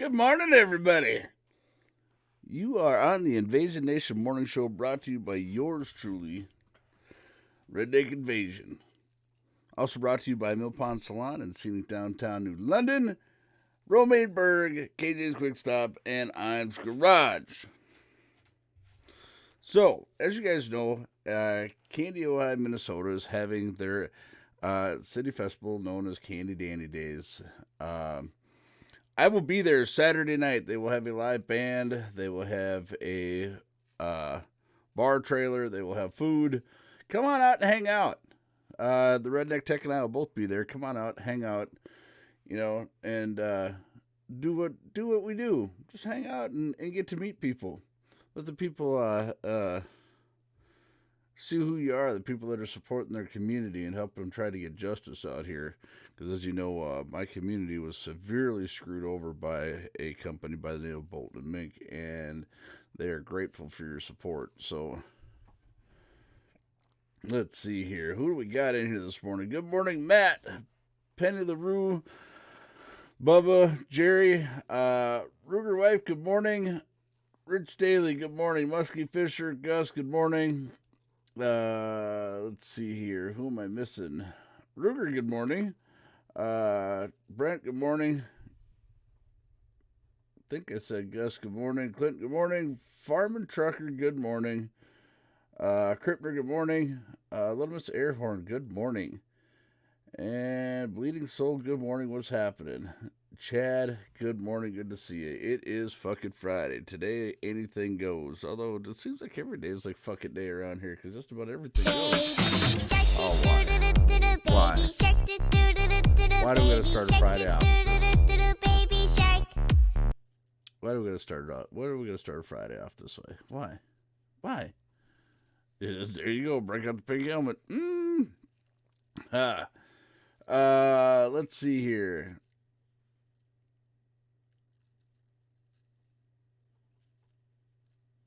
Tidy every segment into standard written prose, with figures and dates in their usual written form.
Good morning, everybody. You are on the Invasion Nation Morning Show brought to you by yours truly, Redneck Invasion. Also brought to you by Mill Pond Salon in scenic downtown New London, Romainburg, KJ's Quick Stop, and Imes Garage. So, as you guys know, Candy, Ohio, Minnesota is having their city festival known as Candy Dandy Days. I will be there Saturday night. They will have a live band. They will have a bar trailer. They will have food. Come on out and hang out. The Redneck Tech and I will both be there. Come on out, hang out, and do what we do. Just hang out and get to meet people. Let the people see who you are, the people that are supporting their community and help them try to get justice out here. Because as you know, my community was severely screwed over by a company by the name of Bolton and Mink, and they are grateful for your support. So let's see here. Who do we got in here this morning? Good morning, Matt, Penny LaRue, Bubba, Jerry, Ruger Wife, good morning. Rich Daly, good morning. Muskie Fisher, Gus, good morning. Let's see here. Who am I missing? Ruger, good morning. Brent, good morning. I think I said Gus, good morning. Clint, good morning. Farman Trucker, good morning. Krippner, good morning. Little Miss Airhorn, good morning. And Bleeding Soul, good morning. What's happening? Chad, good morning. Good to see you. It is fucking Friday. Today, anything goes. Although, it seems like every day is like fucking day around here because just about everything goes. Oh, why? Why do we gotta start a Friday off? Why do we gotta start it off? Why are we gonna start a Friday off this way? Why? There you go. Break out the pink helmet. Let's see here.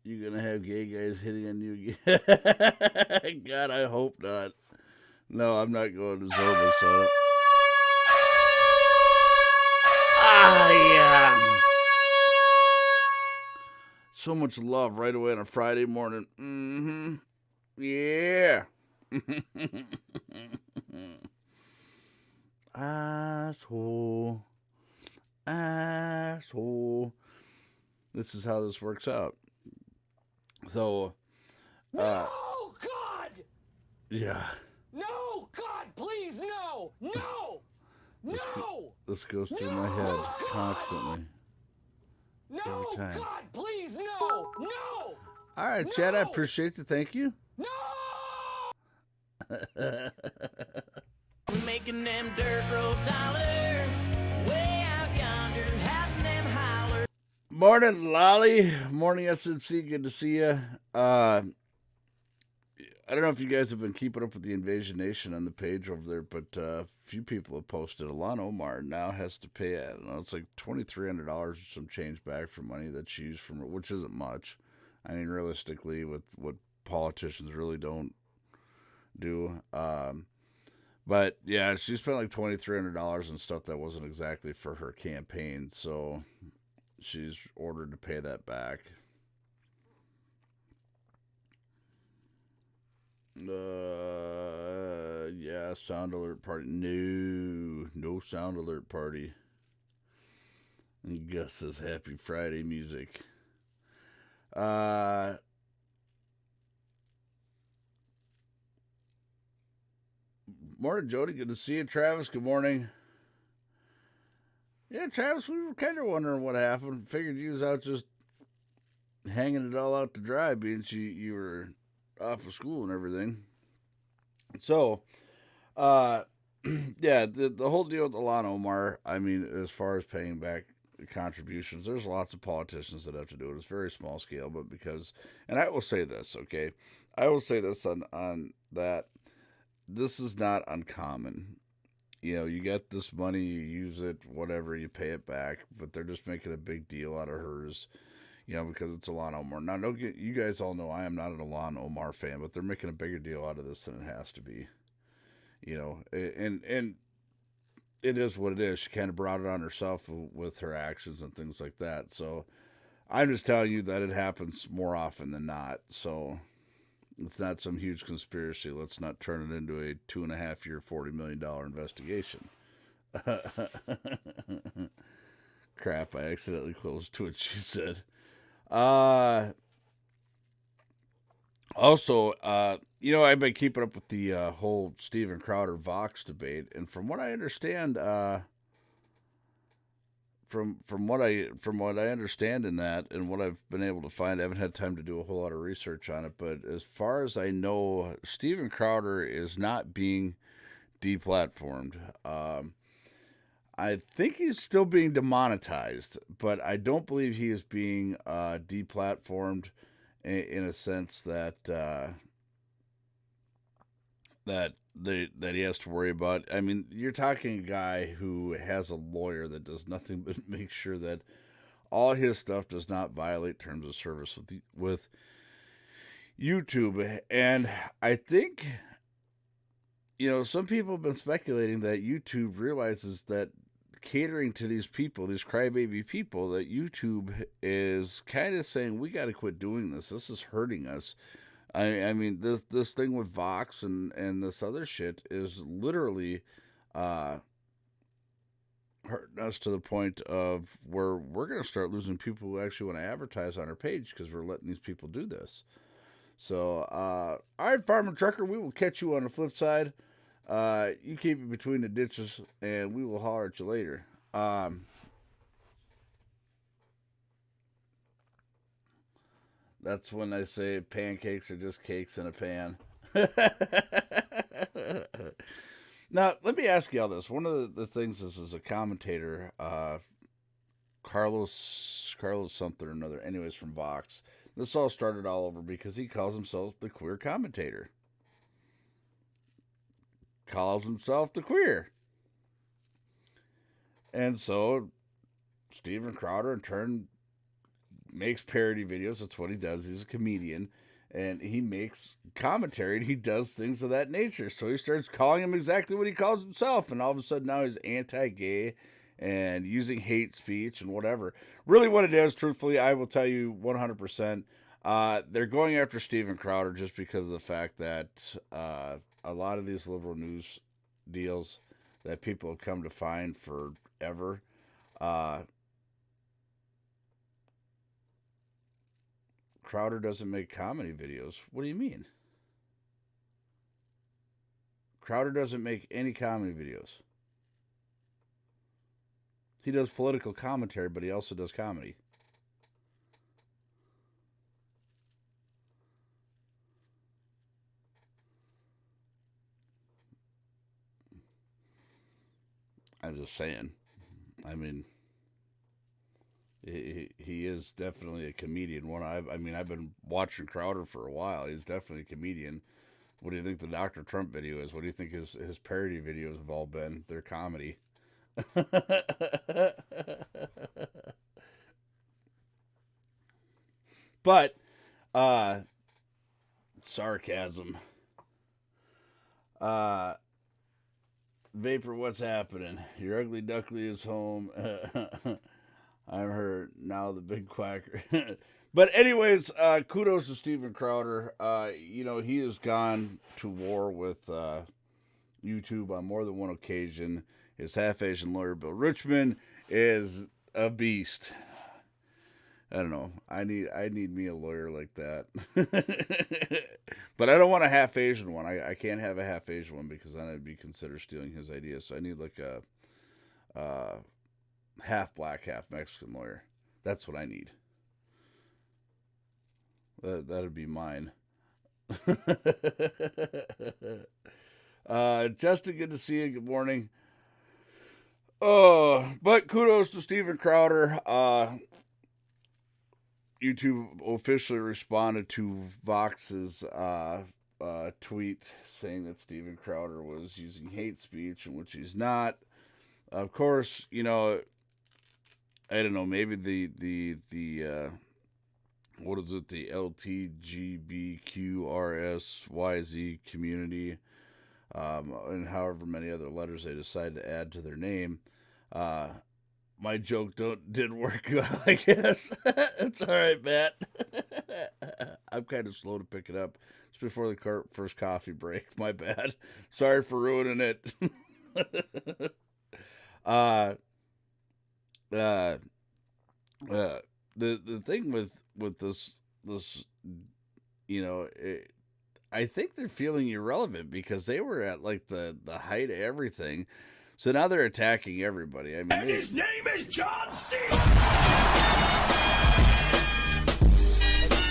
You gonna have gay guys hitting on you again? God, I hope not. No, I'm not going to Zoba, so. Yeah. So much love right away on a Friday morning. Yeah. Asshole. This is how this works out. So, no, God! Yeah. No, God, please, no! This goes through my head constantly. No, every time. God, please, no! All right, Chad, I appreciate the thank you. No! We're making them dirt road dollars way out yonder, having them holler. Morning, Lolly. Morning, SMC. Good to see you. I don't know if you guys have been keeping up with the Invasion Nation on the page over there, but a few people have posted. Alon Omar now has to pay, I don't know, it's like $2,300 or some change back for money that she used from her, which isn't much. I mean, realistically, with what politicians really don't do. But yeah, she spent like $2,300 on stuff that wasn't exactly for her campaign, so she's ordered to pay that back. Yeah, sound alert party. No sound alert party. And Gus says happy Friday music. Morning, Jody. Good to see you. Travis, good morning. Yeah, Travis, we were kind of wondering what happened. Figured you was out just hanging it all out to dry, being you were off of school and everything. So, yeah, the whole deal with Alon Omar, I mean, as far as paying back contributions, there's lots of politicians that have to do it. It's very small scale, but because, and I will say this, okay? I will say this on that. This is not uncommon. You get this money, you use it, whatever, you pay it back, but they're just making a big deal out of hers, because it's Alon Omar. Now, you guys all know I am not an Alon Omar fan, but they're making a bigger deal out of this than it has to be. And it is what it is. She kind of brought it on herself with her actions and things like that. So I'm just telling you that it happens more often than not. So it's not some huge conspiracy. Let's not turn it into a 2.5-year, $40 million investigation. Crap, I accidentally closed to what she said. Also, I've been keeping up with the whole Steven Crowder Vox debate, and from what I understand, from what I understand in that, and what I've been able to find, I haven't had time to do a whole lot of research on it, but as far as I know, Steven Crowder is not being deplatformed. I think he's still being demonetized, but I don't believe he is being deplatformed in a sense that that he has to worry about. I mean, you're talking a guy who has a lawyer that does nothing but make sure that all his stuff does not violate terms of service with YouTube. And I think, some people have been speculating that YouTube realizes that catering to these people, these crybaby people, that YouTube is kind of saying, we got to quit doing this. This is hurting us. I mean, this thing with Vox and this other shit is literally hurting us to the point of where we're going to start losing people who actually want to advertise on our page because we're letting these people do this. So, all right, Farmer Trucker, we will catch you on the flip side. You keep it between the ditches, and we will holler at you later. That's when I say pancakes are just cakes in a pan. Now, let me ask you all this. One of the things is, as a commentator, Carlos something or another, anyways, from Vox. This all started all over because he calls himself the queer commentator. Calls himself the queer. And so Steven Crowder in turn makes parody videos. That's what he does. He's a comedian. And he makes commentary, and he does things of that nature. So he starts calling him exactly what he calls himself. And all of a sudden now he's anti-gay and using hate speech and whatever. Really what it is, truthfully, I will tell you 100%. They're going after Steven Crowder just because of the fact that a lot of these liberal news deals that people have come to find forever, Crowder doesn't make comedy videos. What do you mean? Crowder doesn't make any comedy videos. He does political commentary, but he also does comedy. I'm just saying. I mean, he is definitely a comedian. I've been watching Crowder for a while. He's definitely a comedian. What do you think the Dr. Trump video is? What do you think his parody videos have all been? They're comedy. But sarcasm. Vapor, what's happening? Your ugly duckling is home. I'm her now, the big quacker. But anyways, kudos to Steven Crowder. He has gone to war with YouTube on more than one occasion. His half-Asian lawyer, Bill Richmond, is a beast. I don't know. I need me a lawyer like that. But I don't want a half-Asian one. I can't have a half-Asian one because then I'd be considered stealing his ideas. So I need like a half-black, half-Mexican lawyer. That's what I need. That'd be mine. Justin, good to see you. Good morning. But kudos to Steven Crowder. YouTube officially responded to Vox's tweet saying that Steven Crowder was using hate speech, in which he's not. Of course, I don't know, maybe the what is it, the LTGBQRSYZ community and however many other letters they decide to add to their name. My joke did work well, I guess. It's all right, Matt. I'm kind of slow to pick it up. It's before the first coffee break. My bad. Sorry for ruining it. uh, uh, the thing with this I think they're feeling irrelevant because they were at like the height of everything. So now they're attacking everybody. I mean, and his name is John C.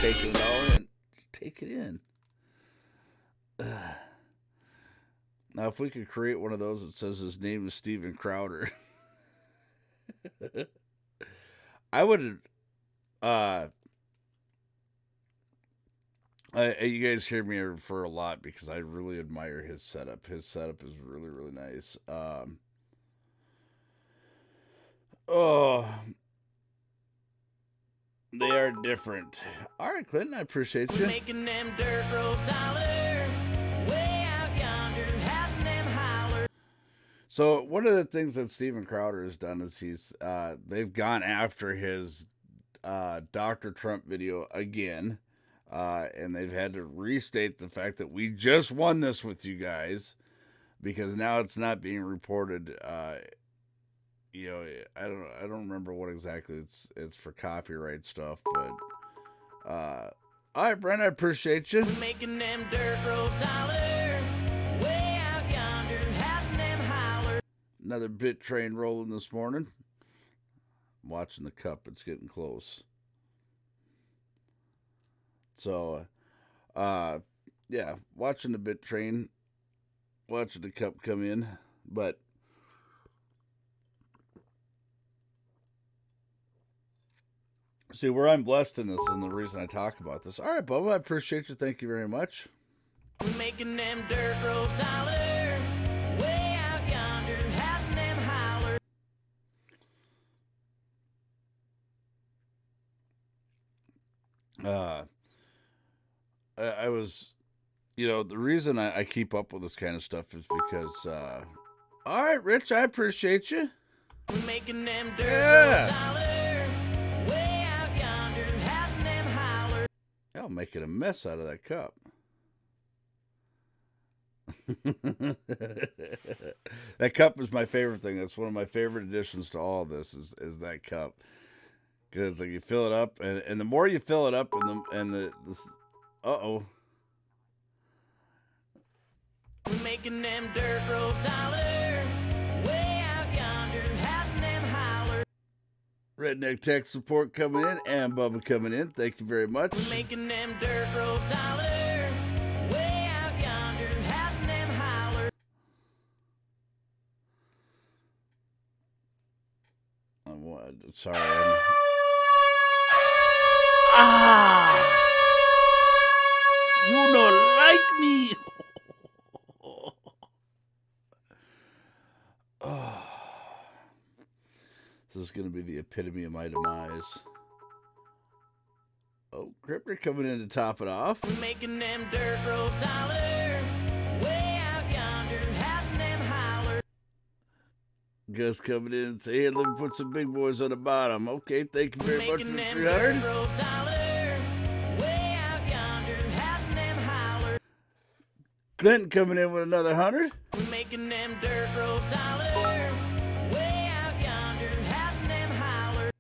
Taking it all in. Just take it in. Now, if we could create one of those that says his name is Steven Crowder, I would. You guys hear me refer a lot because I really admire his setup. His setup is really, really nice. They are different. All right, Clinton, I appreciate you. Making them dirt road dollars, way out yonder, having them holler. So one of the things that Steven Crowder has done is they've gone after his Dr. Trump video again. And they've had to restate the fact that we just won this with you guys because now it's not being reported. I don't remember what exactly it's for copyright stuff, but all right, Brent, I appreciate you. Making them dirt road dollars, way out yonder, having them holler. Another bit train rolling this morning. I'm watching the cup; it's getting close. So, yeah, watching the bit train, watching the cup come in, but see where I'm blessed in this and the reason I talk about this. All right, Bubba, I appreciate you. Thank you very much. Making them dirt road dollars, way out yonder, having them holler. I was, the reason I keep up with this kind of stuff is because, all right, Rich, I appreciate you. Making them dirt road dollars, way out yonder, having them holler. I'm making a mess out of that cup. That cup is my favorite thing. That's one of my favorite additions to all of this is that cup. Because like you fill it up, and the more you fill it up, Making them dirt road dollars, way out yonder, having them holler. Redneck Tech Support coming in and Bubba coming in. Thank you very much. Making them dirt road dollars, way out yonder, having them holler. Sorry. You don't like me. This is going to be the epitome of my demise. Oh, Cryptor coming in to top it off. Making them dirt road dollars, way out yonder, having them holler. Gus coming in and say, hey, let me put some big boys on the bottom. Okay, thank you very much for Making the them 300. dirt road dollars, way out yonder, having them holler. Clinton coming in with another 100. Making them dirt road dollars, way out yonder, having them holler.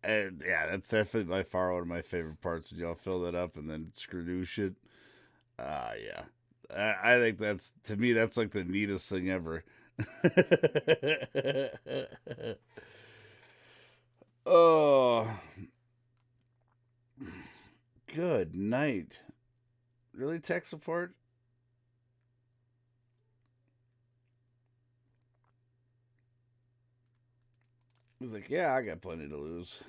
And yeah, that's definitely by far one of my favorite parts. Y'all fill that up and then screw new shit. Yeah. I think to me, that's like the neatest thing ever. Oh, good night. Really, tech support? He was like, yeah, I got plenty to lose.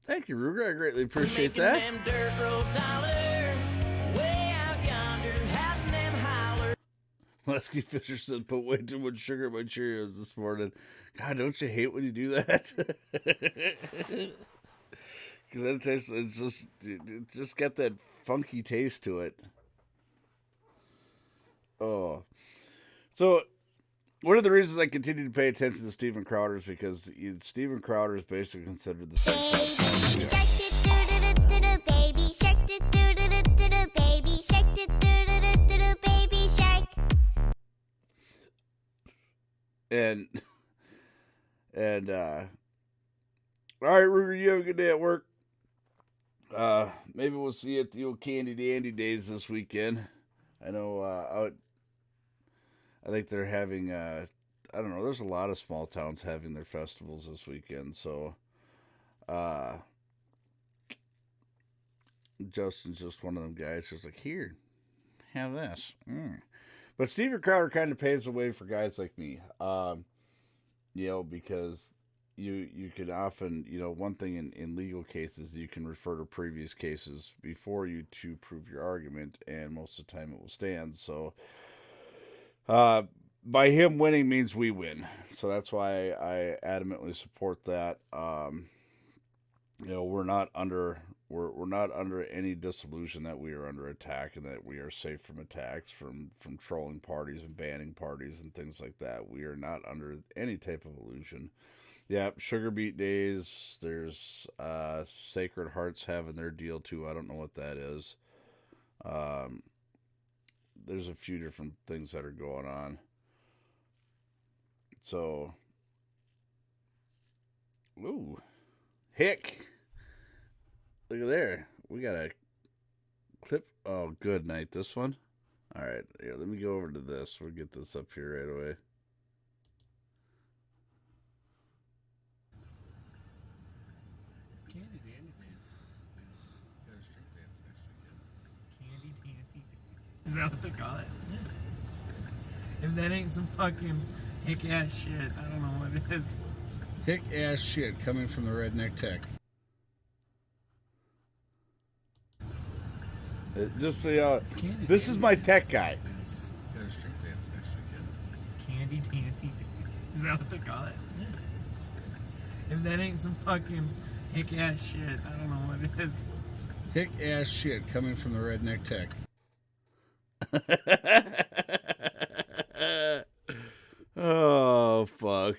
Thank you, Ruger. I greatly appreciate that. Them dirt road dollars, way out yonder, having them holler. Lesky Fisher said, put way too much sugar in my Cheerios this morning. God, don't you hate when you do that? Because then it just got that funky taste to it. Oh. So, one of the reasons I continue to pay attention to Steven Crowder is because Steven Crowder is basically considered the same person. Baby shark, baby shark, baby shark. And all right, Ruger, you have a good day at work. Maybe we'll see you at the old Candy Dandy Days this weekend. I know I think they're having I don't know, there's a lot of small towns having their festivals this weekend, so Justin's just one of them guys who's like, here, have this. But Steven Crowder kind of paves the way for guys like me. Because you can often, one thing in legal cases, you can refer to previous cases before you to prove your argument, and most of the time it will stand. So, by him winning means we win. So that's why I adamantly support that. We're not under any disillusion that we are under attack and that we are safe from attacks from trolling parties and banning parties and things like that. We are not under any type of illusion. Yeah, Sugar Beet Days. There's Sacred Hearts having their deal too. I don't know what that is. There's a few different things that are going on. So, ooh, Hick. Look at there. We got a clip. Oh, good night. This one. All right. Here, let me go over to this. We'll get this up here right away. Candy Dandy Days is got a street dance next weekend. Candy Dandy. Is that what they call it? Yeah. If that ain't some fucking hick ass shit, I don't know what it is. Hick ass shit coming from the Redneck Tech. Just so y'all, this is my tech guy. Got a street dance next weekend. Candy Dandy. Is that what they call it? Yeah. If that ain't some fucking hick ass shit, I don't know what it is. Hick ass shit coming from the Redneck Tech. Oh fuck!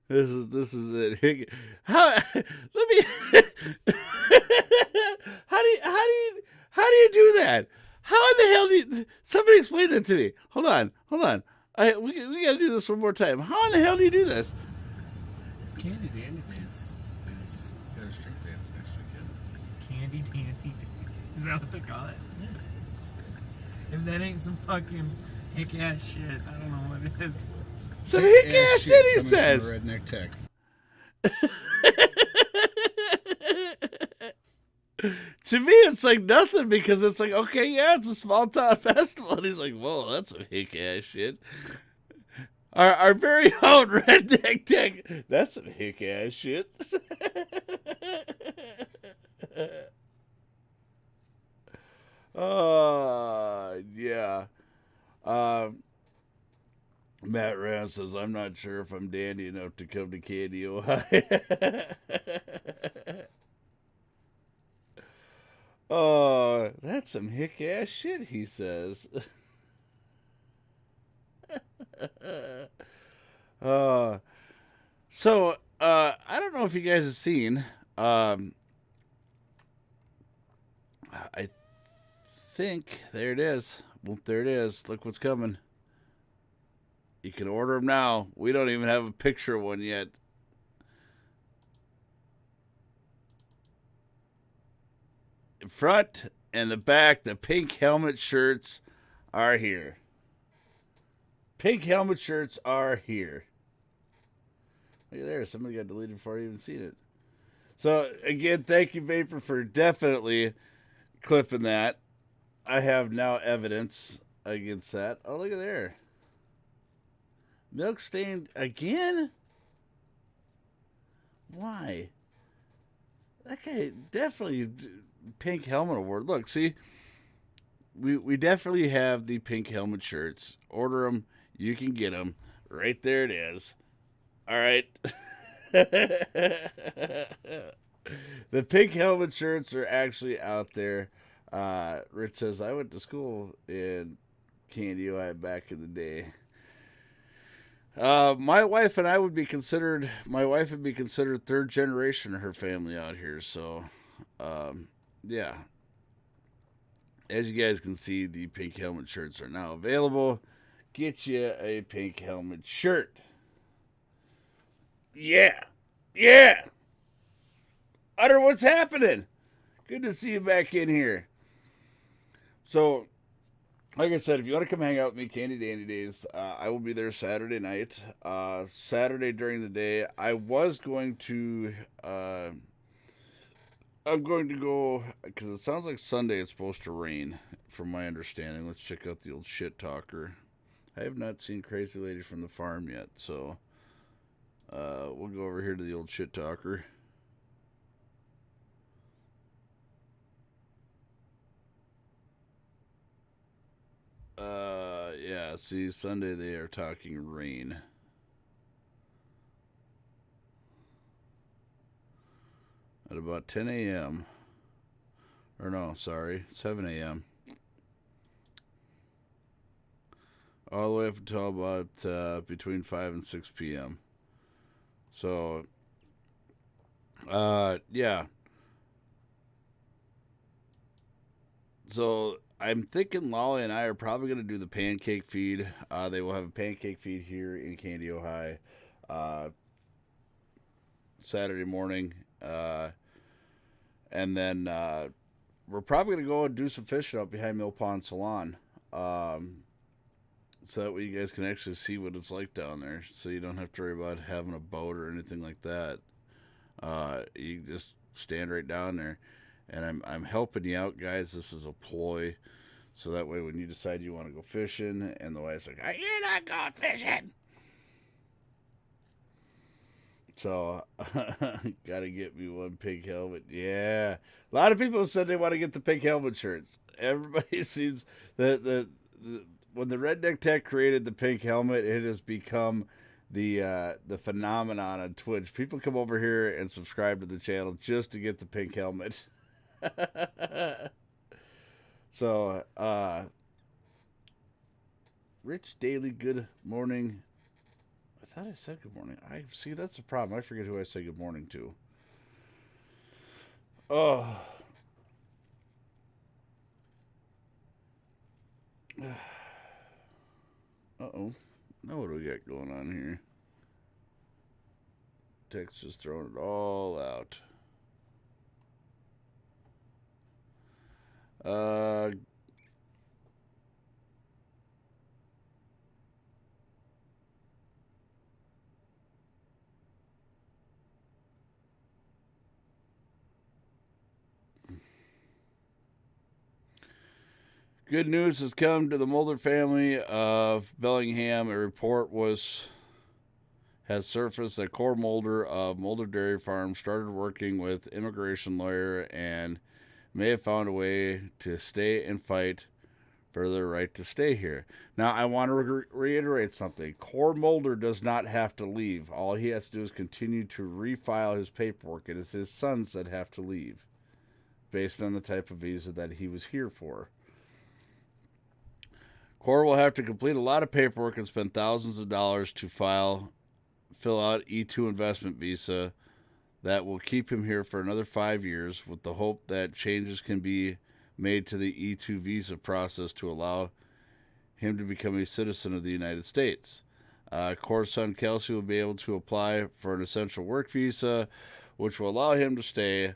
This is it. Hick. How? Let me. How do you do that? How in the hell do you? Somebody explain that to me. Hold on. We got to do this one more time. How in the hell do you do this? Candy Dandy Days is got a street dance next weekend. Candy Dandy. Is that what they call it? Yeah. If that ain't some fucking hick ass shit, I don't know what it is. Some hick ass shit, he says. From the Redneck Tech. To me, it's like nothing because it's like, okay, yeah, it's a small town festival. And he's like, whoa, that's some hick ass shit. Our very own Redneck Tech, that's some hick ass shit. Yeah. Matt Ram says, I'm not sure if I'm dandy enough to come to Candy, Ohio. Oh, that's some hick ass shit, he says. So, I don't know if you guys have seen, I think, there it is. Well, there it is. Look what's coming. You can order them now. We don't even have a picture of one yet. In front and the back, the pink helmet shirts are here. Pink helmet shirts are here. Look at there. Somebody got deleted before I even seen it. So, again, thank you, Vapor, for definitely clipping that. I have now evidence against that. Oh, look at there. Milk stained again? Why? That guy definitely pink helmet award. Look, see, we definitely have the pink helmet shirts. Order them. You can get them. Right there it is. All right. The pink helmet shirts are actually out there. Rich says, I went to school in Candy, Ohio back in the day. My wife and I would be considered, my wife would be considered third generation of her family out here. So, yeah. As you guys can see, the pink helmet shirts are now available. Get you a pink helmet shirt. Yeah. Yeah. Utter, what's happening? Good to see you back in here. So, like I said, if you want to come hang out with me, Candy Dandy Days, I will be there Saturday night. Saturday during the day, I was going to, I'm going to go, because it sounds like Sunday it's supposed to rain, from my understanding. Let's check out the old shit talker. I have not seen Crazy Lady from the farm yet, so we'll go over here to the old shit talker. Yeah, see, Sunday they are talking rain. At about 10 a.m. Or no, sorry, 7 a.m. All the way up until about between 5 and 6 p.m. So, yeah. So, I'm thinking Lolly and I are probably going to do the pancake feed. They will have a pancake feed here in Candy, Ohio, Saturday morning. And then we're probably going to go and do some fishing up behind Mill Pond Salon. So that way you guys can actually see what it's like down there. So you don't have to worry about having a boat or anything like that. You just stand right down there. And I'm helping you out, guys. This is a ploy. So that way when you decide you want to go fishing and the wife's like, you're not going fishing. So, gotta get me one pink helmet. Yeah. A lot of people said they want to get the pink helmet shirts. Everybody seems that when the Redneck Tech created the pink helmet, it has become the phenomenon on Twitch. People come over here and subscribe to the channel just to get the pink helmet. So, Rich Daily, good morning. I thought I said good morning. I see, that's the problem. I forget who I say good morning to. Oh. Uh-oh. Now what do we got going on here? Text just throwing it all out. Good news has come to the Mulder family of Bellingham. A report has surfaced that Core Mulder of Mulder Dairy Farm started working with immigration lawyer and may have found a way to stay and fight for their right to stay here. Now, I want to reiterate something. Core Mulder does not have to leave. All he has to do is continue to refile his paperwork. It is his sons that have to leave based on the type of visa that he was here for. Core will have to complete a lot of paperwork and spend thousands of dollars to fill out E2 investment visa that will keep him here for another 5 years, with the hope that changes can be made to the E2 visa process to allow him to become a citizen of the United States. Core's son Kelsey will be able to apply for an essential work visa, which will allow him to stay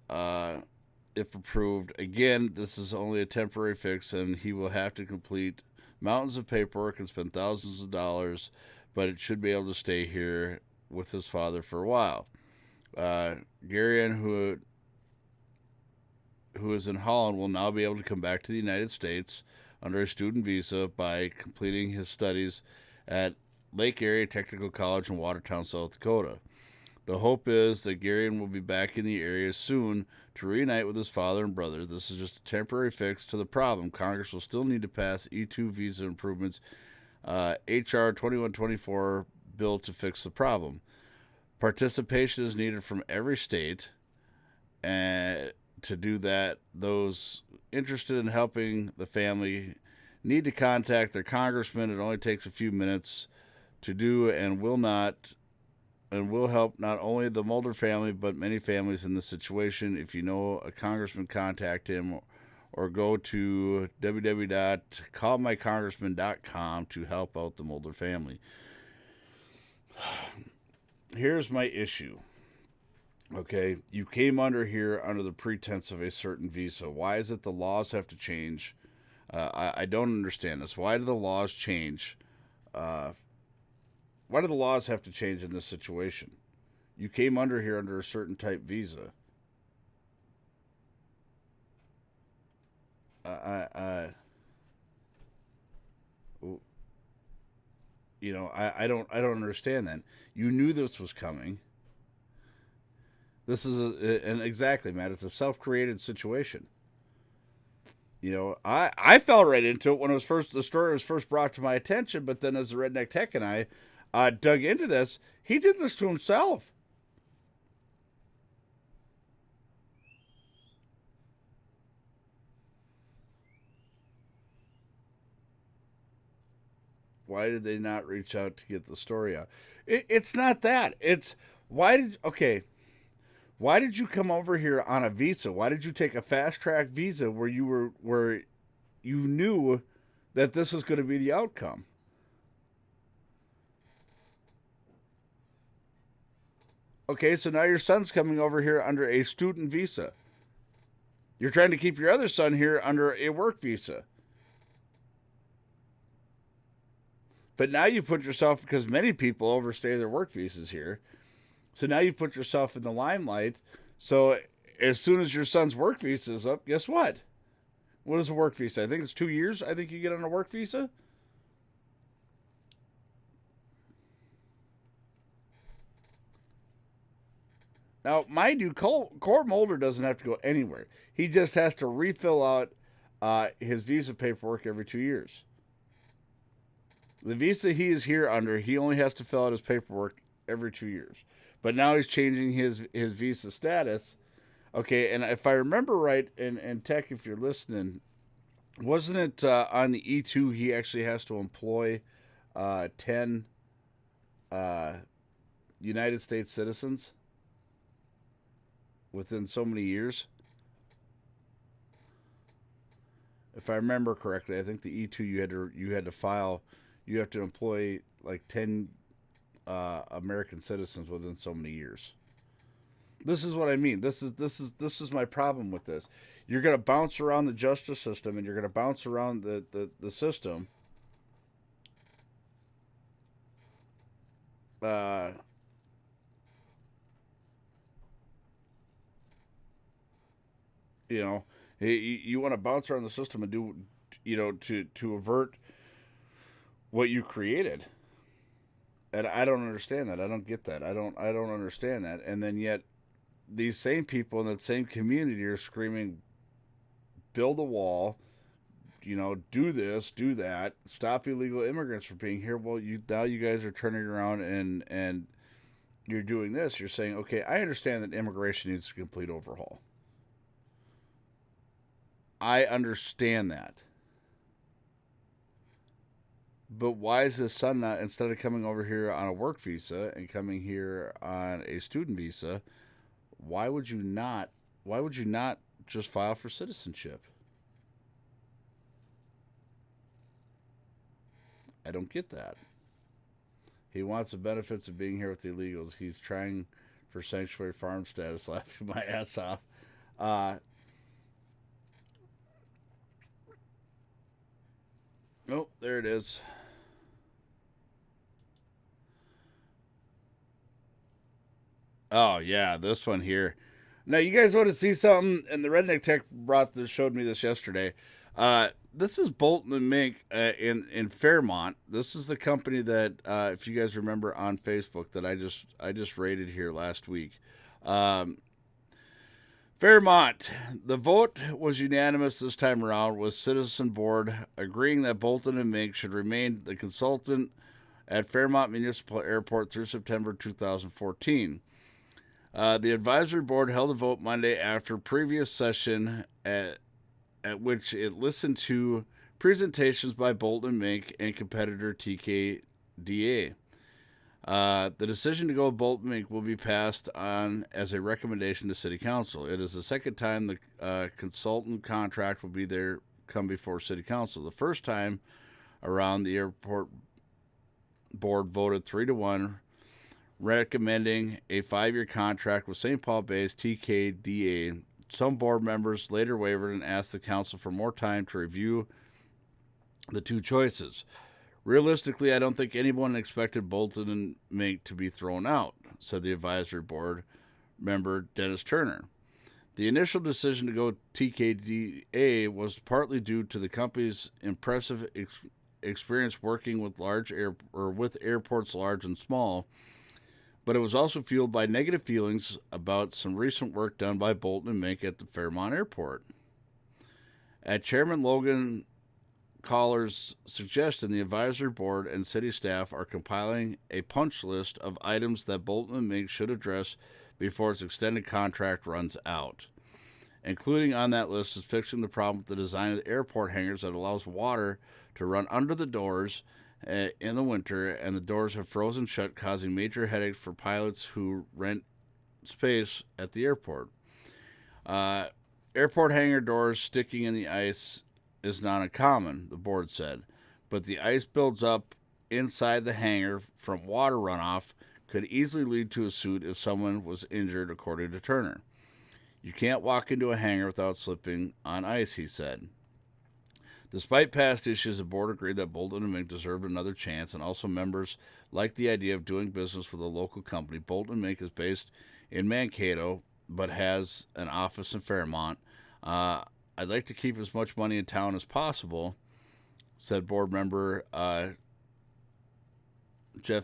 if approved. Again, this is only a temporary fix, and he will have to complete mountains of paperwork and spend thousands of dollars, but it should be able to stay here with his father for a while. Garion, who is in Holland, will now be able to come back to the United States under a student visa by completing his studies at Lake Area Technical College in Watertown, South Dakota. The hope is that Garion will be back in the area soon to reunite with his father and brother. This is just a temporary fix to the problem. Congress will still need to pass E2 visa improvements, HR 2124 bill to fix the problem. Participation is needed from every state. And to do that, those interested in helping the family need to contact their congressman. It only takes a few minutes to do and will help not only the Mulder family, but many families in this situation. If you know a congressman, contact him or go to www.callmycongressman.com to help out the Mulder family. Here's my issue. Okay, you came under here under the pretense of a certain visa. Why is it the laws have to change? I don't understand this. Why do the laws change? Why do the laws have to change in this situation? You came under here under a certain type visa. I don't understand that. You knew this was coming. This is and exactly, Matt. It's a self-created situation. I fell right into it when the story was first brought to my attention. But then, as the Redneck Tech and I dug into this, he did this to himself. Why did they not reach out to get the story out? It's not that. It's why did you come over here on a visa? Why did you take a fast track visa where you knew that this was going to be the outcome? Okay, so now your son's coming over here under a student visa. You're trying to keep your other son here under a work visa. But now you put yourself, because many people overstay their work visas here, so now you put yourself in the limelight. So as soon as your son's work visa is up, guess what? What is a work visa? I think it's 2 years. I think you get on a work visa. Now, mind you, Cor Mulder doesn't have to go anywhere. He just has to refill out his visa paperwork every 2 years. The visa he is here under, he only has to fill out his paperwork every 2 years. But now he's changing his visa status. Okay, and if I remember right, and Tech, if you're listening, wasn't it on the E2 he actually has to employ 10 United States citizens within so many years? If I remember correctly, I think the E2 you had to employ like 10 American citizens within so many years. This is what I mean. This is my problem with this. You're going to bounce around the justice system, and you're going to bounce around the system. You want to bounce around the system and do, to avert what you created. And I don't understand that. I don't get that. I don't understand that. And then yet these same people in that same community are screaming, build a wall, do this, do that, stop illegal immigrants from being here. Well, now you guys are turning around and you're doing this. You're saying, okay, I understand that immigration needs a complete overhaul. I understand that. But why is his son not, instead of coming over here on a work visa and coming here on a student visa, why would you not just file for citizenship? I don't get that. He wants the benefits of being here with the illegals. He's trying for sanctuary farm status, laughing my ass off. Oh, there it is. Oh, yeah, this one here. Now, you guys want to see something? And the Redneck Tech showed me this yesterday. This is Bolton and Mink in Fairmont. This is the company that, if you guys remember on Facebook, that I just rated here last week. Fairmont. The vote was unanimous this time around, with Citizen Board agreeing that Bolton and Mink should remain the consultant at Fairmont Municipal Airport through September 2014. The advisory board held a vote Monday after previous session at which it listened to presentations by Bolton and Mink and competitor TKDA. The decision to go with Bolton Mink will be passed on as a recommendation to City Council. It is the second time the consultant contract will come before City Council. The first time around, the airport board voted 3-1, recommending a 5-year contract with St. Paul-based TKDA. Some board members later wavered and asked the council for more time to review the two choices. Realistically, I don't think anyone expected Bolton and Mink to be thrown out, said the advisory board member Dennis Turner. The initial decision to go TKDA was partly due to the company's impressive experience working with with airports large and small, but it was also fueled by negative feelings about some recent work done by Bolton and Mink at the Fairmont Airport. At Chairman Logan Collar's suggestion, the advisory board and city staff are compiling a punch list of items that Bolton and Mink should address before its extended contract runs out. Including on that list is fixing the problem with the design of the airport hangars that allows water to run under the doors in the winter, and the doors have frozen shut, causing major headaches for pilots who rent space at the airport. Airport hangar doors sticking in the ice is not uncommon, the board said, but the ice builds up inside the hangar from water runoff could easily lead to a suit if someone was injured, according to Turner. You can't walk into a hangar without slipping on ice, he said. Despite past issues, the board agreed that Bolton and Mink deserved another chance, and also members liked the idea of doing business with a local company. Bolton and Mink is based in Mankato, but has an office in Fairmont. I'd like to keep as much money in town as possible, said board member Jeff.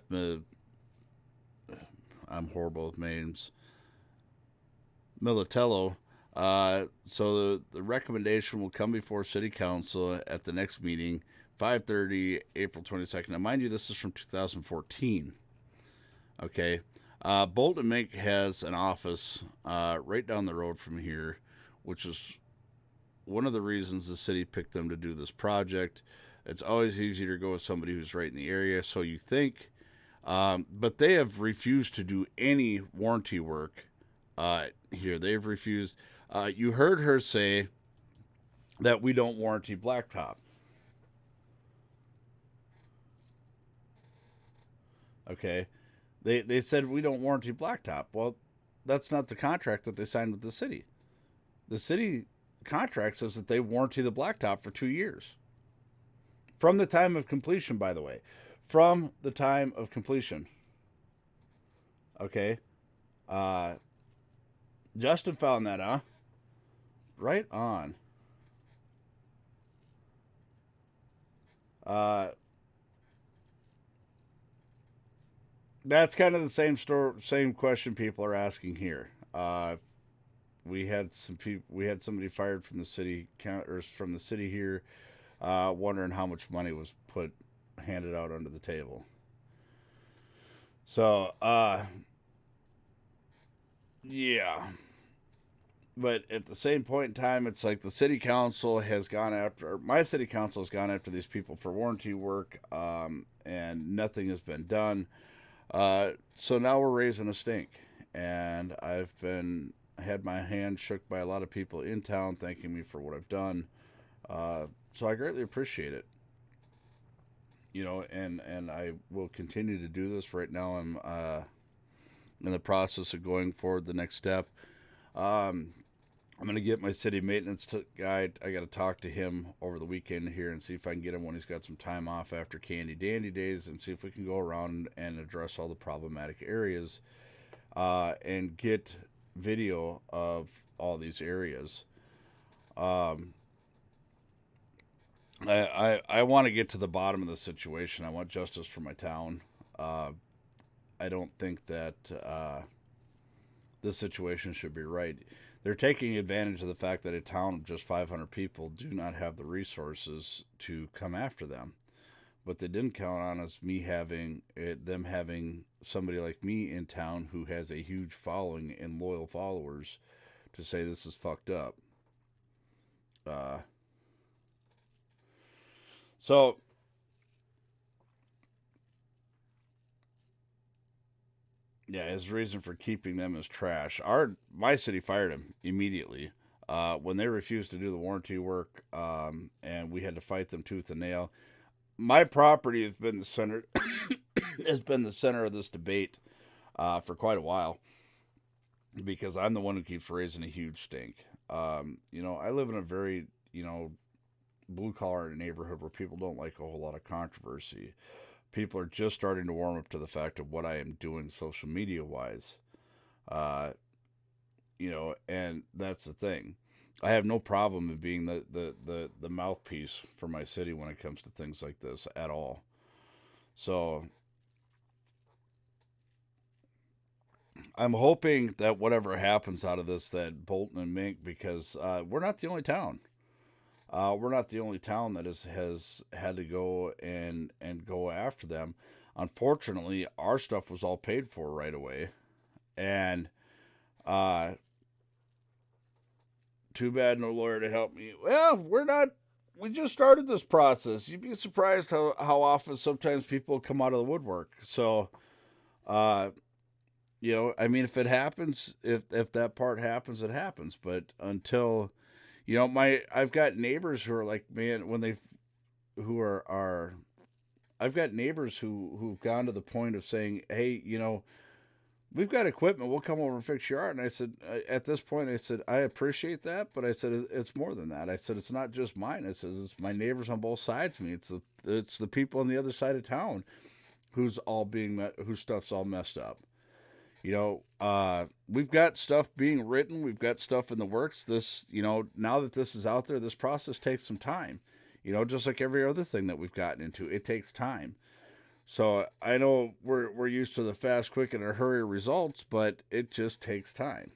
I'm horrible with names. Militello. So the recommendation will come before City Council at the next meeting, 5:30, April 22nd. Now, mind you, this is from 2014. Okay. Bolton Mink has an office right down the road from here, which is one of the reasons the city picked them to do this project. It's always easier to go with somebody who's right in the area, so you think. But they have refused to do any warranty work here. They've refused. You heard her say that we don't warranty blacktop. Okay. They said we don't warranty blacktop. Well, that's not the contract that they signed with the city. The city contract says that they warranty the blacktop for 2 years. From the time of completion, by the way. From the time of completion. Okay. Justin found that, huh? Right on. That's kind of the same question people are asking here. We had somebody fired from the city here, wondering how much money was handed out under the table. So, yeah. But at the same point in time, it's like my city council has gone after these people for warranty work, and nothing has been done. So now we're raising a stink, and I've had my hand shook by a lot of people in town thanking me for what I've done. So I greatly appreciate it. And I will continue to do this. Right now I'm in the process of going forward the next step. I'm going to get my city maintenance guy. I got to talk to him over the weekend here and see if I can get him when he's got some time off after Candy Dandy days, and see if we can go around and address all the problematic areas and get video of all these areas. I want to get to the bottom of the situation. I want justice for my town. I don't think that this situation should be right. They're taking advantage of the fact that a town of just 500 people do not have the resources to come after them. what they didn't count on is them having somebody like me in town who has a huge following and loyal followers to say this is fucked up. So yeah, his reason for keeping them is trash. My city fired him immediately when they refused to do the warranty work, and we had to fight them tooth and nail. My property has been the center has been the center of this debate for quite a while because I'm the one who keeps raising a huge stink. I live in a very blue collar neighborhood where people don't like a whole lot of controversy. People are just starting to warm up to the fact of what I am doing social media wise. And that's the thing. I have no problem in being the mouthpiece for my city when it comes to things like this at all. So I'm hoping that whatever happens out of this, that Bolton and Mink, because we're not the only town. We're not the only town that has had to go and go after them. Unfortunately, our stuff was all paid for right away, and too bad no lawyer to help me. Well, we're not. We just started this process. You'd be surprised how often sometimes people come out of the woodwork. So, I mean, if it happens, if that part happens, it happens. But until I've got neighbors who are like, man, I've got neighbors who've gone to the point of saying, hey, we've got equipment, we'll come over and fix your art. And I said, at this point, I appreciate that, but I said, it's more than that. I said, it's not just mine. I said, it's my neighbors on both sides of me. It's the people on the other side of town whose stuff's all messed up. We've got stuff being written. We've got stuff in the works. This, now that this is out there, this process takes some time, just like every other thing that we've gotten into, it takes time. So I know we're used to the fast, quick, and a hurry results, but it just takes time,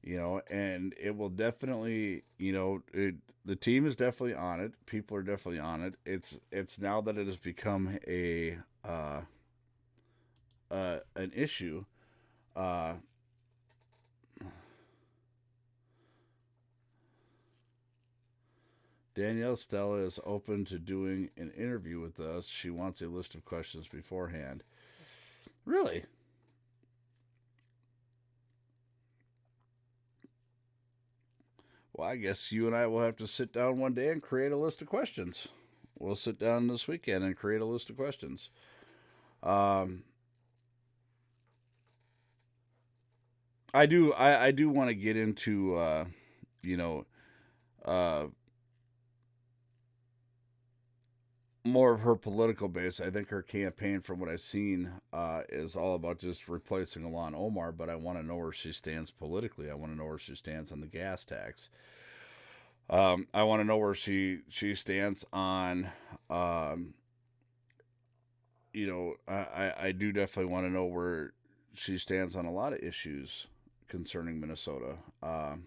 and it will definitely, the team is definitely on it. People are definitely on it. It's now that it has become an issue. Danielle Stella is open to doing an interview with us. She wants a list of questions beforehand. Really? Well, I guess you and I will have to sit down one day and create a list of questions. We'll sit down this weekend and create a list of questions. I do want to get into more of her political base. I think her campaign, from what I've seen, is all about just replacing Ilhan Omar, but I want to know where she stands politically. I want to know where she stands on the gas tax. I want to know where she stands on, I do definitely want to know where she stands on a lot of issues concerning Minnesota. How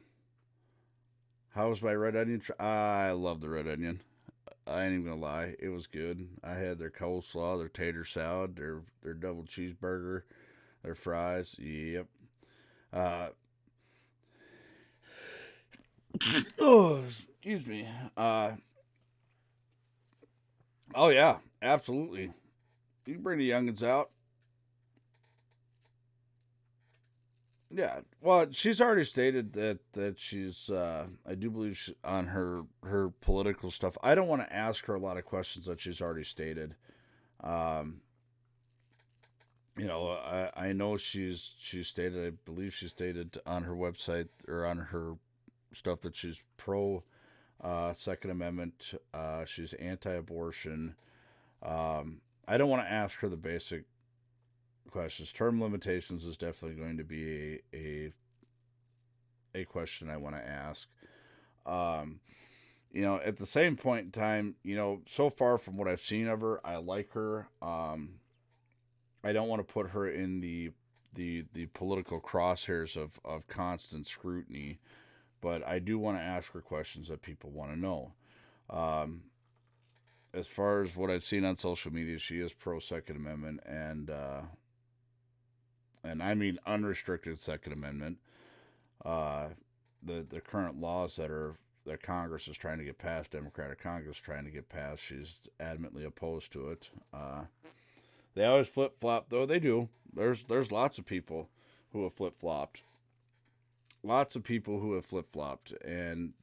was my red onion? I love the red onion. I ain't even gonna lie, it was good. I had their coleslaw, their tater salad, their double cheeseburger, their fries. Yep. Oh, excuse me. Oh yeah, absolutely. You can bring the youngins out. Yeah, well, she's already stated that she's. I do believe on her political stuff. I don't want to ask her a lot of questions that she's already stated. I know she's stated. I believe she stated on her website or on her stuff that she's pro Second Amendment. She's anti-abortion. I don't want to ask her the basic questions. Term limitations is definitely going to be a question I want to ask. At the same point in time, so far from what I've seen of her, I like her. I don't want to put her in the political crosshairs of constant scrutiny, but I do want to ask her questions that people want to know. as far as what I've seen on social media, she is pro Second Amendment, and I mean unrestricted Second Amendment. The current laws that Congress is trying to get passed, Democratic Congress trying to get passed, she's adamantly opposed to it. They always flip flop, though. They do. There's lots of people who have flip flopped. Lots of people who have flip flopped, and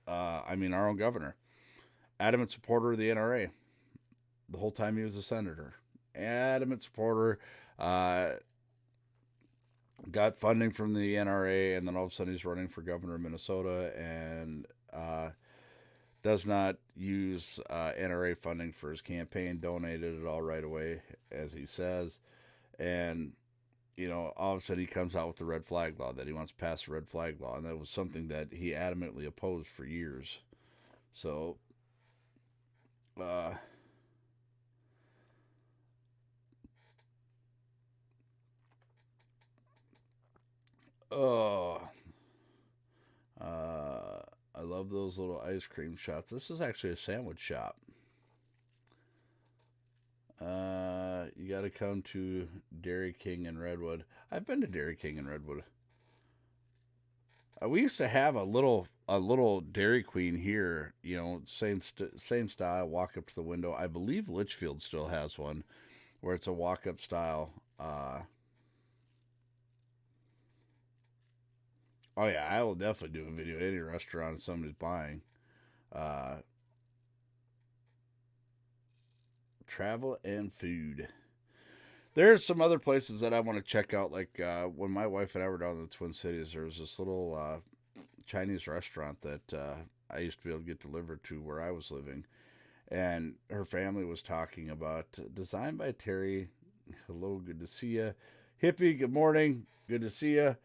I mean our own governor, adamant supporter of the NRA, the whole time he was a senator, adamant supporter. Got funding from the NRA, and then all of a sudden he's running for governor of Minnesota, and does not use NRA funding for his campaign, donated it all right away, as he says. And, you know, all of a sudden he comes out with the red flag law, that he wants to pass the red flag law, and that was something that he adamantly opposed for years. So, oh, I love those little ice cream shops. This is actually a sandwich shop. You got to come to Dairy King in Redwood. I've been to Dairy King in Redwood. We used to have a little Dairy Queen here. You know, same style. Walk up to the window. I believe Litchfield still has one, where it's a walk up style. Oh yeah, I will definitely do a video at any restaurant if somebody's buying. Travel and food. There's some other places that I want to check out. Like when my wife and I were down in the Twin Cities, there was this little Chinese restaurant that I used to be able to get delivered to where I was living. And her family was talking about designed by Terry. Hello, good to see you. Hippie, good morning. Good to see you.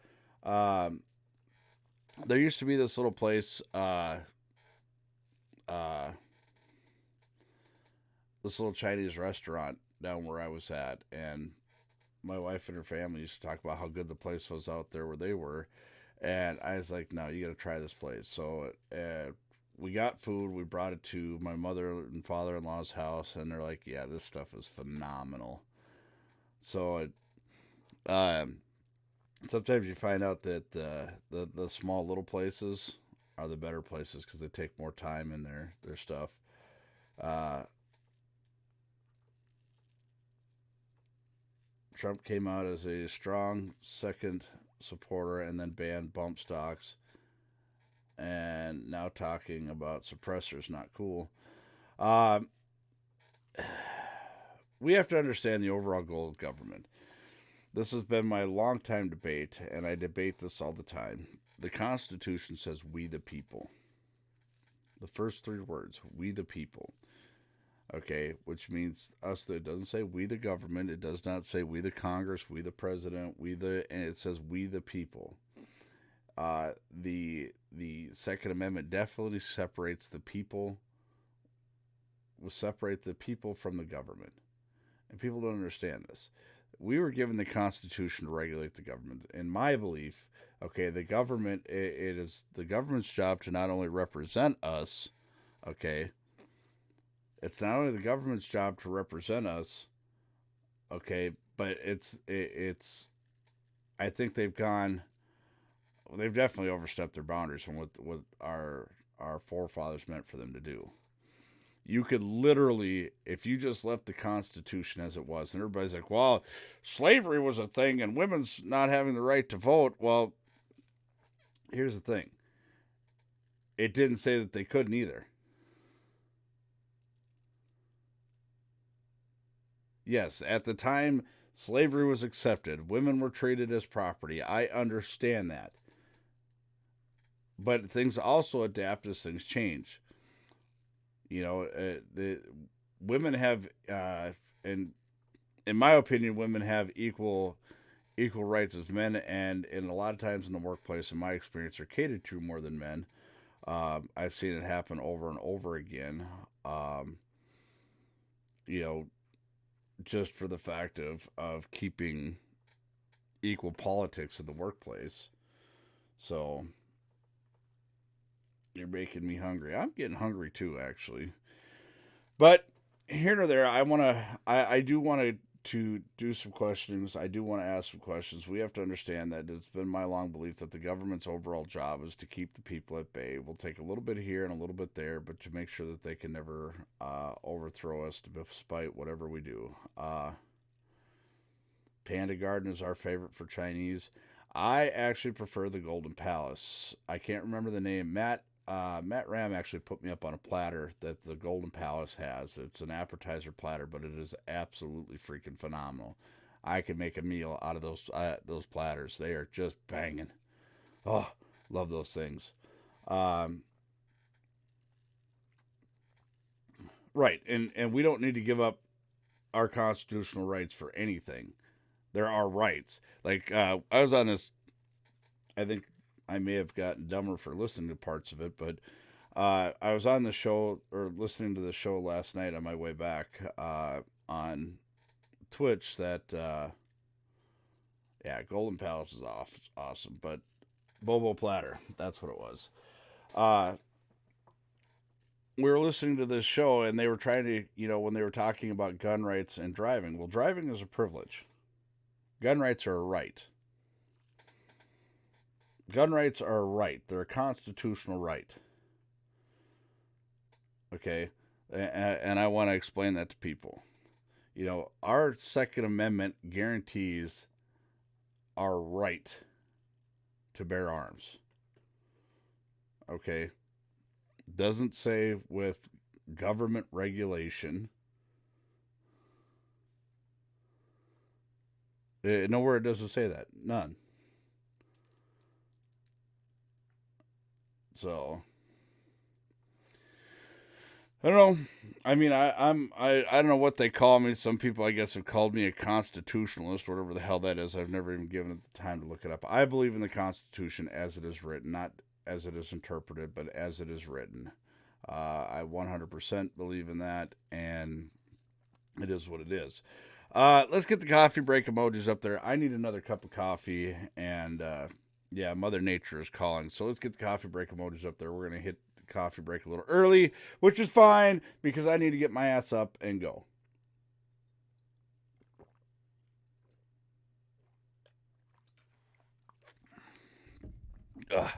There used to be this little place, this little Chinese restaurant down where I was at, and my wife and her family used to talk about how good the place was out there where they were, and I was like, no, you got to try this place. So we got food, we brought it to my mother and father-in-law's house, and they're like, yeah, this stuff is phenomenal. So sometimes you find out that the small little places are the better places because they take more time in their stuff. Trump came out as a strong second supporter and then banned bump stocks, and now talking about suppressors, not cool. We have to understand the overall goal of government. This has been my long-time debate, and I debate this all the time. The Constitution says, we the people. The first three words, we the people. Okay, which means us, it doesn't say we the government, it does not say we the Congress, we the president, and it says we the people. The Second Amendment definitely separates the people, will separate the people from the government. And people don't understand this. We were given the Constitution to regulate the government. In my belief, okay, the government, it is the government's job to not only represent us, okay, it's not only the government's job to represent us, okay, but it's I think they've definitely overstepped their boundaries from what our forefathers meant for them to do. You could literally, if you just left the Constitution as it was, and everybody's like, well, slavery was a thing and women's not having the right to vote. Well, here's the thing. It didn't say that they couldn't either. Yes, at the time slavery was accepted, women were treated as property. I understand that. But things also adapt as things change. You know, the women have, and in my opinion, women have equal rights as men, and in a lot of times in the workplace, in my experience, are catered to more than men. I've seen it happen over and over again. You know, just for the fact of keeping equal politics in the workplace. So you're making me hungry. I'm getting hungry too, actually. But here or there, I do want to do some questions. I do want to ask some questions. We have to understand that it's been my long belief that the government's overall job is to keep the people at bay. We'll take a little bit here and a little bit there, but to make sure that they can never overthrow us despite whatever we do. Panda Garden is our favorite for Chinese. I actually prefer the Golden Palace. I can't remember the name. Matt Ram actually put me up on a platter that the Golden Palace has. It's an appetizer platter, but it is absolutely freaking phenomenal. I could make a meal out of those platters. They are just banging. Oh, love those things. Right, and we don't need to give up our constitutional rights for anything. There are rights. Like I was on this. I think I may have gotten dumber for listening to parts of it, but I was on the show or listening to the show last night on my way back on Twitch. That Golden Palace is awesome, but Bobo Platter, that's what it was. We were listening to this show, and they were trying to, when they were talking about gun rights and driving. Well, driving is a privilege. Gun rights are a right. Gun rights are a right. They're a constitutional right. Okay? And I want to explain that to people. Our Second Amendment guarantees our right to bear arms. Okay? Doesn't say with government regulation. Nowhere it doesn't say that. None. So I don't know. I mean, I don't know what they call me. Some people, I guess, have called me a constitutionalist, whatever the hell that is. I've never even given it the time to look it up. I believe in the Constitution as it is written, not as it is interpreted, but as it is written. I 100% believe in that, and it is what it is. Let's get the coffee break emojis up there. I need another cup of coffee, and Mother Nature is calling. So let's get the coffee break emojis up there. We're going to hit the coffee break a little early, which is fine because I need to get my ass up and go. Ugh.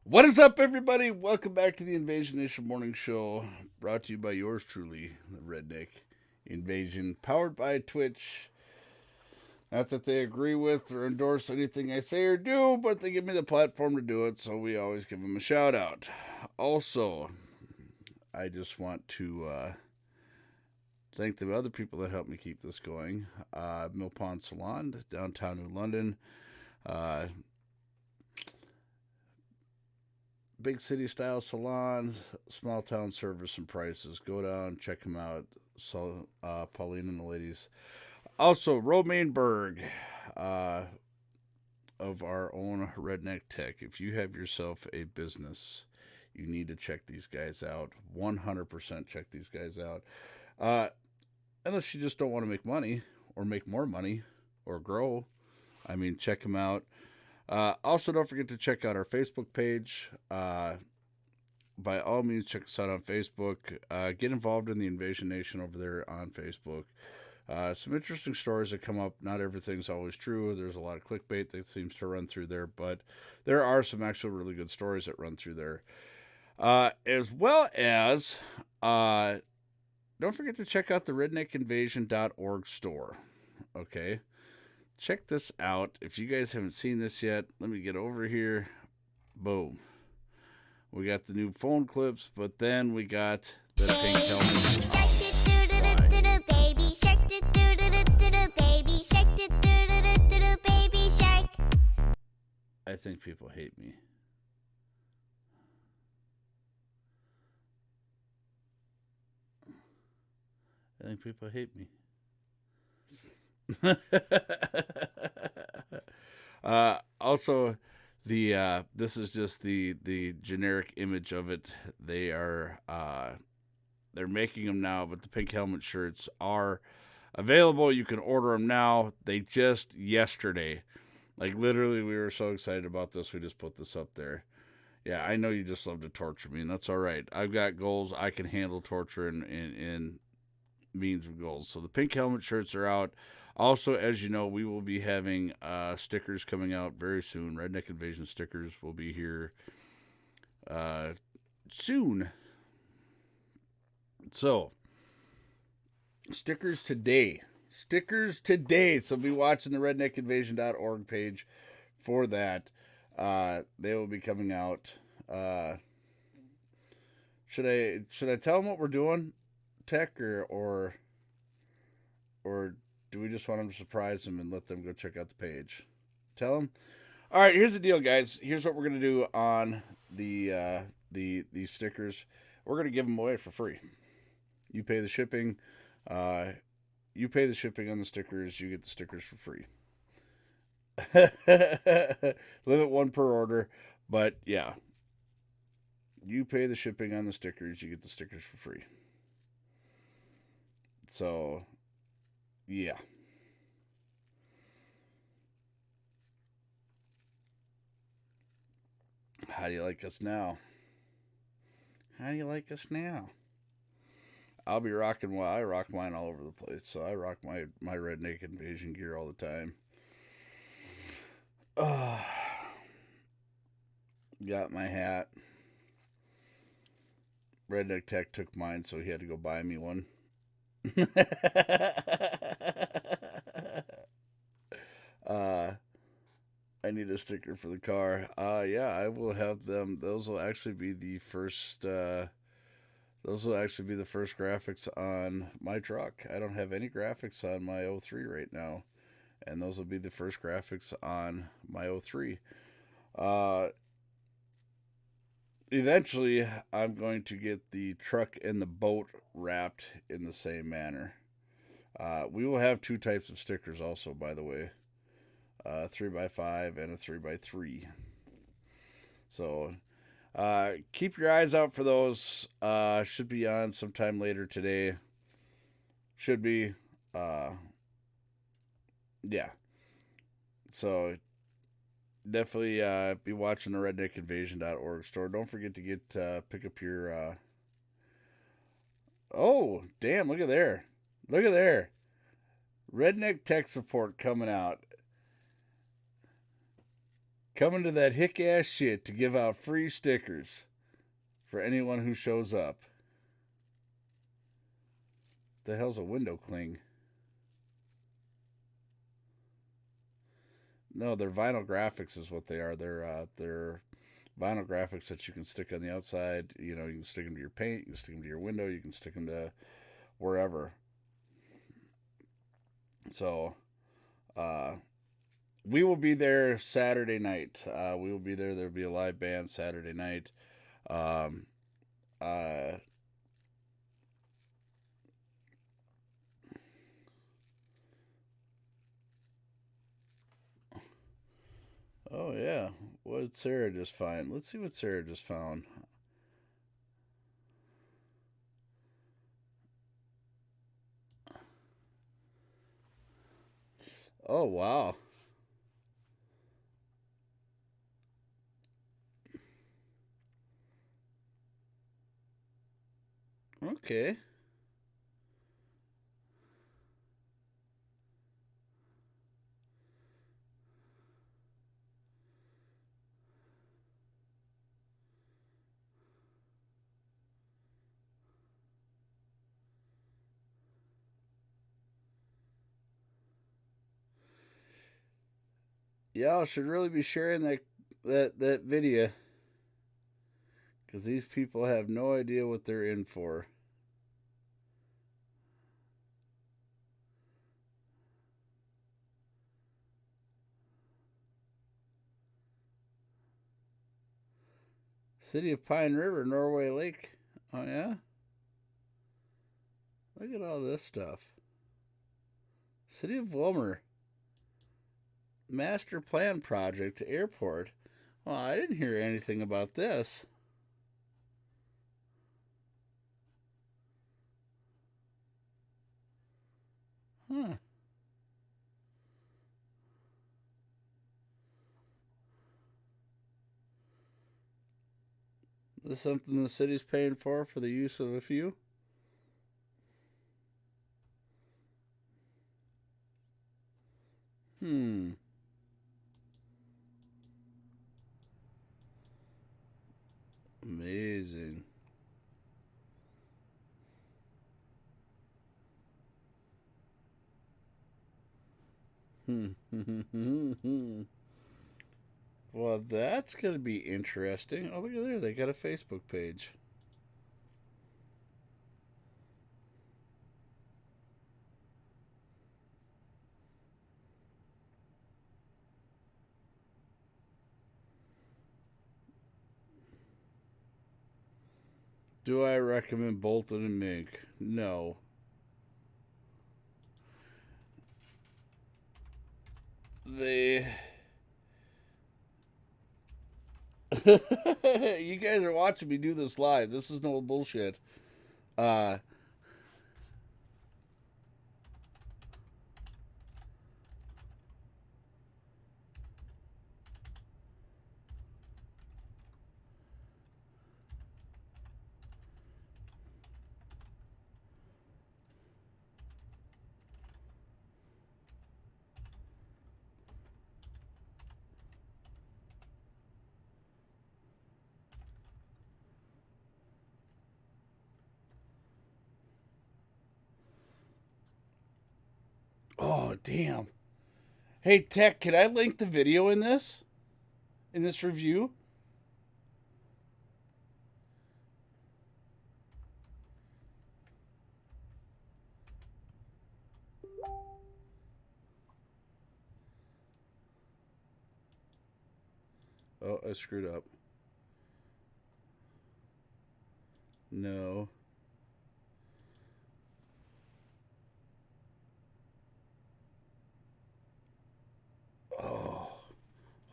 What is up, everybody? Welcome back to the Invasion Nation Morning Show, brought to you by yours truly, the Redneck Invasion, powered by Twitch. Not that they agree with or endorse anything I say or do, but they give me the platform to do it, so we always give them a shout out. Also, I just want to thank the other people that helped me keep this going. Mill Pond Salon, downtown New London. Big city style salon, small town service and prices. Go down, check them out. So, Pauline and the ladies. Also, Romaine Berg, of our own Redneck Tech. If you have yourself a business, you need to check these guys out. 100% check these guys out. Unless you just don't want to make money or make more money or grow. I mean, check them out. Also, don't forget to check out our Facebook page. By all means, check us out on Facebook. Get involved in the Invasion Nation over there on Facebook. Some interesting stories that come up. Not everything's always true. There's a lot of clickbait that seems to run through there, but there are some actual really good stories that run through there. As well as, don't forget to check out the redneckinvasion.org store. Okay? Check this out. If you guys haven't seen this yet, let me get over here. Boom. We got the new phone clips, but then we got the pink helmet. Baby shark, baby shark, baby shark. I think people hate me. I think people hate me. Also, this is just the generic image of it. They're making them now, but the pink helmet shirts are available. You can order them now. They just yesterday, like literally, we were so excited about this. We just put this up there. Yeah, I know you just love to torture me, and that's all right. I've got goals. I can handle torture and means of goals. So the pink helmet shirts are out. Also, as you know, we will be having stickers coming out very soon. Redneck Invasion stickers will be here soon. So, stickers today. Stickers today. So be watching the redneckinvasion.org page for that. They will be coming out. Should I tell them what we're doing, Tech, or do we just want them to surprise them and let them go check out the page? Tell them. All right, here's the deal, guys. Here's what we're gonna do on these stickers. We're gonna give them away for free. You pay the shipping. You pay the shipping on the stickers. You get the stickers for free. Limit one per order, but yeah. You pay the shipping on the stickers. You get the stickers for free. So, yeah. How do you like us now? How do you like us now? I'll be rocking, well, I rock mine all over the place. So I rock my Redneck Invasion gear all the time. Got my hat. Redneck Tech took mine, so he had to go buy me one. I need a sticker for the car. Yeah, I will have them. Those will actually be the first. Those will actually be the first graphics on my truck. I don't have any graphics on my 03 right now, and those will be the first graphics on my 03. Eventually, I'm going to get the truck and the boat wrapped in the same manner. We will have two types of stickers also, by the way. 3x5 and a 3x3. So, keep your eyes out for those. Should be on sometime later today. Should be. Yeah. So, definitely be watching the redneckinvasion.org store. Don't forget to get pick up your... Oh, damn, look at there. Look at there. Redneck Tech Support coming out. Coming to that hick ass shit to give out free stickers for anyone who shows up. The hell's a window cling? No, they're vinyl graphics is what they are. They're vinyl graphics that you can stick on the outside. You know, you can stick them to your paint, you can stick them to your window, you can stick them to wherever. So, we will be there Saturday night. We will be there. There'll be a live band Saturday night. Oh, yeah. What did Sarah just find? Let's see what Sarah just found. Oh, wow. Okay. Y'all should really be sharing that video, because these people have no idea what they're in for. City of Pine River, Norway Lake. Oh, yeah? Look at all this stuff. City of Wilmer. Master Plan Project Airport. Well, I didn't hear anything about this. Huh. Is this something the city's paying for the use of a few? Amazing. Well, that's going to be interesting. Oh, look at there. They got a Facebook page. Do I recommend Bolton and Mink? No. You guys are watching me do this live. This is no bullshit. Oh, damn. Hey, Tech, can I link the video in this? In this review? Oh, I screwed up. No. Oh,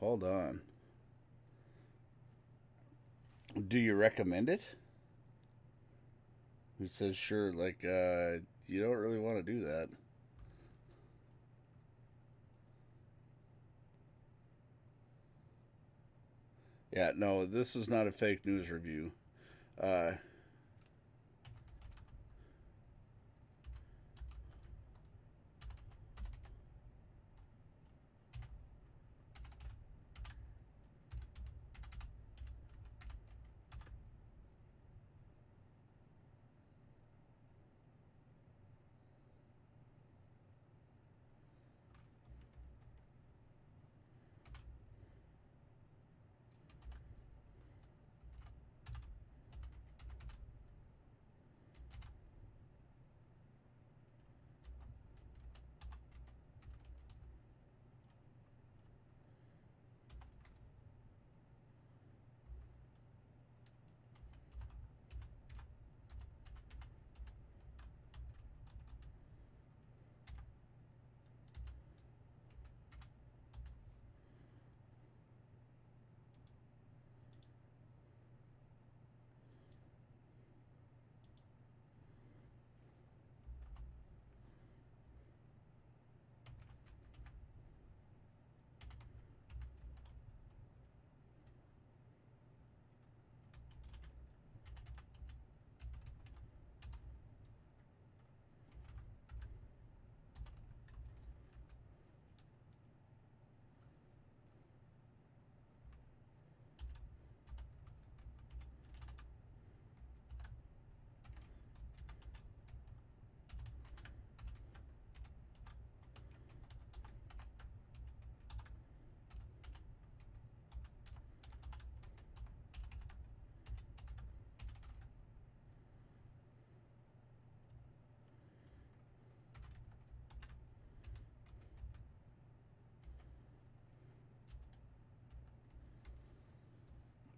hold on. Do you recommend it? He says, sure, like, you don't really want to do that. Yeah, no, this is not a fake news review.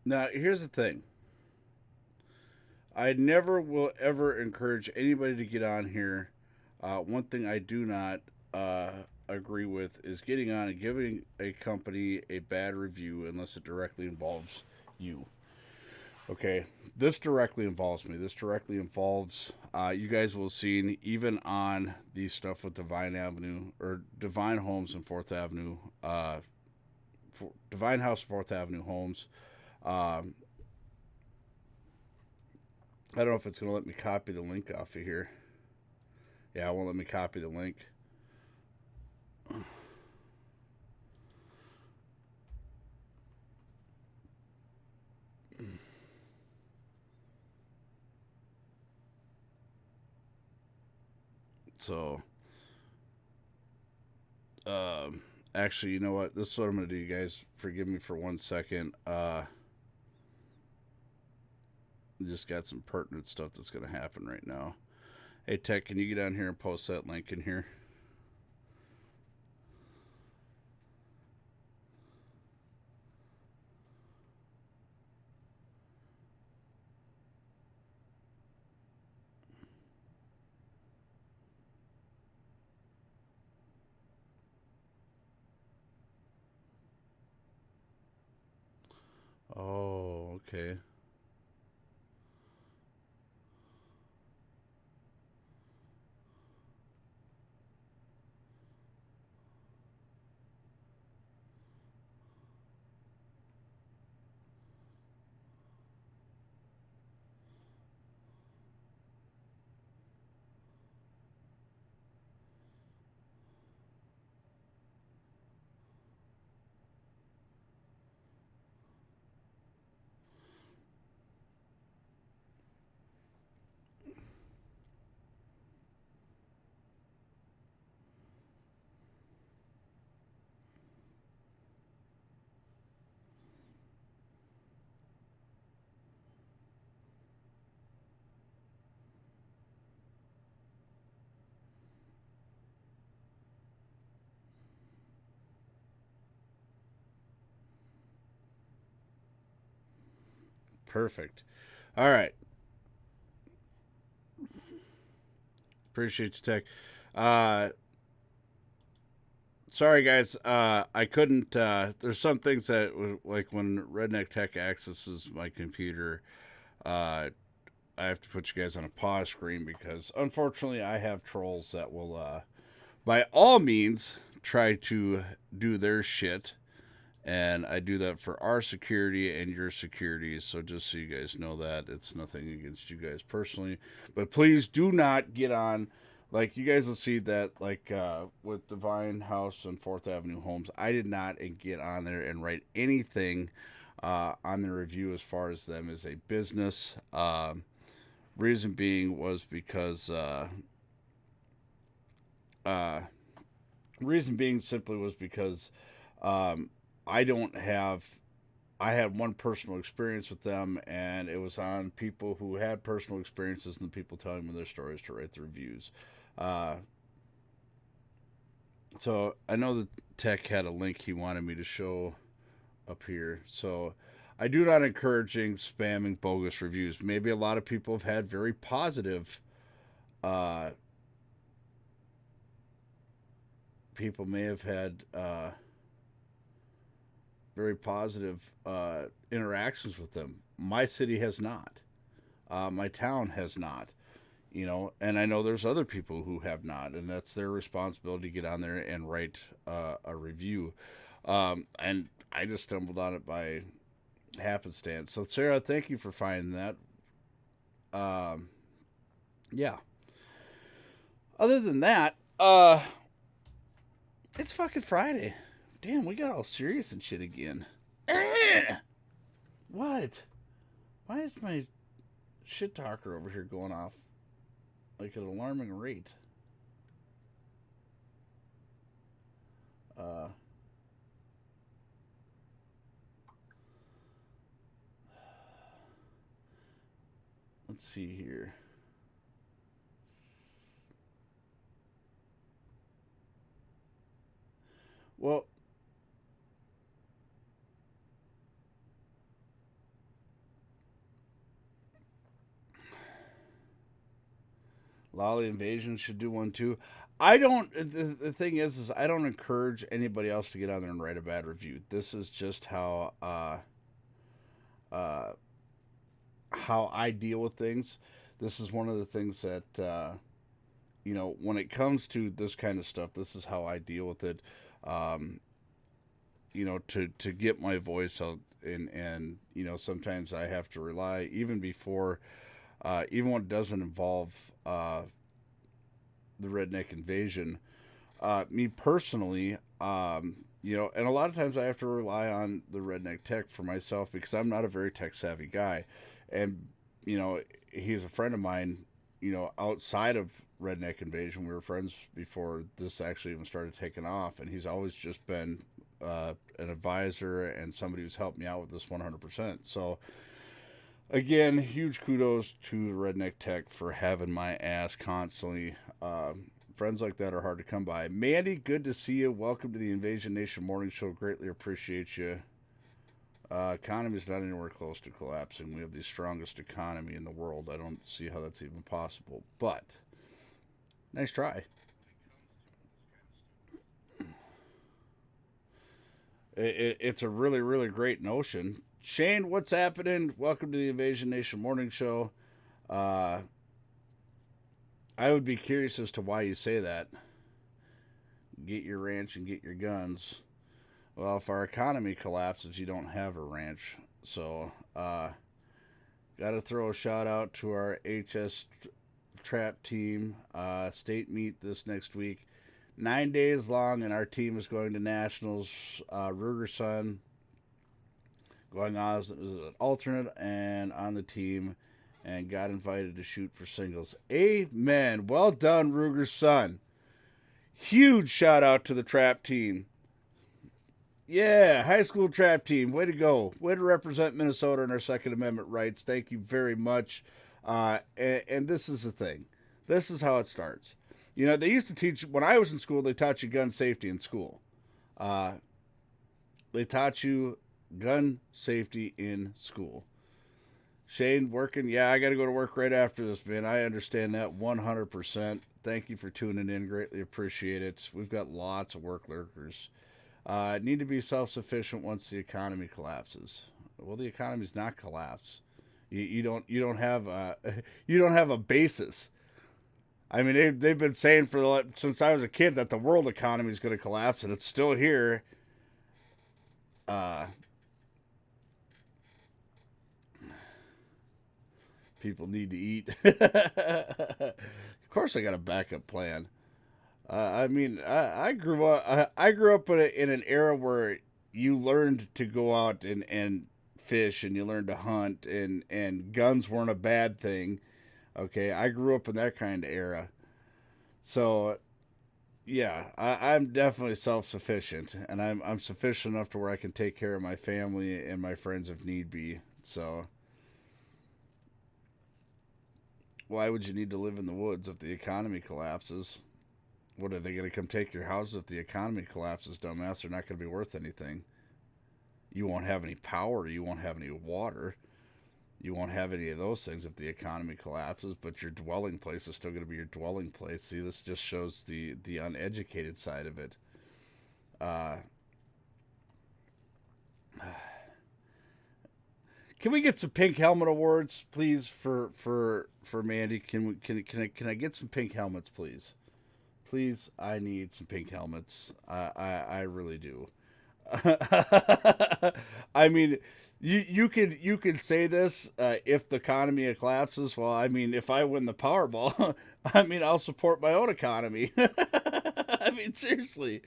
Now, here's the thing. I never will ever encourage anybody to get on here. One thing I do not agree with is getting on and giving a company a bad review unless it directly involves you. Okay, this directly involves me. This directly involves you guys will have seen even on the stuff with Divine Avenue or Divine Homes and Fourth Avenue, Divine House Fourth Avenue Homes. I don't know if it's going to let me copy the link off of here. Yeah, it won't let me copy the link. So, actually, you know what? This is what I'm going to do, you guys. Forgive me for 1 second. Just got some pertinent stuff that's going to happen right now. Hey, Tech, can you get down here and post that link in here? Oh, okay. Perfect. All right. Appreciate you, Tech. Sorry, guys. I couldn't. There's some things that, like when Redneck Tech accesses my computer, I have to put you guys on a pause screen because, unfortunately, I have trolls that will, by all means, try to do their shit. And I do that for our security and your security. So just so you guys know that, it's nothing against you guys personally. But please do not get on. Like, you guys will see that, like, with Divine House and 4th Avenue Homes, I did not get on there and write anything on the review as far as them as a business. Reason being was because... reason being simply was because... I had one personal experience with them, and it was on people who had personal experiences and the people telling me their stories to write the reviews. So I know that Tech had a link he wanted me to show up here. So I do not encouraging spamming bogus reviews. Maybe a lot of people have had very positive, people may have had, very positive interactions with them. My city has not. My town has not. You know, and I know there's other people who have not, and that's their responsibility to get on there and write a review. And I just stumbled on it by happenstance. So, Sarah, thank you for finding that. Yeah. Other than that, it's fucking Friday. Damn, we got all serious and shit again. What? Why is my shit talker over here going off like an alarming rate? Let's see here. Well, Lolly Invasion should do one too. I don't. The thing is I don't encourage anybody else to get on there and write a bad review. This is just how I deal with things. This is one of the things that when it comes to this kind of stuff, this is how I deal with it. To get my voice out, and sometimes I have to rely even before, even when it doesn't involve the redneck invasion. Me personally, and a lot of times I have to rely on the redneck tech for myself because I'm not a very tech savvy guy, and he's a friend of mine. Outside of redneck invasion, we were friends before this actually even started taking off, and he's always just been an advisor and somebody who's helped me out with this 100%. So again, huge kudos to Redneck Tech for having my ass constantly. Friends like that are hard to come by. Mandy, good to see you. Welcome to the Invasion Nation Morning Show. Greatly appreciate you. Economy is not anywhere close to collapsing. We have the strongest economy in the world. I don't see how that's even possible. But, nice try. It's a really, really great notion. Shane, what's happening? Welcome to the Invasion Nation Morning Show. I would be curious as to why you say that. Get your ranch and get your guns. Well, if our economy collapses, you don't have a ranch. So, got to throw a shout out to our HS trap team. State meet this next week. 9 days long, and our team is going to nationals. Ruger's son going on as an alternate and on the team, and got invited to shoot for singles. Amen. Well done, Ruger's son. Huge shout out to the trap team. Yeah, high school trap team. Way to go. Way to represent Minnesota and our Second Amendment rights. Thank you very much. And this is the thing. This is how it starts. They used to teach, when I was in school, they taught you gun safety in school. They taught you gun safety in school. Shane, working? Yeah, I got to go to work right after this, man. I understand that 100%. Thank you for tuning in. Greatly appreciate it. We've got lots of work lurkers. Need to be self-sufficient once the economy collapses. Well, the economy's not collapsed. You don't have a basis. I mean, they've been saying since I was a kid that the world economy is going to collapse, and it's still here. People need to eat. Of course, I got a backup plan. I grew up in an era where you learned to go out and fish, and you learned to hunt, and guns weren't a bad thing. Okay, I grew up in that kind of era. So, yeah, I'm definitely self-sufficient, and I'm sufficient enough to where I can take care of my family and my friends if need be. So, why would you need to live in the woods if the economy collapses? What, are they going to come take your house if the economy collapses, dumbass? They're not going to be worth anything. You won't have any power. You won't have any water. You won't have any of those things if the economy collapses, but your dwelling place is still going to be your dwelling place. See, this just shows the uneducated side of it. Can we get some pink helmet awards, please, for Mandy? Can I get some pink helmets, please? Please, I need some pink helmets. I really do. I mean, you could say this if the economy collapses. Well, I mean, if I win the Powerball, I mean, I'll support my own economy. I mean, seriously.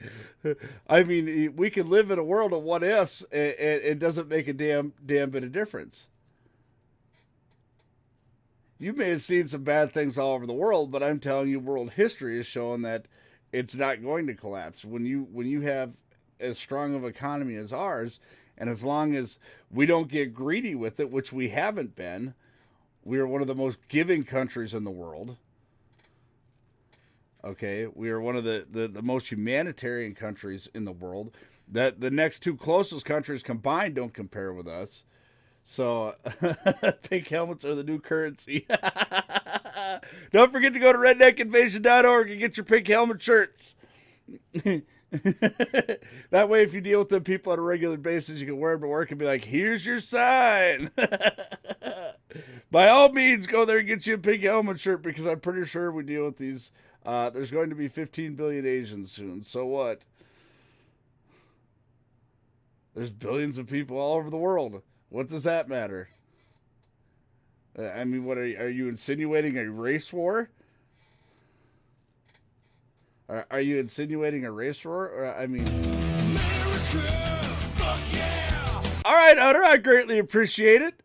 I mean, we can live in a world of what ifs, and it doesn't make a damn bit of difference. You may have seen some bad things all over the world, but I'm telling you, world history has shown that it's not going to collapse. When you have as strong of an economy as ours, and as long as we don't get greedy with it, which we haven't been, we are one of the most giving countries in the world. Okay, we are one of the most humanitarian countries in the world. That the next two closest countries combined don't compare with us. So, pink helmets are the new currency. Don't forget to go to redneckinvasion.org and get your pink helmet shirts. That way, if you deal with them people on a regular basis, you can wear them to work and be like, here's your sign. By all means, go there and get you a pink helmet shirt, because I'm pretty sure we deal with these. There's going to be 15 billion Asians soon. So what? There's billions of people all over the world. What does that matter? I mean, what are you insinuating a race war? Are you insinuating a race war? Or, I mean, America, fuck yeah! all right, Utter, I greatly appreciate it.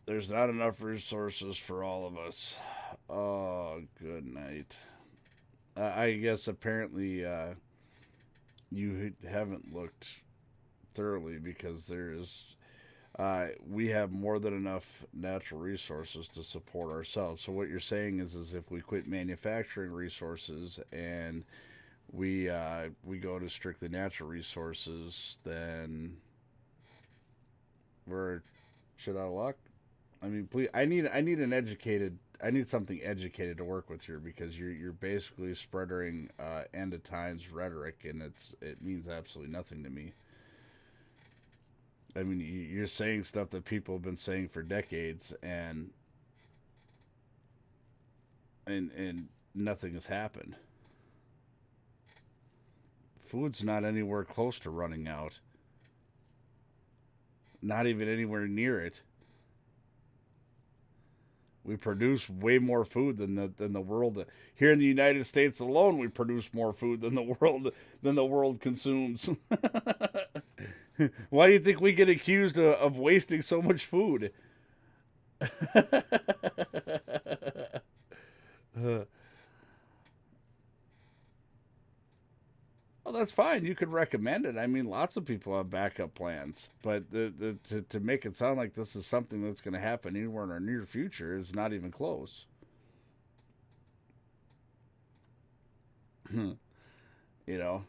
There's not enough resources for all of us. Oh, good night. I guess apparently you haven't looked thoroughly, because we have more than enough natural resources to support ourselves. So what you're saying is if we quit manufacturing resources and we go to strictly natural resources, then we're shit out of luck. I mean, please, I need something educated to work with here, because you're basically spreading end of times rhetoric, and it means absolutely nothing to me. I mean, you're saying stuff that people have been saying for decades, and nothing has happened. Food's not anywhere close to running out. Not even anywhere near it. We produce way more food than the world. Here in the United States alone, we produce more food than the world consumes. Why do you think we get accused of wasting so much food? Well, that's fine. You could recommend it. I mean, lots of people have backup plans, but to make it sound like this is something that's going to happen anywhere in our near future is not even close. You know.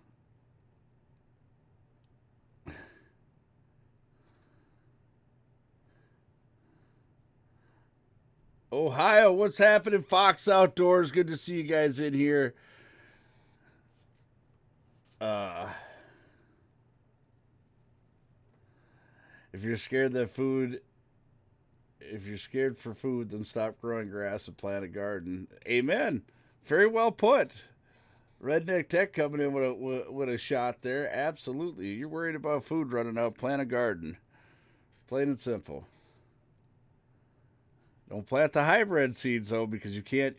Ohio, what's happening? Fox Outdoors, good to see you guys in here. If you're scared for food, then stop growing grass and plant a garden. Amen. Very well put. Redneck Tech coming in with a shot there. Absolutely. You're worried about food running out, plant a garden. Plain and simple. Don't plant the hybrid seeds though, because you can't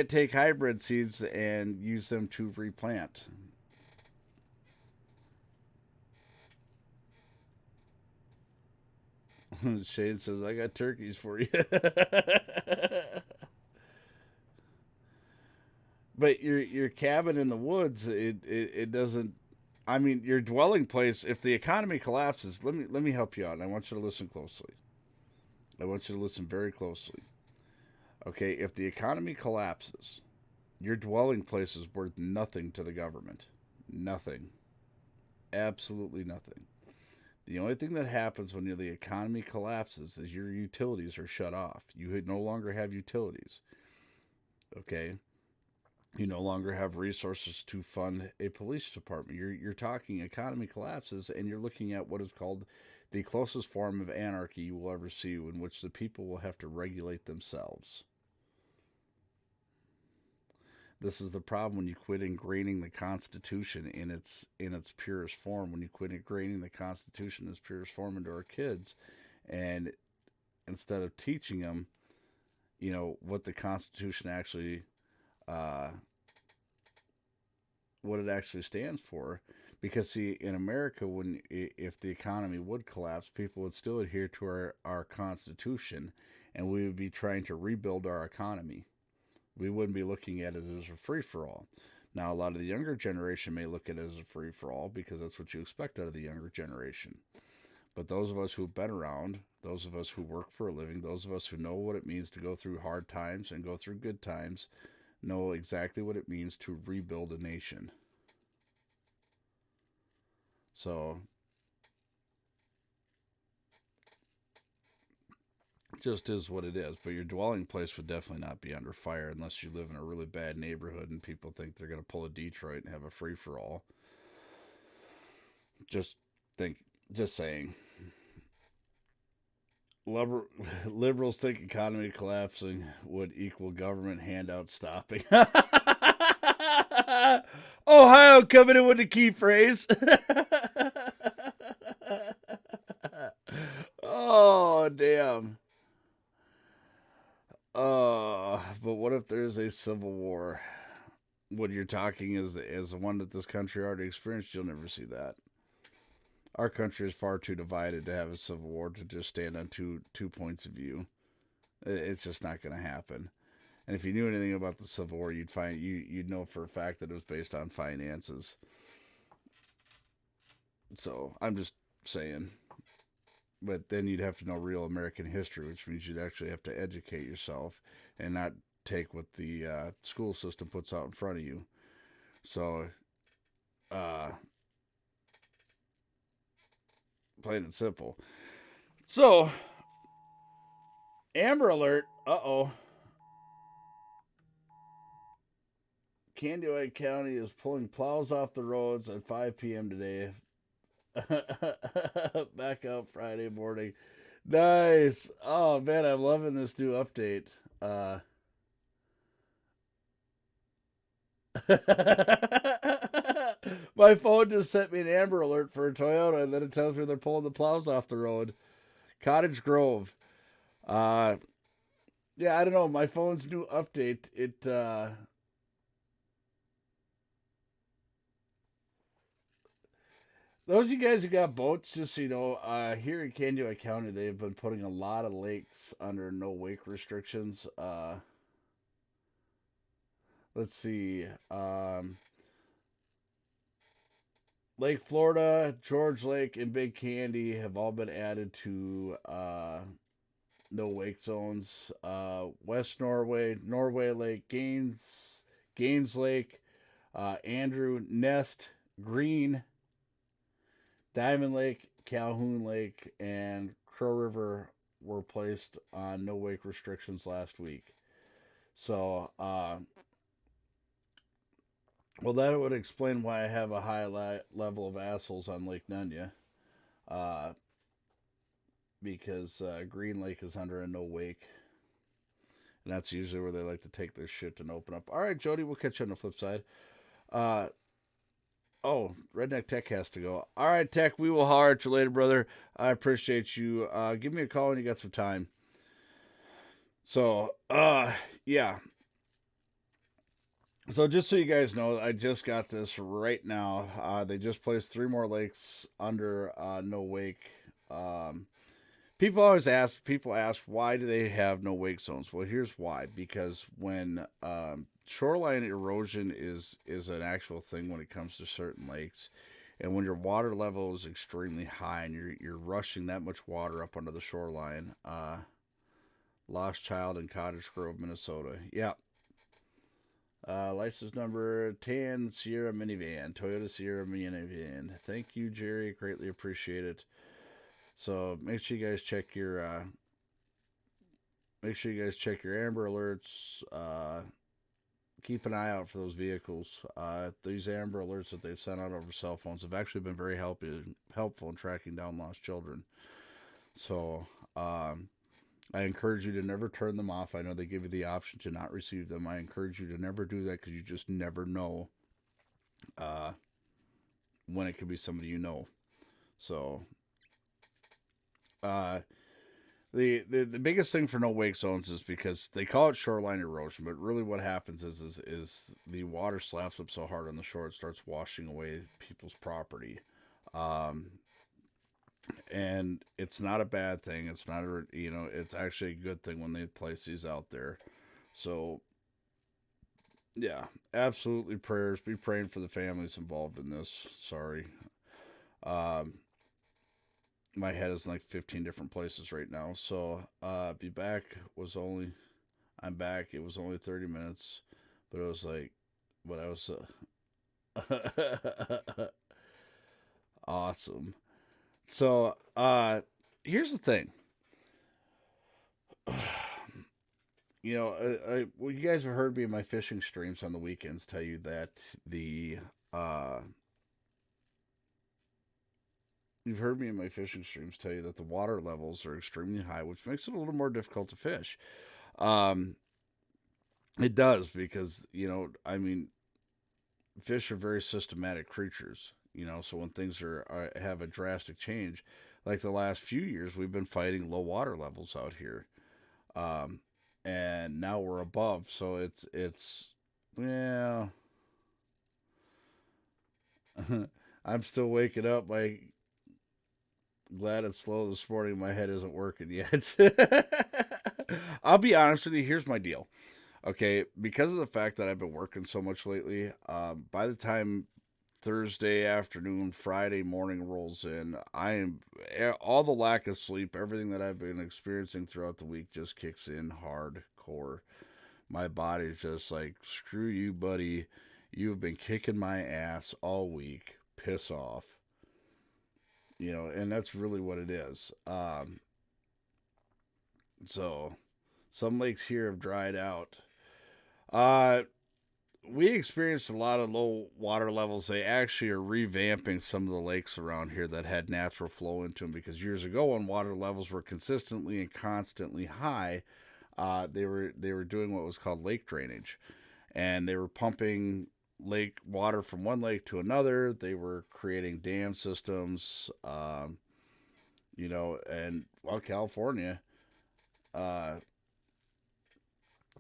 take hybrid seeds and use them to replant. Shane says, I got turkeys for you. But your cabin in the woods, it doesn't, I mean, your dwelling place, if the economy collapses, let me help you out, and I want you to listen closely. I want you to listen very closely. Okay, if the economy collapses, your dwelling place is worth nothing to the government. Nothing. Absolutely nothing. The only thing that happens when the economy collapses is your utilities are shut off. You no longer have utilities. Okay? You no longer have resources to fund a police department. You're talking economy collapses, and you're looking at what is called the closest form of anarchy you will ever see, in which the people will have to regulate themselves. This is the problem when you quit ingraining the Constitution in its purest form, when you quit ingraining the Constitution in its purest form into our kids, and instead of teaching them, what the Constitution actually, what it actually stands for. Because, see, in America, if the economy would collapse, people would still adhere to our Constitution, and we would be trying to rebuild our economy. We wouldn't be looking at it as a free-for-all. Now, a lot of the younger generation may look at it as a free-for-all, because that's what you expect out of the younger generation. But those of us who've been around, those of us who work for a living, those of us who know what it means to go through hard times and go through good times, know exactly what it means to rebuild a nation. So, just is what it is. But your dwelling place would definitely not be under fire unless you live in a really bad neighborhood and people think they're going to pull a Detroit and have a free for all. Just saying. Liberals think economy collapsing would equal government handout stopping. Ohio coming in with the key phrase. Oh, damn. But what if there's a civil war? What you're talking is the one that this country already experienced. You'll never see that. Our country is far too divided to have a civil war to just stand on two points of view. It's just not going to happen. And if you knew anything about the Civil War, you'd know for a fact that it was based on finances. So I'm just saying. But then you'd have to know real American history, which means you'd actually have to educate yourself and not take what the school system puts out in front of you. So, plain and simple. So, Amber Alert. Uh-oh. Candy County is pulling plows off the roads at 5 p.m. today. Back out Friday morning. Nice. Oh, man, I'm loving this new update. My phone just sent me an Amber Alert for a Toyota, and then it tells me they're pulling the plows off the road. Cottage Grove. Yeah, I don't know. My phone's new update, those of you guys who got boats, just so you know, here in Candy County, they've been putting a lot of lakes under no wake restrictions. Let's see. Lake Florida, George Lake, and Big Candy have all been added to no wake zones. West Norway, Norway Lake, Gaines Lake, Andrew, Nest, Green, Diamond Lake, Calhoun Lake, and Crow River were placed on no wake restrictions last week. So, well, that would explain why I have a high level of assholes on Lake Nunya. Because Green Lake is under a no wake. And that's usually where they like to take their shit and open up. All right, Jody, we'll catch you on the flip side. Oh, Redneck Tech has to go. All right, Tech, we will holler at you later, brother. I appreciate you. Give me a call when you got some time. So, yeah. So just so you guys know, I just got this right now. They just placed 3 more lakes under no wake. People ask, why do they have no wake zones? Well, here's why. Because when shoreline erosion is an actual thing when it comes to certain lakes, and when your water level is extremely high and you're rushing that much water up under the shoreline, Lost Child in Cottage Grove, Minnesota. Yeah. License number 10 Sierra minivan, Toyota Sierra minivan. Thank you, Jerry. Greatly appreciate it. So make sure you guys check your Amber Alerts. Keep an eye out for those vehicles. These Amber Alerts that they've sent out over cell phones have actually been very helpful in tracking down lost children. So I encourage you to never turn them off. I know they give you the option to not receive them. I encourage you to never do that because you just never know when it could be somebody you know. So the biggest thing for no wake zones is because they call it shoreline erosion, but really what happens is the water slaps up so hard on the shore it starts washing away people's property. And it's not a bad thing. It's not it's actually a good thing when they place these out there. So yeah, absolutely prayers. Be praying for the families involved in this. Sorry. My head is in like 15 different places right now. So, be back I'm back. It was only 30 minutes. But it was like, but I was awesome. So, here's the thing. You know, well, you guys have heard me in my fishing streams on the weekends tell you that uh, you've heard me in my fishing streams tell you that the water levels are extremely high, which makes it a little more difficult to fish. Um, it does because, you know, I mean, fish are very systematic creatures, you know, so when things have a drastic change, like the last few years, we've been fighting low water levels out here. Um, and now we're above, so it's yeah. I'm still waking up. My glad it's slow this morning. My head isn't working yet. I'll be honest with you. Here's my deal. Okay, because of the fact that I've been working so much lately, by the time Thursday afternoon, Friday morning rolls in, I am all the lack of sleep, everything that I've been experiencing throughout the week just kicks in hardcore. My body's just like, screw you, buddy. You've been kicking my ass all week. Piss off. You know, and that's really what it is. So, some lakes here have dried out. Uh, we experienced a lot of low water levels. They actually are revamping some of the lakes around here that had natural flow into them because years ago, when water levels were consistently and constantly high, they were doing what was called lake drainage, and they were pumping lake water from one lake to another. They were creating dam systems, you know, and well, uh,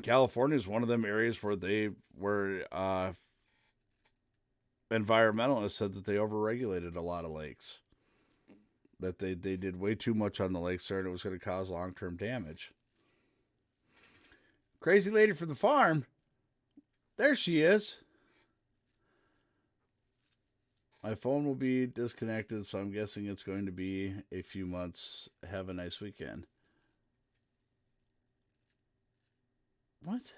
California is one of them areas where they were environmentalists said that they overregulated a lot of lakes. That they did way too much on the lakes there, and it was going to cause long term damage. Crazy lady from the farm. There she is. My phone will be disconnected, so I'm guessing it's going to be a few months. Have a nice weekend. What?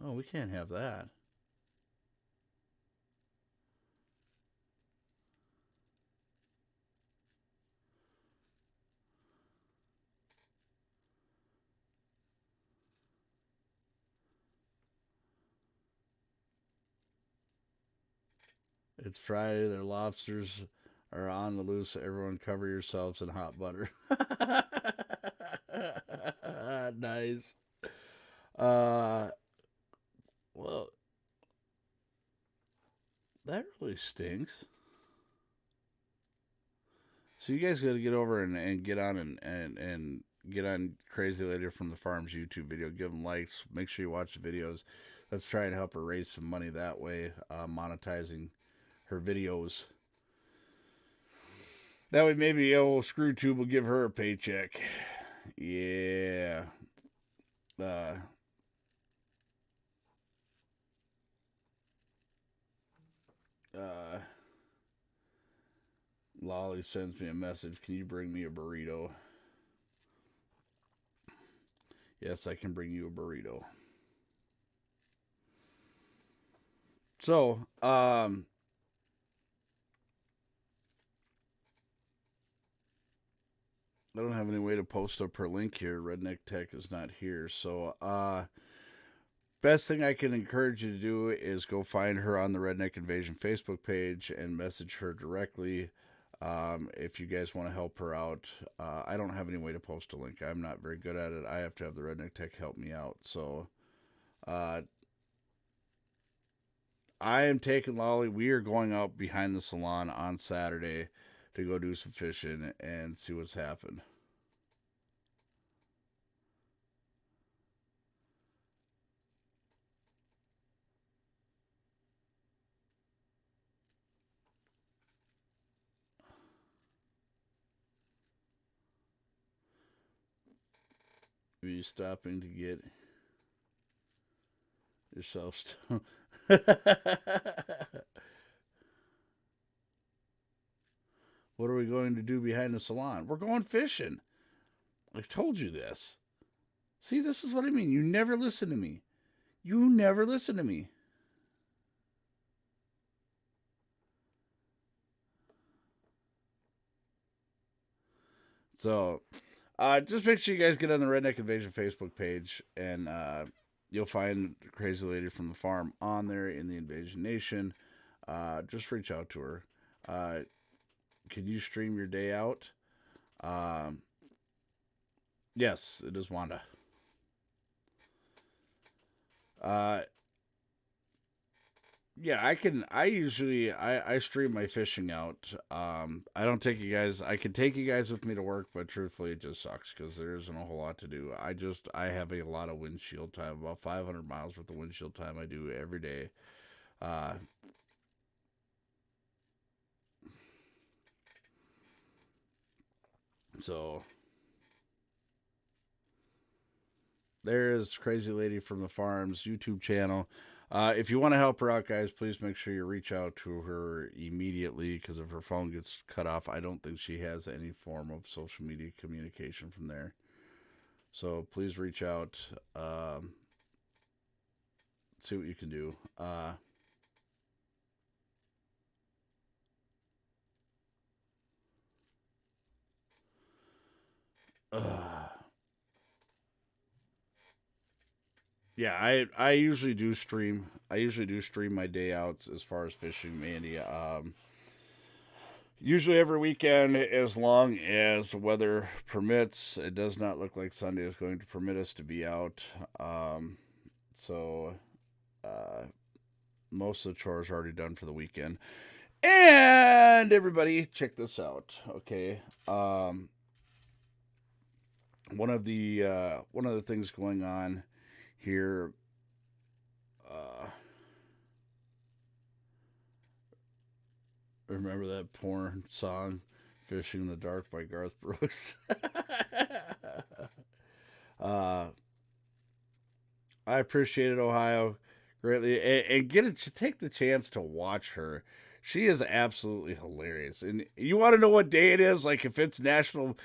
Oh, we can't have that. It's Friday. Their lobsters are on the loose. Everyone cover yourselves in hot butter. Nice. Uh, well, that really stinks. So you guys got to get over and get on and get on Crazy Lady from the Farm's YouTube video. Give them likes. Make sure you watch the videos. Let's try and help her raise some money that way, monetizing her videos. That way maybe old ScrewTube will give her a paycheck. Yeah. Uh, Lolly sends me a message. Can you bring me a burrito? Yes, I can bring you a burrito. So, I don't have any way to post up her link here. Redneck Tech is not here. So, best thing I can encourage you to do is go find her on the Redneck Invasion Facebook page and message her directly. If you guys want to help her out, I don't have any way to post a link. I'm not very good at it. I have to have the Redneck Tech help me out. So, I am taking Lolly. We are going out behind the salon on Saturday to go do some fishing and see what's happened. Are you stopping to get yourself stoned? What are we going to do behind the salon? We're going fishing. I told you this. See, this is what I mean. You never listen to me. You never listen to me. So, just make sure you guys get on the Redneck Invasion Facebook page, and you'll find Crazy Lady from the Farm on there in the Invasion Nation. Just reach out to her. Can you stream your day out? Yes, it is Wanda. Yeah, I can. I stream my fishing out. I don't take you guys. I can take you guys with me to work, but truthfully, it just sucks because there isn't a whole lot to do. I have a lot of windshield time, about 500 miles worth of windshield time. I do every day. Uh, so there is Crazy Lady from the Farm's YouTube channel. If you want to help her out, guys, please make sure you reach out to her immediately, because if her phone gets cut off, I don't think she has any form of social media communication from there. So please reach out. See what you can do. Yeah, I usually do stream. I usually do stream my day outs as far as fishing, Mandy. Usually every weekend, as long as the weather permits. It does not look like Sunday is going to permit us to be out. So most of the chores are already done for the weekend. And everybody, check this out. Okay. One of the things going on here, remember that porn song "Fishing in the Dark" by Garth Brooks? I appreciate it, Ohio, greatly, and take the chance to watch her. She is absolutely hilarious. And you want to know what day it is? Like, if it's National,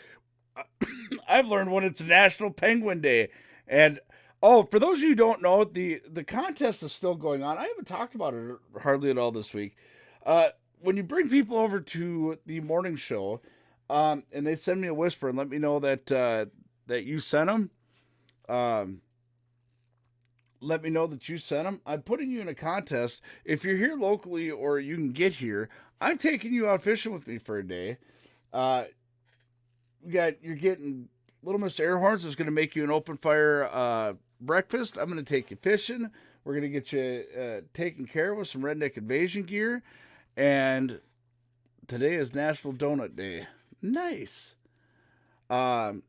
I've learned when it's National Penguin Day. And oh, for those of you who don't know, the contest is still going on. I haven't talked about it hardly at all this week. When you bring people over to the morning show, and they send me a whisper and let me know that that you sent them, let me know that you sent them. I'm putting you in a contest. If you're here locally or you can get here, I'm taking you out fishing with me for a day. You're getting Little Miss Airhorns is going to make you an open fire breakfast. I'm going to take you fishing. We're going to get you taken care of with some Redneck Invasion gear. And today is National Donut Day. Nice. And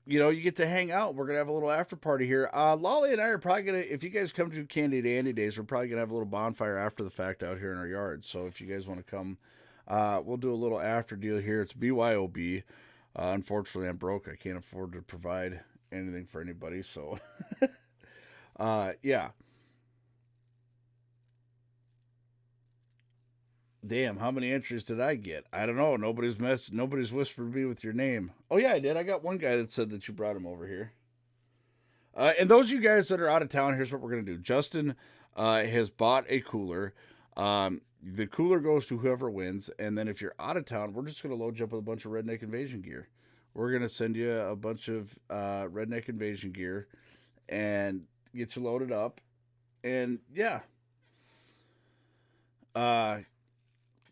you get to hang out. We're gonna have a little after party here. Lolly and I are probably gonna, if you guys come to Candy Dandy Days, we're probably gonna have a little bonfire after the fact out here in our yard. So if you guys want to come, we'll do a little after deal here. It's BYOB. Unfortunately, I'm broke. I can't afford to provide anything for anybody. So, yeah. Damn, how many entries did I get? I don't know. Nobody's whispered me with your name. Oh yeah, I did. I got one guy that said that you brought him over here. And those of you guys that are out of town, here's what we're gonna do. Justin has bought a cooler. The cooler goes to whoever wins, and then if you're out of town, we're just gonna load you up with a bunch of Redneck Invasion gear. We're gonna send you a bunch of Redneck Invasion gear and get you loaded up. And yeah.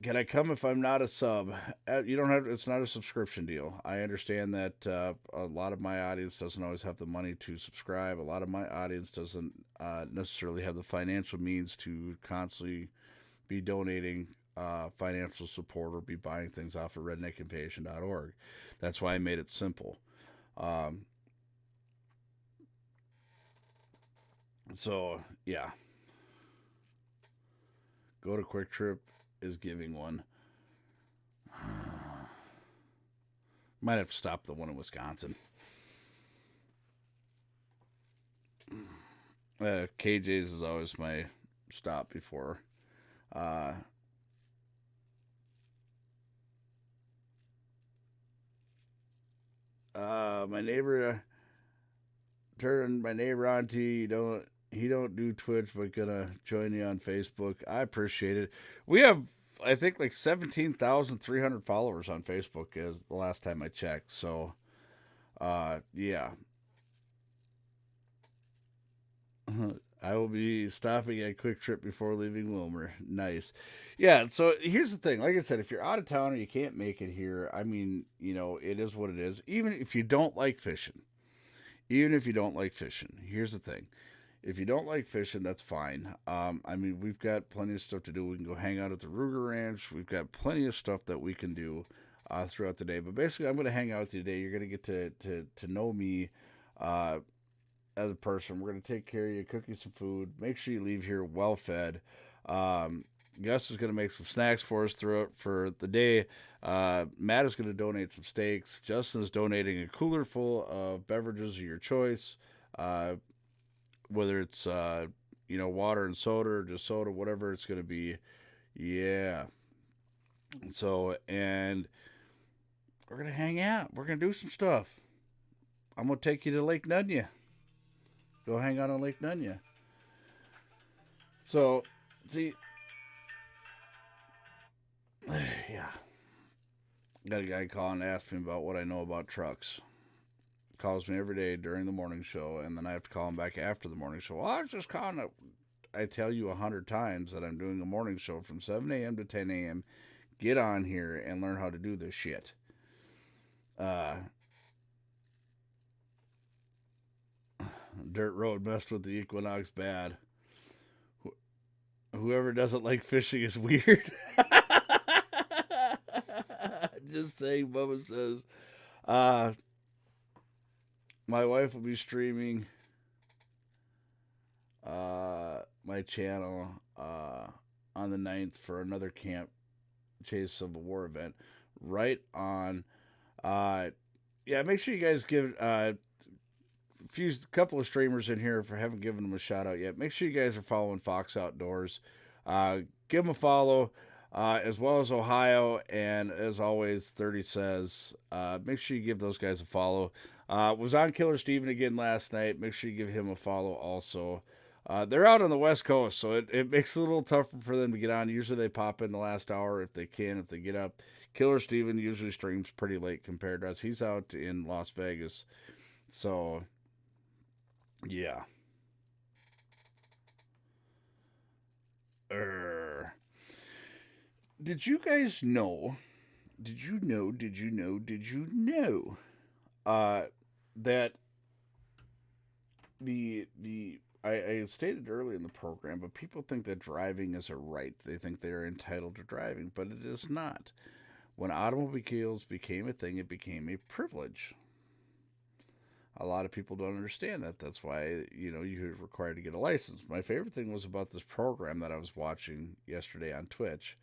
Can I come if I'm not a sub? You don't have. It's not a subscription deal. I understand that a lot of my audience doesn't always have the money to subscribe. A lot of my audience doesn't necessarily have the financial means to constantly be donating financial support or be buying things off of redneckinvasion.org. That's why I made it simple. So yeah, go to Quick Trip is giving one. Might have to stop the one in Wisconsin. KJ's is always my stop before. My neighbor turned my neighbor on to you. He don't do Twitch, but gonna join you on Facebook. I appreciate it. We have, I think, like 17,300 followers on Facebook as the last time I checked. So, yeah. I will be stopping at Quick Trip before leaving Wilmer. Nice. Yeah, so here's the thing. Like I said, if you're out of town or you can't make it here, I mean, it is what it is. Even if you don't like fishing. Here's the thing. If you don't like fishing, that's fine. I mean, we've got plenty of stuff to do. We can go hang out at the Ruger Ranch. We've got plenty of stuff that we can do throughout the day. But basically, I'm going to hang out with you today. You're going to get to know me as a person. We're going to take care of you, cook you some food. Make sure you leave here well fed. Gus is going to make some snacks for us throughout for the day. Matt is going to donate some steaks. Justin is donating a cooler full of beverages of your choice. Whether it's, water and soda or just soda, whatever it's going to be. Yeah. So, and we're going to hang out. We're going to do some stuff. I'm going to take you to Lake Nunya. Go hang out on Lake Nunya. So, see, yeah. Got a guy calling and asking me about what I know about trucks. Calls me every day during the morning show, and then I have to call him back after the morning show. Well, I was just calling it. I tell you 100 times that I'm doing a morning show from 7 a.m. to 10 a.m. Get on here and learn how to do this shit. Dirt road messed with the Equinox bad. Whoever doesn't like fishing is weird. Just saying, Bubba says. My wife will be streaming my channel on the 9th for another Camp Chase Civil War event. Right on. Make sure you guys give couple of streamers in here if I haven't given them a shout out yet. Make sure you guys are following Fox Outdoors. Give them a follow. As well as Ohio, and as always, 30 says, make sure you give those guys a follow. Was on Killer Steven again last night. Make sure you give him a follow also. They're out on the West Coast, so it makes it a little tougher for them to get on. Usually they pop in the last hour if they can, if they get up. Killer Steven usually streams pretty late compared to us. He's out in Las Vegas. So, yeah. Did you guys know? Did you know? That I stated earlier in the program, but people think that driving is a right. They think they are entitled to driving, but it is not. When automobiles became a thing, it became a privilege. A lot of people don't understand that. That's why, you're required to get a license. My favorite thing was about this program that I was watching yesterday on Twitch.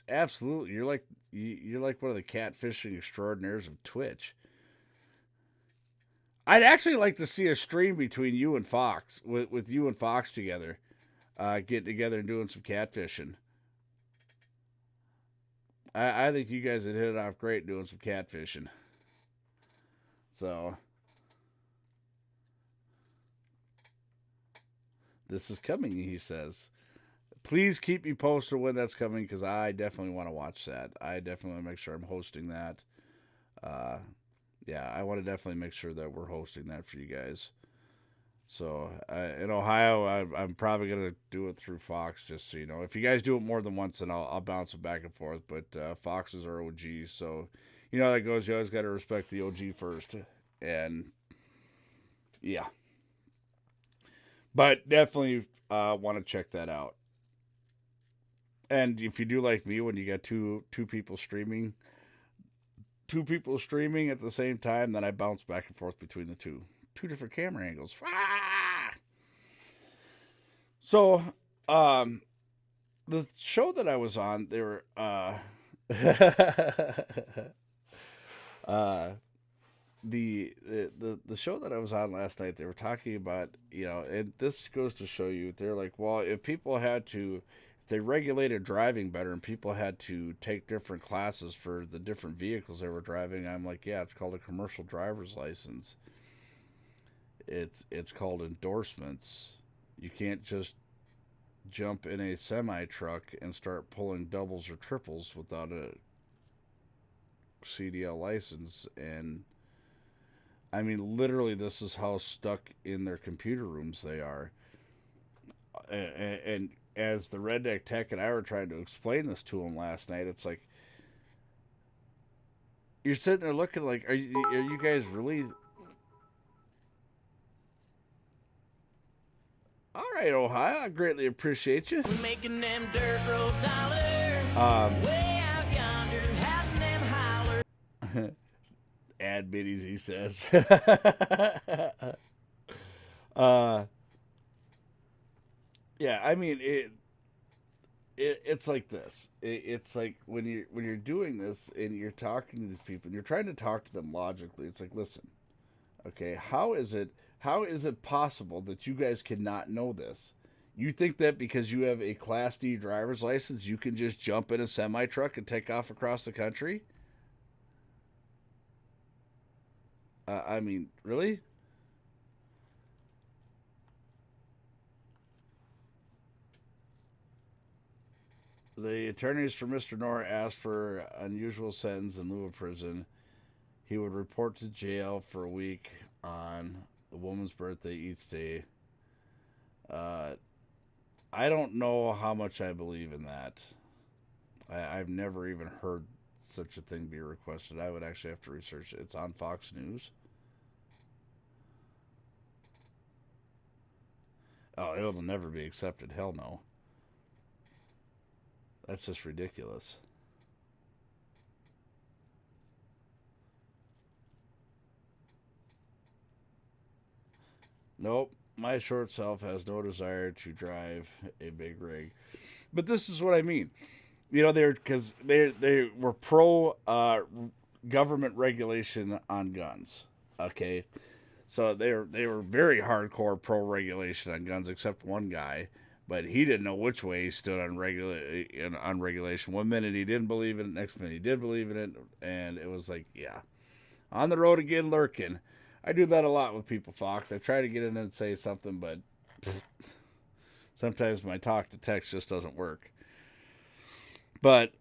Absolutely. You're like one of the catfishing extraordinaires of Twitch. I'd actually like to see a stream between you and Fox, with you and Fox together, getting together and doing some catfishing. I think you guys would hit it off great doing some catfishing. So, this is coming, he says. Please keep me posted when that's coming, because I definitely want to watch that. I definitely want to make sure I'm hosting that. I want to definitely make sure that we're hosting that for you guys. So, in Ohio, I'm probably going to do it through Fox, just so you know. If you guys do it more than once, then I'll bounce it back and forth. But Fox is our OG, so you know how that goes. You always got to respect the OG first. And, yeah. But definitely want to check that out. And if you do like me, when you got two people streaming at the same time, then I bounce back and forth between the two different camera angles. So, the show that I was on, they were the show that I was on last night, they were talking about, and this goes to show you, they're like, well, if if they regulated driving better and people had to take different classes for the different vehicles they were driving, I'm like, yeah, it's called a commercial driver's license. It's called endorsements. You can't just jump in a semi truck and start pulling doubles or triples without a CDL license. And I mean, literally, this is how stuck in their computer rooms they are. And as the Redneck Tech and I were trying to explain this to him last night, it's like, you're sitting there looking like, are you guys really? All right, Ohio, I greatly appreciate you. Making them dirt road dollars. Way out yonder, having them holler. Ad biddies, he says. Yeah, I mean it's like this. It's like when you're doing this and you're talking to these people and you're trying to talk to them logically. It's like, listen, okay, how is it possible that you guys cannot know this? You think that because you have a Class D driver's license, you can just jump in a semi truck and take off across the country? I mean, really? The attorneys for Mr. Knorr asked for unusual sentence in lieu of prison. He would report to jail for a week on the woman's birthday each day. I don't know how much I believe in that. I've never even heard such a thing be requested. I would actually have to research it. It's on Fox News. Oh, it'll never be accepted. Hell no. That's just ridiculous. Nope. My short self has no desire to drive a big rig. But this is what I mean. You know, they were pro government regulation on guns. Okay, so they were very hardcore pro regulation on guns, except one guy, but he didn't know which way he stood on regulation. One minute he didn't believe in it, next minute he did believe in it, and it was like, yeah, on the road again, lurking. I do that a lot with people, Fox. I try to get in and say something, but sometimes my talk to text just doesn't work. But,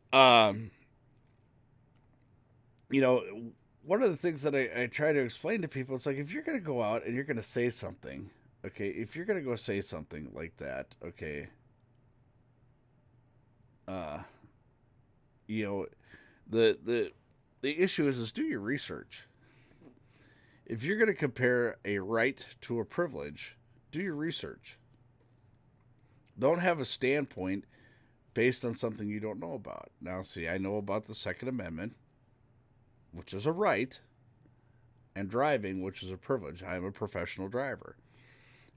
you know, one of the things that I try to explain to people, it's like, if you're going to go out and you're going to say something, okay, if you're going to go say something like that, okay, you know, the issue is do your research. If you're going to compare a right to a privilege, do your research. Don't have a standpoint based on something you don't know about. Now, see, I know about the Second Amendment, which is a right, and driving, which is a privilege. I'm a professional driver.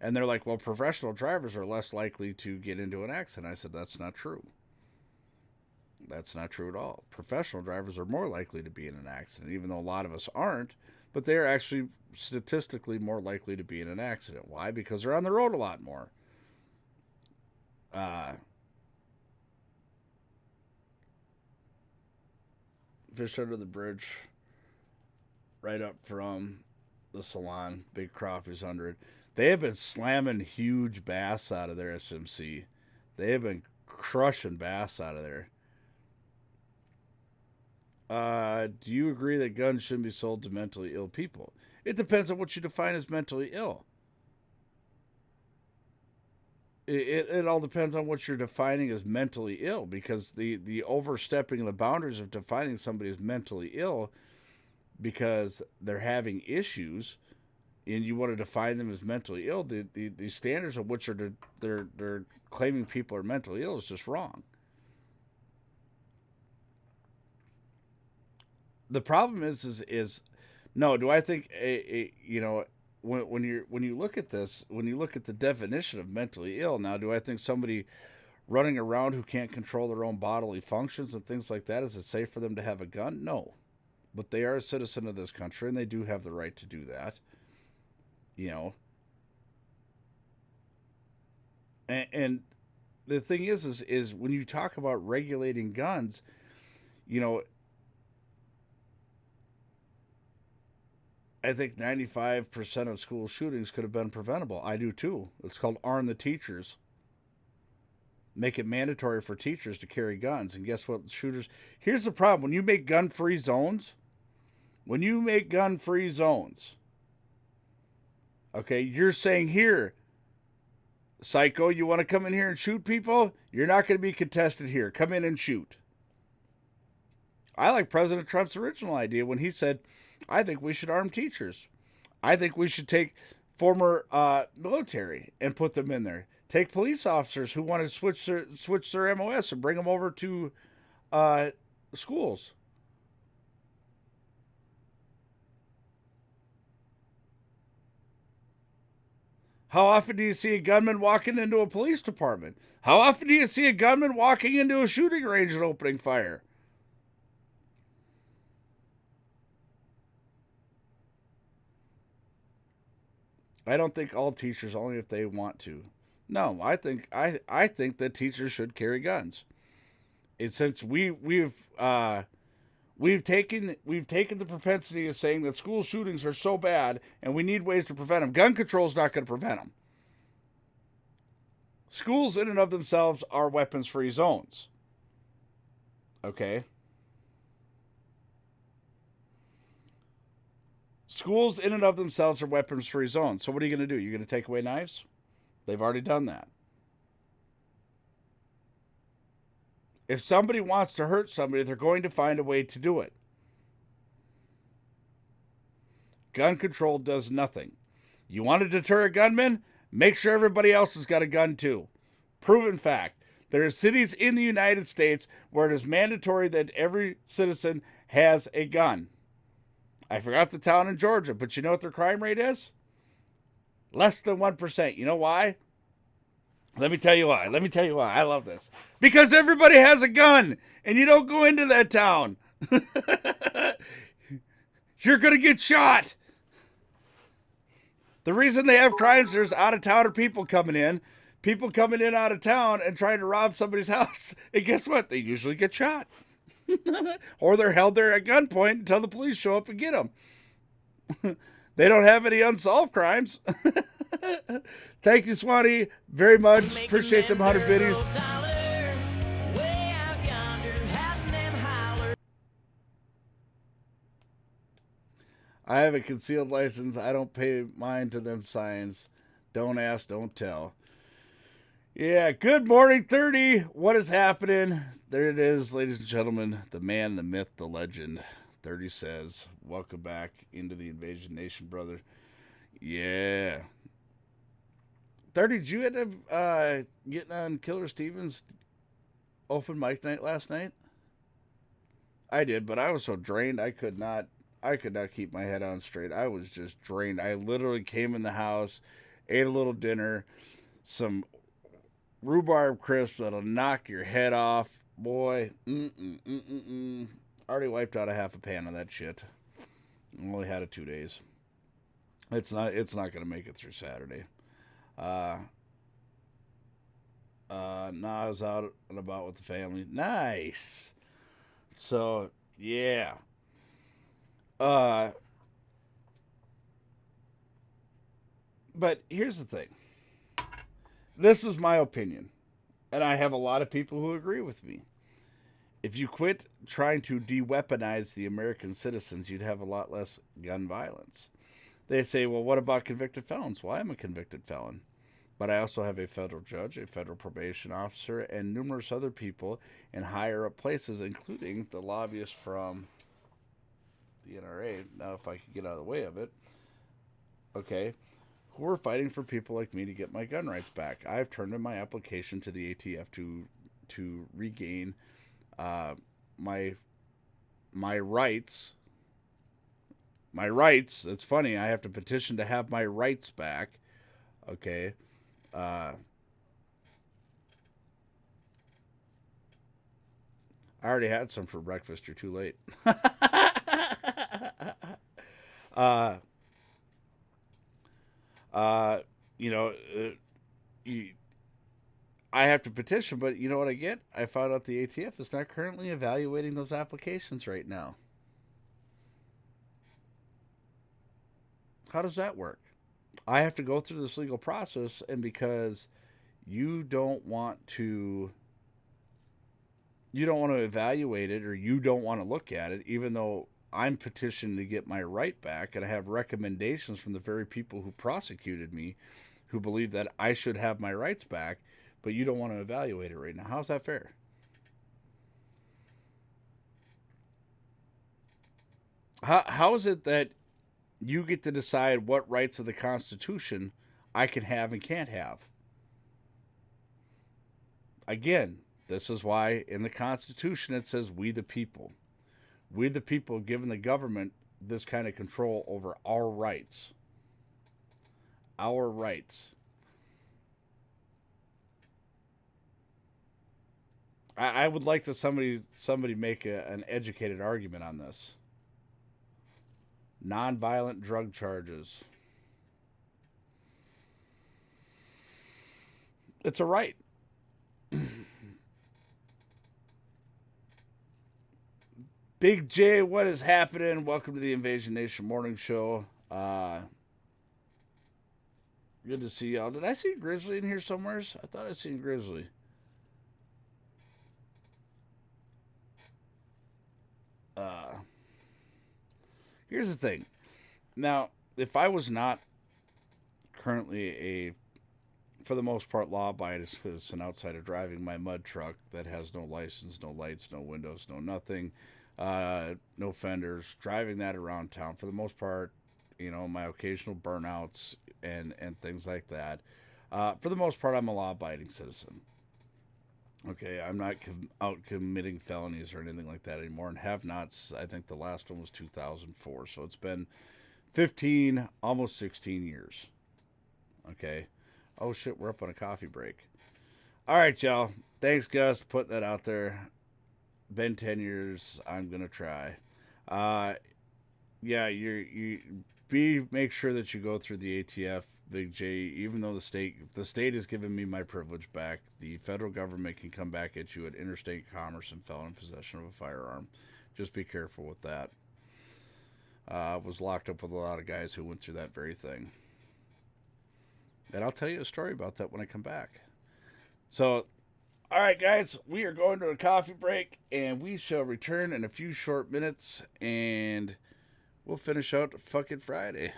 And they're like, well, professional drivers are less likely to get into an accident. I said, that's not true. That's not true at all. Professional drivers are more likely to be in an accident, even though a lot of us aren't, but they're actually statistically more likely to be in an accident. Why? Because they're on the road a lot more. Fish under the bridge, right up from the salon, big crappies under it. They have been slamming huge bass out of their SMC. They have been crushing bass out of there. Do you agree that guns shouldn't be sold to mentally ill people? It depends on what you define as mentally ill. It all depends on what you're defining as mentally ill, because the overstepping the boundaries of defining somebody as mentally ill because they're having issues and you want to define them as mentally ill, the standards of which they're claiming people are mentally ill is just wrong. The problem is no, do I think you know, when you look at this, when you look at the definition of mentally ill, now do I think somebody running around who can't control their own bodily functions and things like that, is it safe for them to have a gun? No. But they are a citizen of this country and they do have the right to do that. You know. And the thing is when you talk about regulating guns, you know, I think 95% of school shootings could have been preventable. I do too. It's called arm the teachers. Make it mandatory for teachers to carry guns. And guess what? Shooters. Here's the problem. When you make gun-free zones, okay, you're saying, here, psycho, you want to come in here and shoot people? You're not going to be contested here. Come in and shoot. I like President Trump's original idea when he said, I think we should arm teachers. I think we should take former military and put them in there. Take police officers who want to switch their MOS and bring them over to schools. How often do you see a gunman walking into a police department? How often do you see a gunman walking into a shooting range and opening fire? I don't think all teachers, only if they want to. No, I think that teachers should carry guns. And since we've taken the propensity of saying that school shootings are so bad and we need ways to prevent them. Gun control is not going to prevent them. Schools in and of themselves are weapons-free zones. Okay? Schools in and of themselves are weapons-free zones. So what are you going to do? You're going to take away knives? They've already done that. If somebody wants to hurt somebody, they're going to find a way to do it. Gun control does nothing. You want to deter a gunman? Make sure everybody else has got a gun too. Proven fact. There are cities in the United States where it is mandatory that every citizen has a gun. I forgot the town in Georgia, but you know what their crime rate is? Less than 1%. You know why? Let me tell you why. I love this. Because everybody has a gun, and you don't go into that town. You're going to get shot. The reason they have crimes, there's out-of-towner people coming in out of town and trying to rob somebody's house. And guess what? They usually get shot. Or they're held there at gunpoint until the police show up and get them. They don't have any unsolved crimes. Thank you, Swanee, very much. Appreciate them 100 biddies. I have a concealed license. I don't pay mind to them signs. Don't ask, don't tell. Yeah, good morning, 30. What is happening? There it is, ladies and gentlemen. The man, the myth, the legend. 30 says, welcome back into the Invasion Nation, brother. Yeah. 30, did you end up getting on Killer Stevens' open mic night last night? I did, but I was so drained I could not keep my head on straight. I was just drained. I literally came in the house, ate a little dinner, some rhubarb crisps that'll knock your head off. Boy, already wiped out a half a pan of that shit. Only had it 2 days. It's not gonna make it through Saturday. No, I was out and about with the family. Nice. So yeah. But here's the thing. This is my opinion, and I have a lot of people who agree with me. If you quit trying to de-weaponize the American citizens, you'd have a lot less gun violence. They say, well, what about convicted felons? Well, I'm a convicted felon. But I also have a federal judge, a federal probation officer, and numerous other people in higher up places, including the lobbyist from the NRA. Now, if I could get out of the way of it, okay, who are fighting for people like me to get my gun rights back. I've turned in my application to the ATF to regain my rights. My rights. It's funny. I have to petition to have my rights back. Okay. I already had some for breakfast. You're too late. I have to petition, but you know what I get? I found out the ATF is not currently evaluating those applications right now. How does that work? I have to go through this legal process, and because you don't want to evaluate it, or you don't want to look at it, even though I'm petitioning to get my right back, and I have recommendations from the very people who prosecuted me who believe that I should have my rights back, but you don't want to evaluate it right now. How's that fair? How is it that you get to decide what rights of the Constitution I can have and can't have? Again, this is why in the Constitution it says we the people. We the people have given the government this kind of control over our rights. Our rights. I would like to somebody make an educated argument on this. Nonviolent drug charges. It's a right. Big J, what is happening? Welcome to the Invasion Nation Morning Show. Good to see y'all. Did I see Grizzly in here somewhere? I thought I seen Grizzly. Here's the thing. Now, if I was not currently for the most part, law-abiding citizen outside of driving my mud truck that has no license, no lights, no windows, no nothing, no fenders, driving that around town, for the most part, my occasional burnouts and things like that. For the most part, I'm a law-abiding citizen. Okay, I'm not out committing felonies or anything like that anymore, and have not. I think the last one was 2004, so it's been 15, almost 16 years. Okay. Oh, shit, we're up on a coffee break. All right, y'all. Thanks, Gus, for putting that out there. Been 10 years. I'm going to try. Yeah, make sure that you go through the ATF, Big J, even though the state has given me my privilege back. The federal government can come back at you at interstate commerce and felon possession of a firearm. Just be careful with that. I was locked up with a lot of guys who went through that very thing. And I'll tell you a story about that when I come back. So, all right, guys, we are going to a coffee break, and we shall return in a few short minutes, and we'll finish out fucking Friday.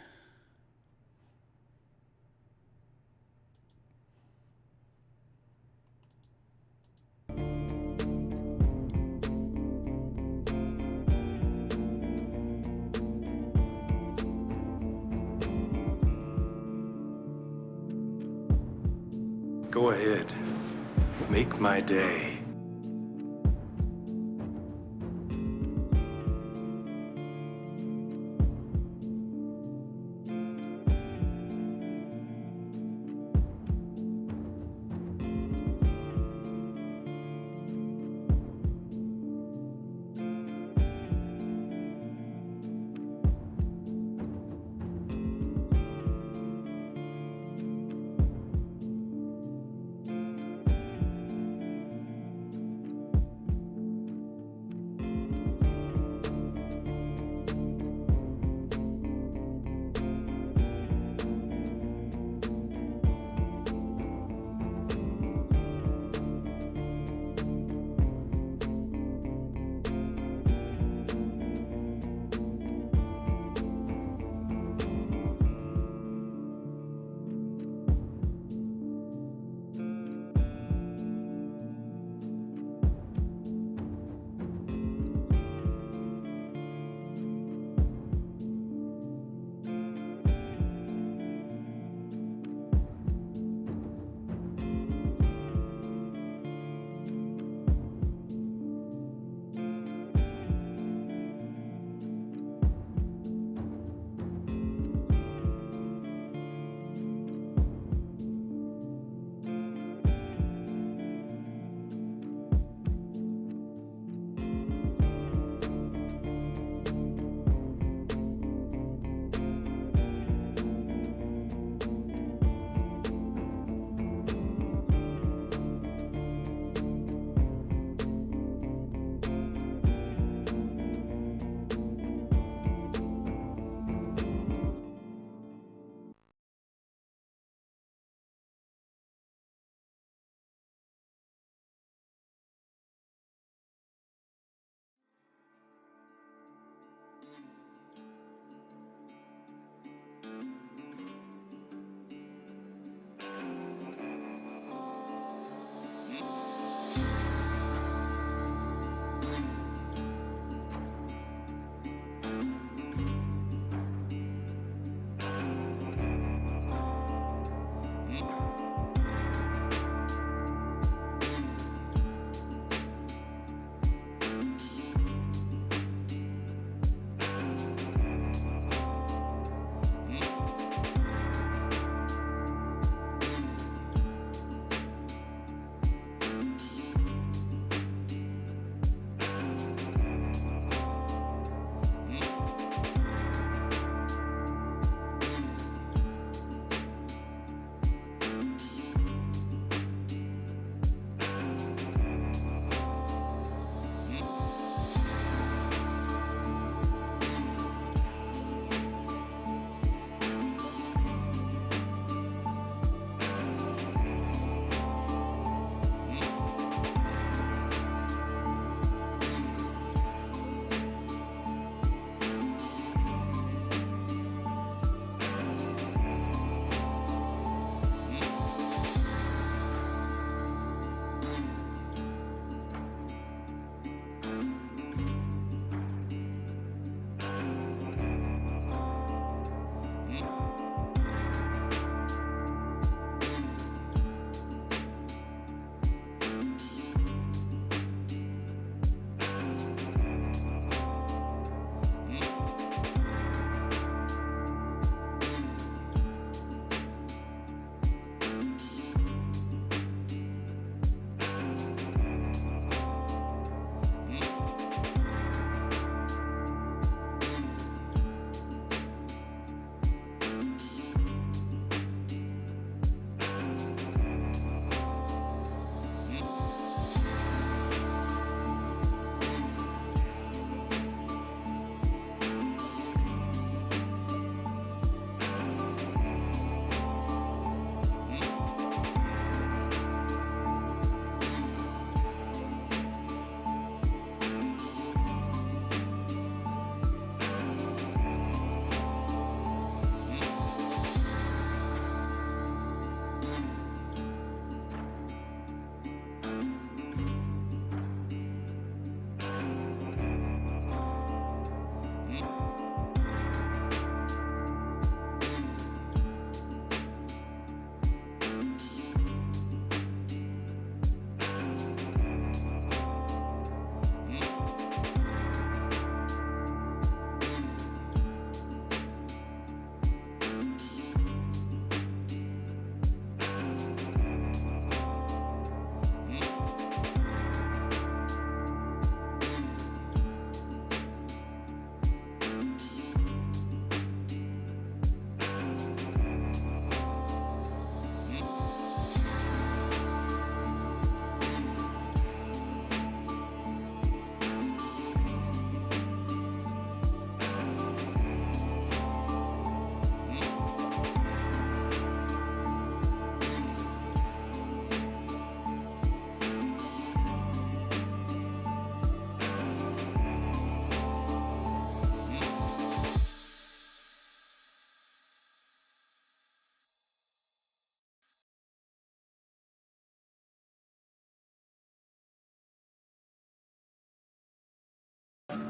Go ahead. Make my day.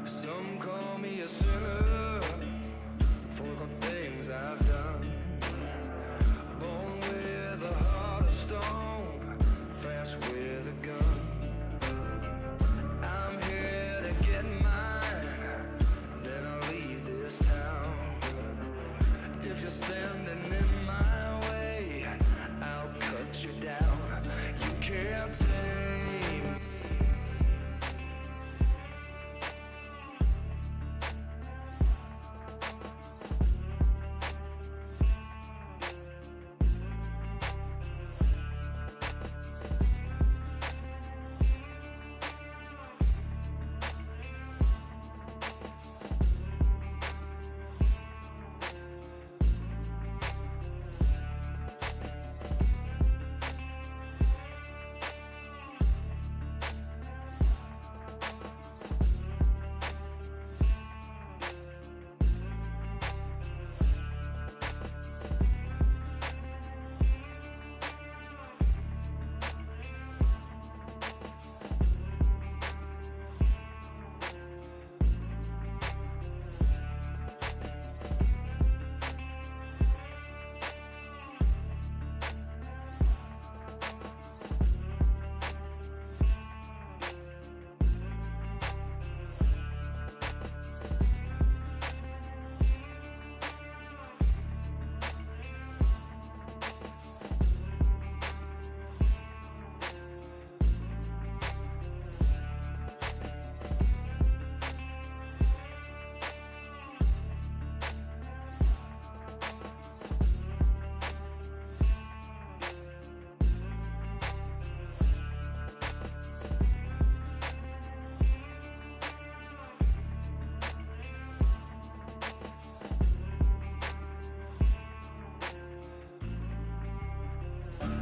Some call me a sinner for the things I've done. Born with a heart of stone, fast with a gun. I'm here to get mine, then I'll leave this town. If you're standing in my way, I'll cut you down. You can't tame me.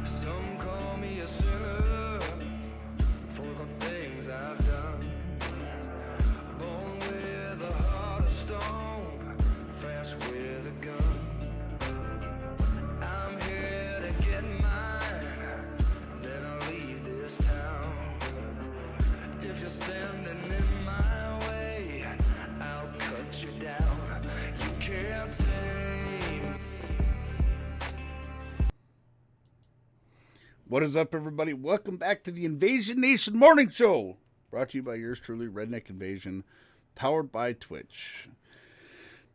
Some call me a sinner for the things I've done. Born with a heart of stone, fast with a gun. I'm here to get mine, then I'll leave this town. If you're standing in my way, I'll cut you down. You can't tame me. What is up, everybody? Welcome back to the Invasion Nation Morning Show. Brought to you by yours truly, Redneck Invasion, powered by Twitch.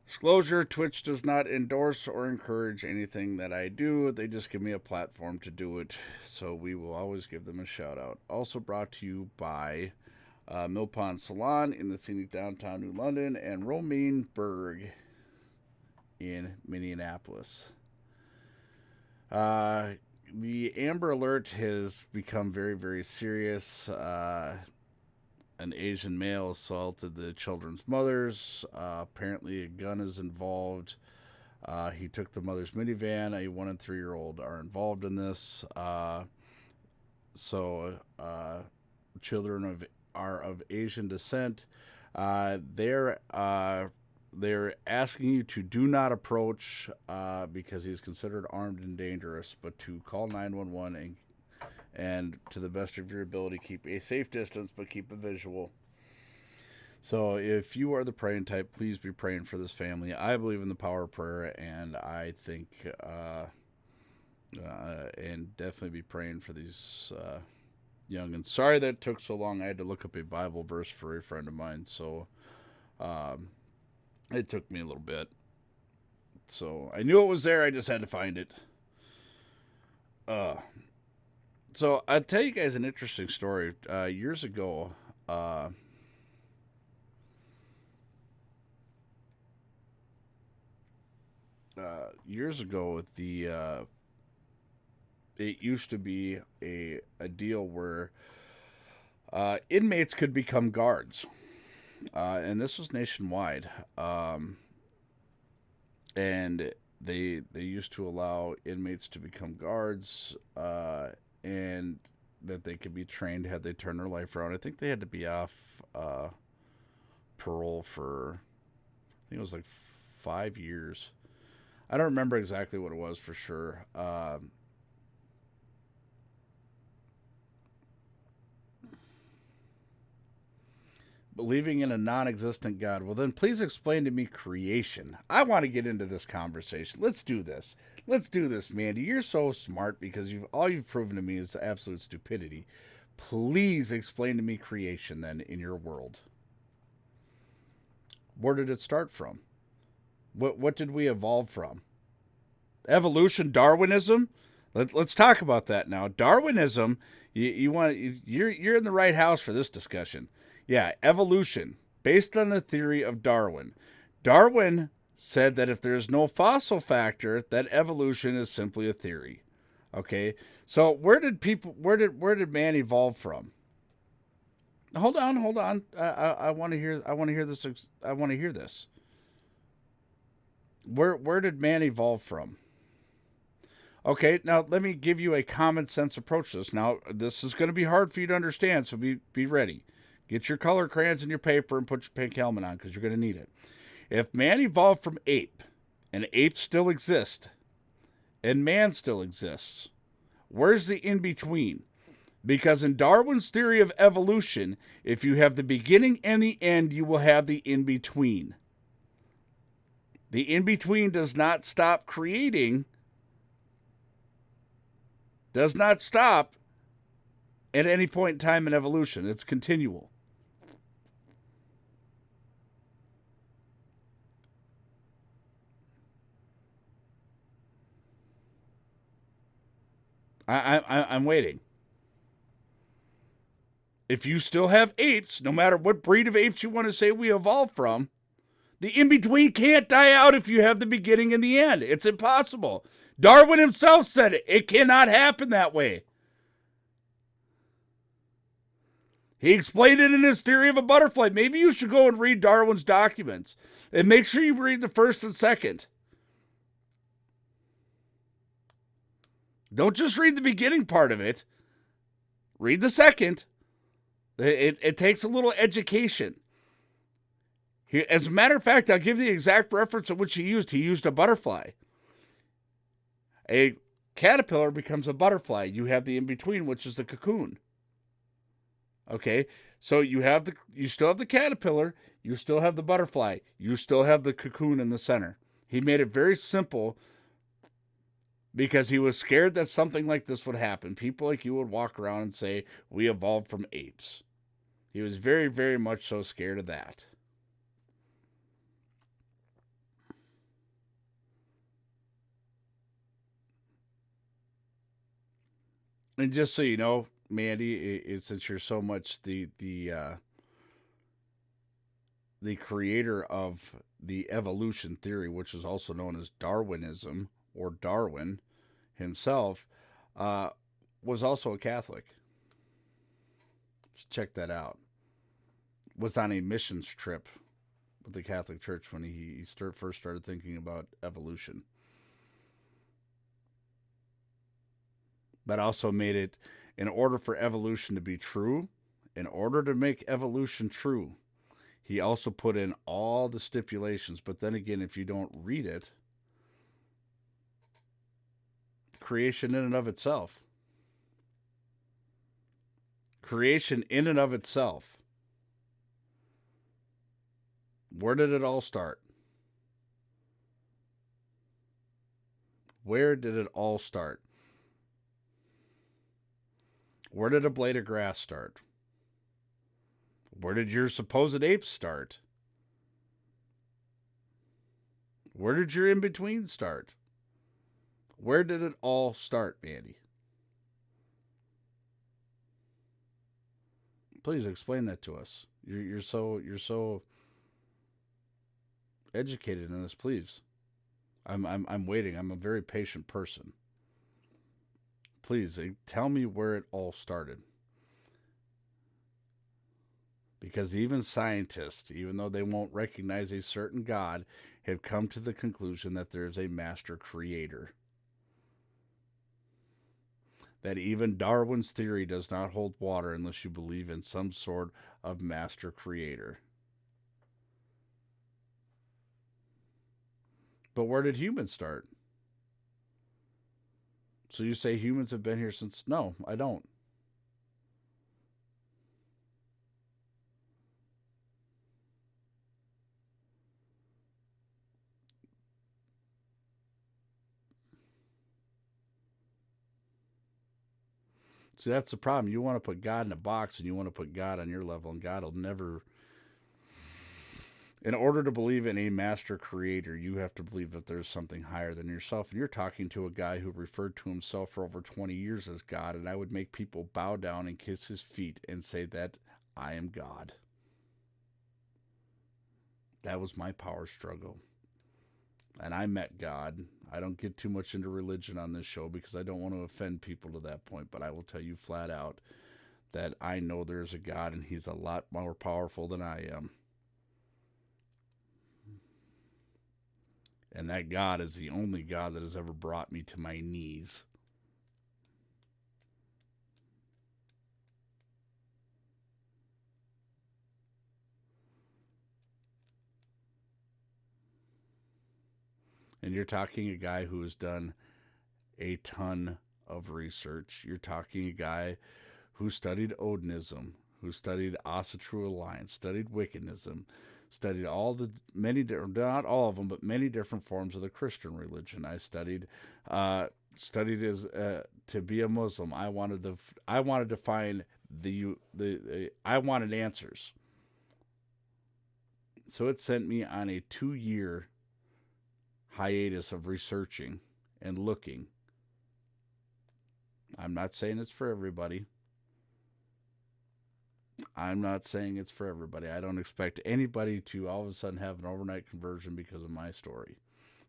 Disclosure, Twitch does not endorse or encourage anything that I do. They just give me a platform to do it, so we will always give them a shout out. Also brought to you by Mill Pond Salon in the scenic downtown New London and Romaine Berg in Minneapolis. The Amber Alert has become very, very serious. An Asian male assaulted the children's mothers. Apparently a gun is involved. He took the mother's minivan. A 1 and 3-year-old are involved in this. Children are of Asian descent. They're asking you to do not approach because he's considered armed and dangerous, but to call 911 and to the best of your ability, keep a safe distance, but keep a visual. So if you are the praying type, please be praying for this family. I believe in the power of prayer, and I think, and definitely be praying for these youngins. Sorry that it took so long. I had to look up a Bible verse for a friend of mine, so it took me a little bit. So I knew it was there. I just had to find it. So I'll tell you guys an interesting story. Years ago, it used to be a deal where inmates could become guards. And this was nationwide. And they used to allow inmates to become guards, and that they could be trained had they turned their life around. I think they had to be off parole for, I think it was like 5 years. I don't remember exactly what it was for sure. believing in a non-existent God. Well, then please explain to me creation. I want to get into this conversation. Let's do this. Let's do this, Mandy. You're so smart because all you've proven to me is absolute stupidity. Please explain to me creation then in your world. Where did it start from? What did we evolve from? Evolution, Darwinism? Let's talk about that now. Darwinism, you're in the right house for this discussion. Yeah, evolution, based on the theory of Darwin. Darwin said that if there's no fossil factor, that evolution is simply a theory. Okay, so where did man evolve from? Hold on. I want to hear this. I want to hear this. Where did man evolve from? Okay, now let me give you a common sense approach to this. Now, this is going to be hard for you to understand, so be ready. Get your color crayons and your paper and put your pink helmet on because you're going to need it. If man evolved from ape, and apes still exist, and man still exists, where's the in-between? Because in Darwin's theory of evolution, if you have the beginning and the end, you will have the in-between. The in-between does not stop creating, does not stop at any point in time in evolution. It's continual. I'm waiting. If you still have apes, no matter what breed of apes you want to say we evolved from, the in-between can't die out if you have the beginning and the end. It's impossible. Darwin himself said it. It cannot happen that way. He explained it in his theory of a butterfly. Maybe you should go and read Darwin's documents. And make sure you read the first and second. Don't just read the beginning part of it. Read the second. It takes a little education. As a matter of fact, I'll give you the exact reference of which he used. He used a butterfly. A caterpillar becomes a butterfly. You have the in-between, which is the cocoon. Okay, so you still have the caterpillar, you still have the butterfly, you still have the cocoon in the center. He made it very simple because he was scared that something like this would happen. People like you would walk around and say, we evolved from apes. He was very, very much so scared of that. And just so you know, Mandy, since you're so much the creator of the evolution theory, which is also known as Darwinism, or Darwin himself, was also a Catholic. Just check that out. Was on a missions trip with the Catholic Church when he first started thinking about evolution. But also made it, in order for evolution to be true, in order to make evolution true, he also put in all the stipulations. But then again, if you don't read it, creation in and of itself. Creation in and of itself. Where did it all start? Where did it all start? Where did a blade of grass start? Where did your supposed apes start? Where did your in-between start? Where did it all start, Mandy? Please explain that to us. You're so educated in this, please. I'm waiting. I'm a very patient person. Please tell me where it all started. Because even scientists, even though they won't recognize a certain God, have come to the conclusion that there's a master creator. That even Darwin's theory does not hold water unless you believe in some sort of master creator. But where did humans start? So you say humans have been here since... No, I don't. See, that's the problem. You want to put God in a box and you want to put God on your level, and God will never. In order to believe in a master creator, you have to believe that there's something higher than yourself. And you're talking to a guy who referred to himself for over 20 years as God, and I would make people bow down and kiss his feet and say that I am God. That was my power struggle. And I met God. I don't get too much into religion on this show because I don't want to offend people to that point, but I will tell you flat out that I know there's a God and he's a lot more powerful than I am. And that God is the only God that has ever brought me to my knees. And you're talking a guy who has done a ton of research. You're talking a guy who studied Odinism, who studied Asatru Alliance, studied Wiccanism, studied all the many, not all of them, but many different forms of the Christian religion. I studied as to be a Muslim. I wanted to find I wanted answers. So it sent me on a 2-year hiatus of researching and looking. I'm not saying it's for everybody. I don't expect anybody to all of a sudden have an overnight conversion because of my story.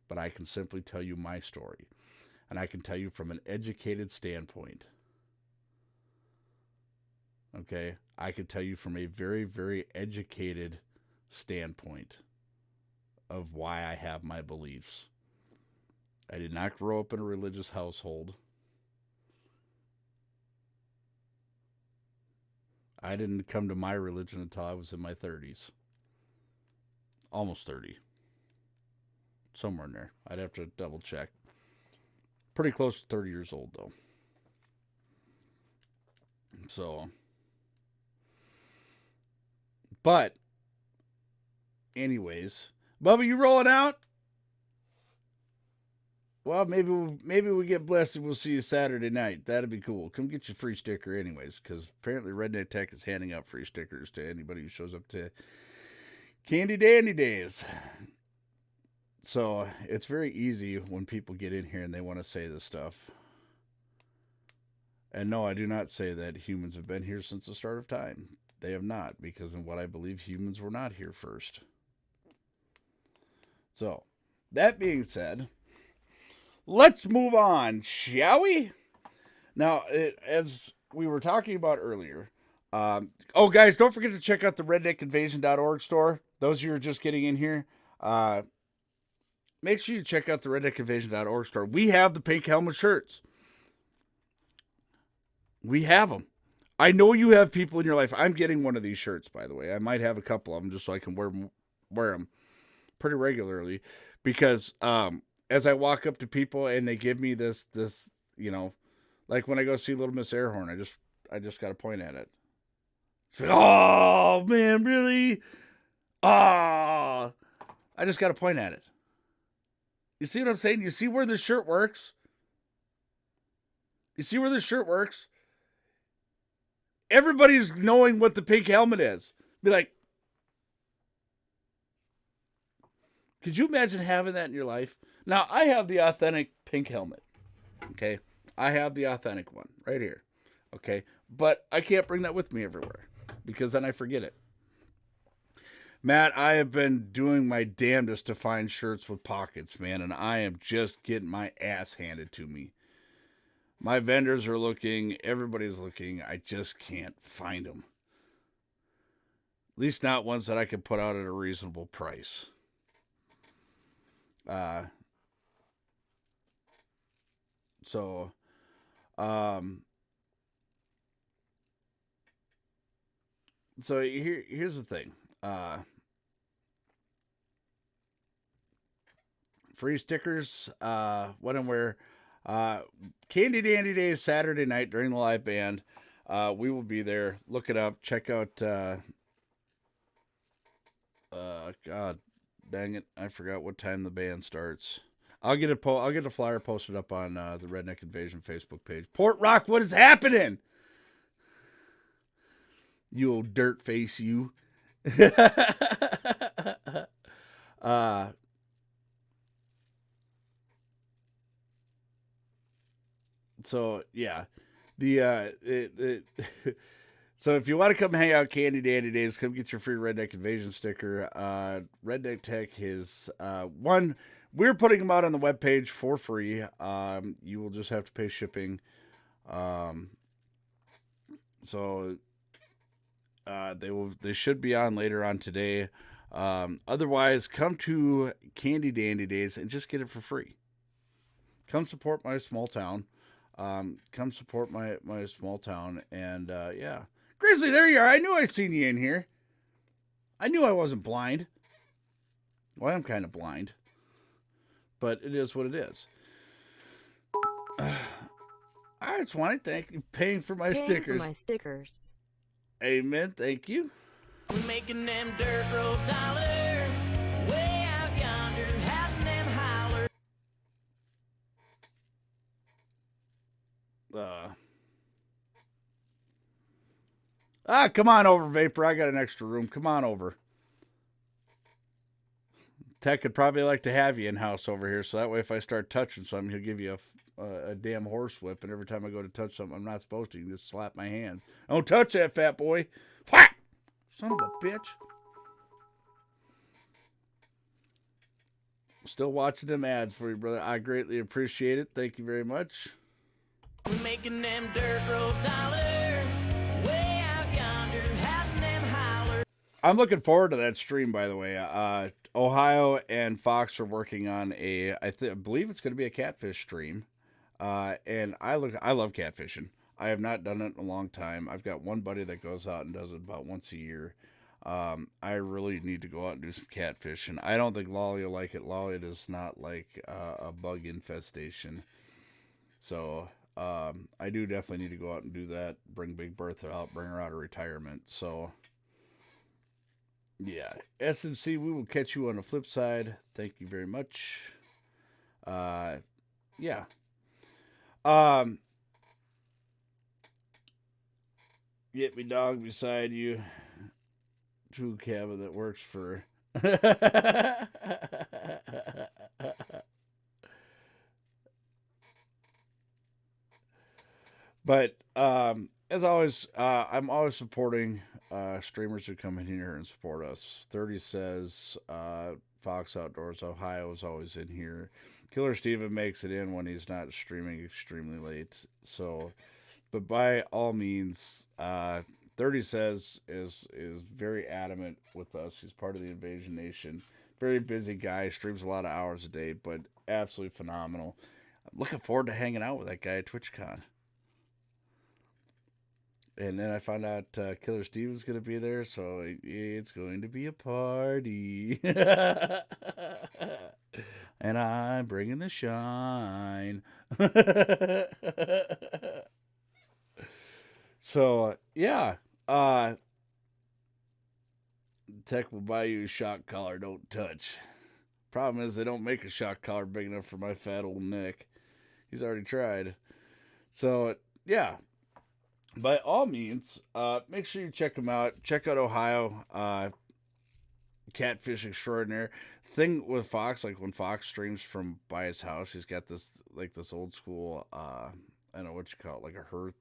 But I can simply tell you my story. And I can tell you from an educated standpoint. Okay? I can tell you from a very, very educated standpoint of why I have my beliefs. I did not grow up in a religious household. I didn't come to my religion until I was in my 30s. Almost 30. Somewhere in there. I'd have to double check. Pretty close to 30 years old, though. So. But. Anyways. Bubba, you rolling out? Well, maybe we get blessed and we'll see you Saturday night. That'd be cool. Come get your free sticker anyways, because apparently Redneck Tech is handing out free stickers to anybody who shows up to Candy Dandy Days. So it's very easy when people get in here and they want to say this stuff. And no, I do not say that humans have been here since the start of time. They have not, because in what I believe, humans were not here first. So, that being said, let's move on, shall we? Now, as we were talking about earlier, guys, don't forget to check out the redneckinvasion.org store. Those of you who are just getting in here, make sure you check out the redneckinvasion.org store. We have the pink helmet shirts. We have them. I know you have people in your life. I'm getting one of these shirts, by the way. I might have a couple of them just so I can wear them pretty regularly, because as I walk up to people and they give me this, like when I go see Little Miss Airhorn, I just got to point at it. Like, oh man, really? I just got to point at it. You see what I'm saying? You see where this shirt works? Everybody's knowing what the pink helmet is. Be like, could you imagine having that in your life? Now, I have the authentic pink helmet. Okay? I have the authentic one right here. Okay? But I can't bring that with me everywhere because then I forget it. Matt, I have been doing my damnedest to find shirts with pockets, man, and I am just getting my ass handed to me. My vendors are looking. Everybody's looking. I just can't find them. At least not ones that I can put out at a reasonable price. So here's the thing. Free stickers, what and where. Candy Dandy Days Saturday night during the live band. We will be there. Look it up. Check out. God dang it! I forgot what time the band starts. I'll get a flyer posted up on the Redneck Invasion Facebook page. Port Rock, what is happening? You old dirt face, you. So yeah, so if you want to come hang out Candy Dandy Days, come get your free Redneck Invasion sticker. Redneck Tech is one. We're putting them out on the webpage for free. You will just have to pay shipping. So they should be on later on today. Otherwise, come to Candy Dandy Days and just get it for free. Come support my small town. Come support my small town. And yeah. Grizzly, there you are. I knew I seen you in here. I knew I wasn't blind. Well, I'm kind of blind. But it is what it is. All right, Swanee, thank you for paying for my stickers. Amen, thank you. We're making them dirt road dollars. Way out yonder, having them holler. Come on over, Vapor. I got an extra room. Come on over. Tech would probably like to have you in-house over here, so that way if I start touching something, he'll give you a damn horse whip, and every time I go to touch something I'm not supposed to, you can just slap my hands. Don't touch that, fat boy. Whack! Son of a bitch. Still watching them ads for you, brother. I greatly appreciate it. Thank you very much. We're making them dirt road dollars. Way out yonder, having them holler. I'm looking forward to that stream, by the way. Ohio and Fox are working on I believe it's going to be a catfish stream. And I love catfishing. I have not done it in a long time. I've got one buddy that goes out and does it about once a year. I really need to go out and do some catfishing. I don't think Lolly will like it. Lolly does not like a bug infestation. So I do definitely need to go out and do that. Bring Big Bertha out. Bring her out of retirement. So yeah, SNC, we will catch you on the flip side. Thank you very much. Yeah. Get me dog beside you. True cabin that works for. But as always, I'm always supporting streamers who come in here and support us. 30 says Fox Outdoors Ohio is always in here. Killer Steven makes it in when he's not streaming extremely late. So, but by all means, 30 says is very adamant with us. He's part of the Invasion Nation. Very busy guy, streams a lot of hours a day, but absolutely phenomenal. I'm looking forward to hanging out with that guy at TwitchCon. And then I found out Killer Steven's going to be there, so it's going to be a party. And I'm bringing the shine. So, yeah. Tech will buy you a shock collar, don't touch. Problem is, they don't make a shock collar big enough for my fat old neck. He's already tried. So, yeah. By all means, make sure you check them out. Check out Ohio, Catfish Extraordinaire. Thing with Fox, like when Fox streams from by his house, he's got this old school, I don't know what you call it, like a hearth,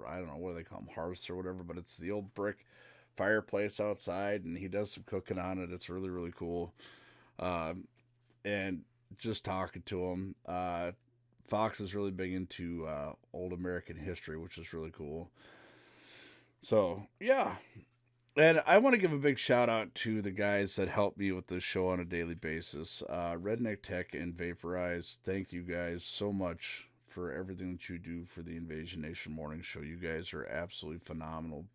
I don't know what do they call them, hearths or whatever, but it's the old brick fireplace outside, and he does some cooking on it. It's really, really cool. And just talking to him, Fox is really big into old American history, which is really cool. So, yeah. And I want to give a big shout out to the guys that help me with this show on a daily basis. Redneck Tech and Vaporize. Thank you guys so much for everything that you do for the Invasion Nation Morning Show. You guys are absolutely phenomenal.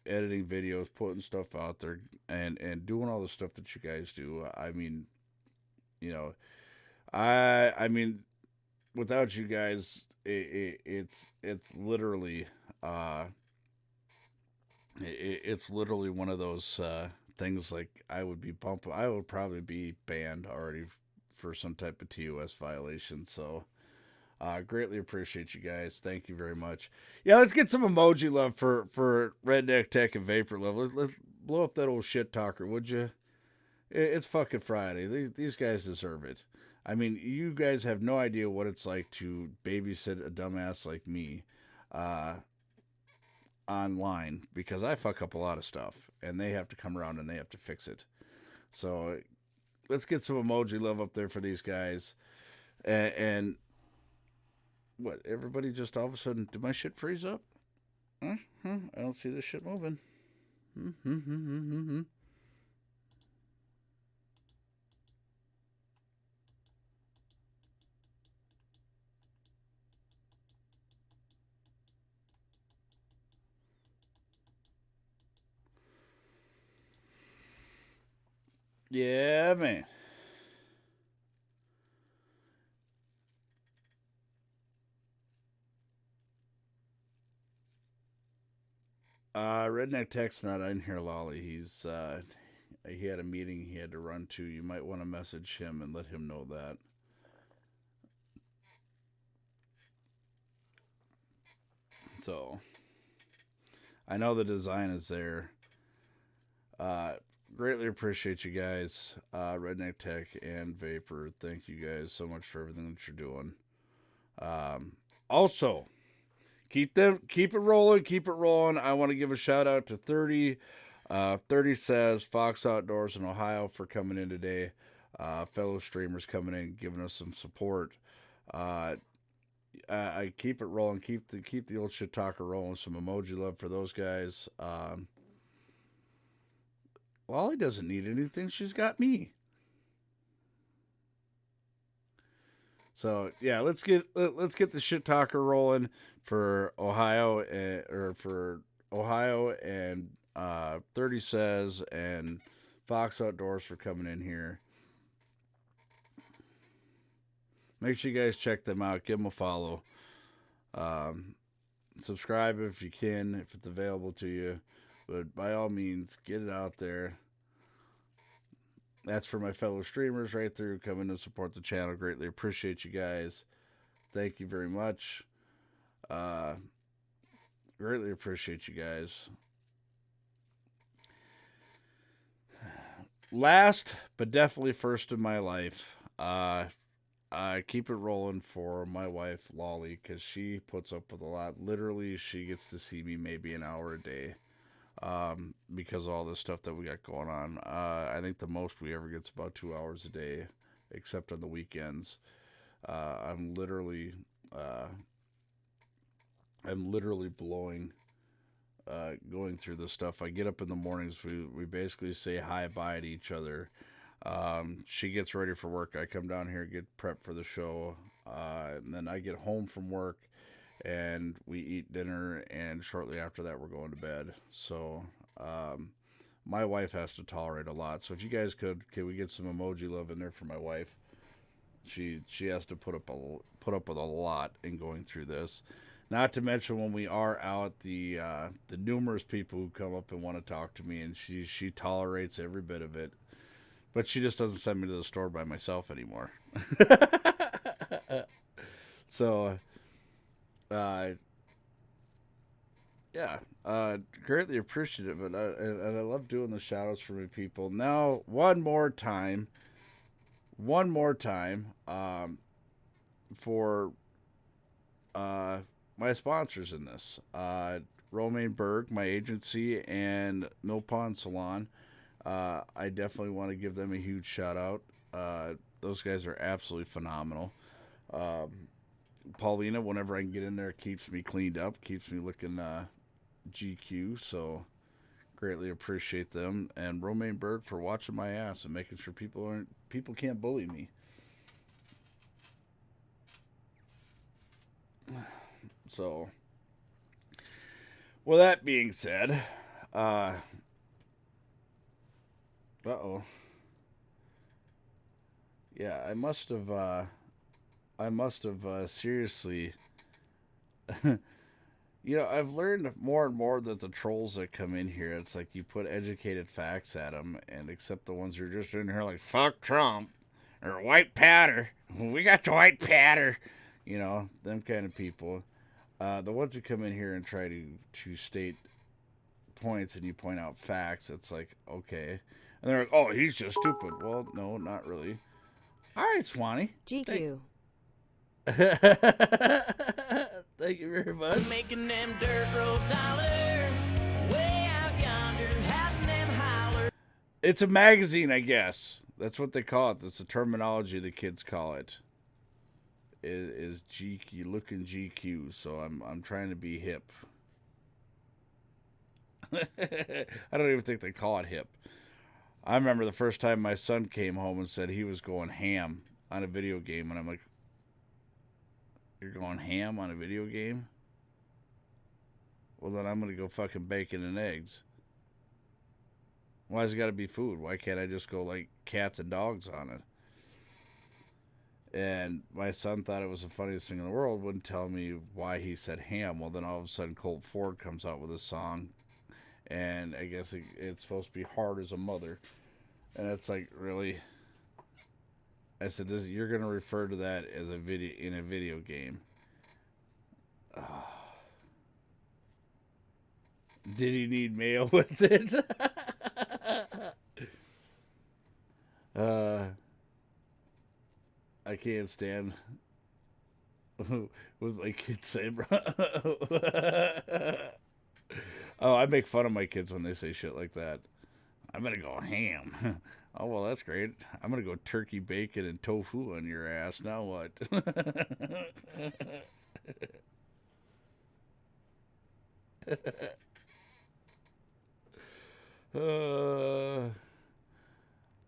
Editing videos, putting stuff out there, and doing all the stuff that you guys do. I mean, you know, I mean, without you guys, it's literally it's literally one of those things. Like I would probably be banned already for some type of TOS violation. So Greatly appreciate you guys. Thank you very much. Yeah, let's get some emoji love for Redneck Tech and Vapor Love. Let's blow up that old shit talker, would you? It's fucking Friday. These guys deserve it. I mean, you guys have no idea what it's like to babysit a dumbass like me online, because I fuck up a lot of stuff and they have to come around and they have to fix it. So let's get some emoji love up there for these guys. And what? Everybody just all of a sudden, did my shit freeze up? I don't see this shit moving. Yeah, man. Redneck Tech's not in here, Lolly. He had a meeting he had to run to. You might want to message him and let him know that. So, I know the design is there. Greatly appreciate you guys, Redneck Tech and Vapor. Thank you guys so much for everything that you're doing. Also, keep it rolling. I want to give a shout out to 30. 30 says Fox Outdoors in Ohio for coming in today. Fellow streamers coming in, giving us some support. I keep it rolling. Keep the old shit talker rolling. Some emoji love for those guys. Lolly doesn't need anything. She's got me. So yeah, let's get the shit talker rolling for Ohio and 30 says and Fox Outdoors for coming in here. Make sure you guys check them out. Give them a follow. Subscribe if you can, if it's available to you. But by all means, get it out there. That's for my fellow streamers right there who come in to support the channel. Greatly appreciate you guys. Thank you very much. Greatly appreciate you guys. Last, but definitely first in my life, I keep it rolling for my wife, Lolly, because she puts up with a lot. Literally, she gets to see me maybe an hour a day. Because of all this stuff that we got going on. I think the most we ever get's about 2 hours a day, except on the weekends. I'm literally blowing, going through this stuff. I get up in the mornings, we basically say hi-bye to each other. She gets ready for work. I come down here, get prepped for the show, and then I get home from work, and we eat dinner, and shortly after that we're going to bed. So my wife has to tolerate a lot. So if you guys can we get some emoji love in there for my wife? She has to put up with a lot in going through this. Not to mention when we are out, the numerous people who come up and want to talk to me, and she tolerates every bit of it. But she just doesn't send me to the store by myself anymore. So greatly appreciative, and I love doing the shout outs for my people. Now, one more time, for my sponsors in this, Romaine Berg, my agency, and Mill Pond Salon. I definitely want to give them a huge shout out. Those guys are absolutely phenomenal. Paulina, whenever I can get in there, keeps me cleaned up, keeps me looking GQ, so greatly appreciate them. And Romaine Berg for watching my ass and making sure people can't bully me. So, well, that being said, yeah, I must have seriously. You know, I've learned more and more that the trolls that come in here, it's like you put educated facts at them, and except the ones who are just in here like, fuck Trump, or white powder. We got the white powder. You know, them kind of people. The ones who come in here and try to state points and you point out facts, it's like, okay. And they're like, oh, he's just stupid. Well, no, not really. All right, Swanee. GQ. Thank you very much. Making them dirt road dollars. Way out yonder, having them holler. It's a magazine, I guess. That's what they call it. That's the terminology the kids call it. Is GQ, looking GQ. So I'm trying to be hip. I don't even think they call it hip. I remember the first time my son came home and said he was going ham on a video game, and I'm like, you're going ham on a video game? Well, then I'm going to go fucking bacon and eggs. Why has it got to be food? Why can't I just go like cats and dogs on it? And my son thought it was the funniest thing in the world, wouldn't tell me why he said ham. Well, then all of a sudden Colt Ford comes out with a song, and I guess it's supposed to be hard as a mother. And it's like, really? I said, "This you're going to refer to that as a video in a video game." Did he need mayo with it? I can't stand with my kids saying, oh, I make fun of my kids when they say shit like that. I'm going to go ham. Oh, well, that's great. I'm going to go turkey, bacon, and tofu on your ass. Now what?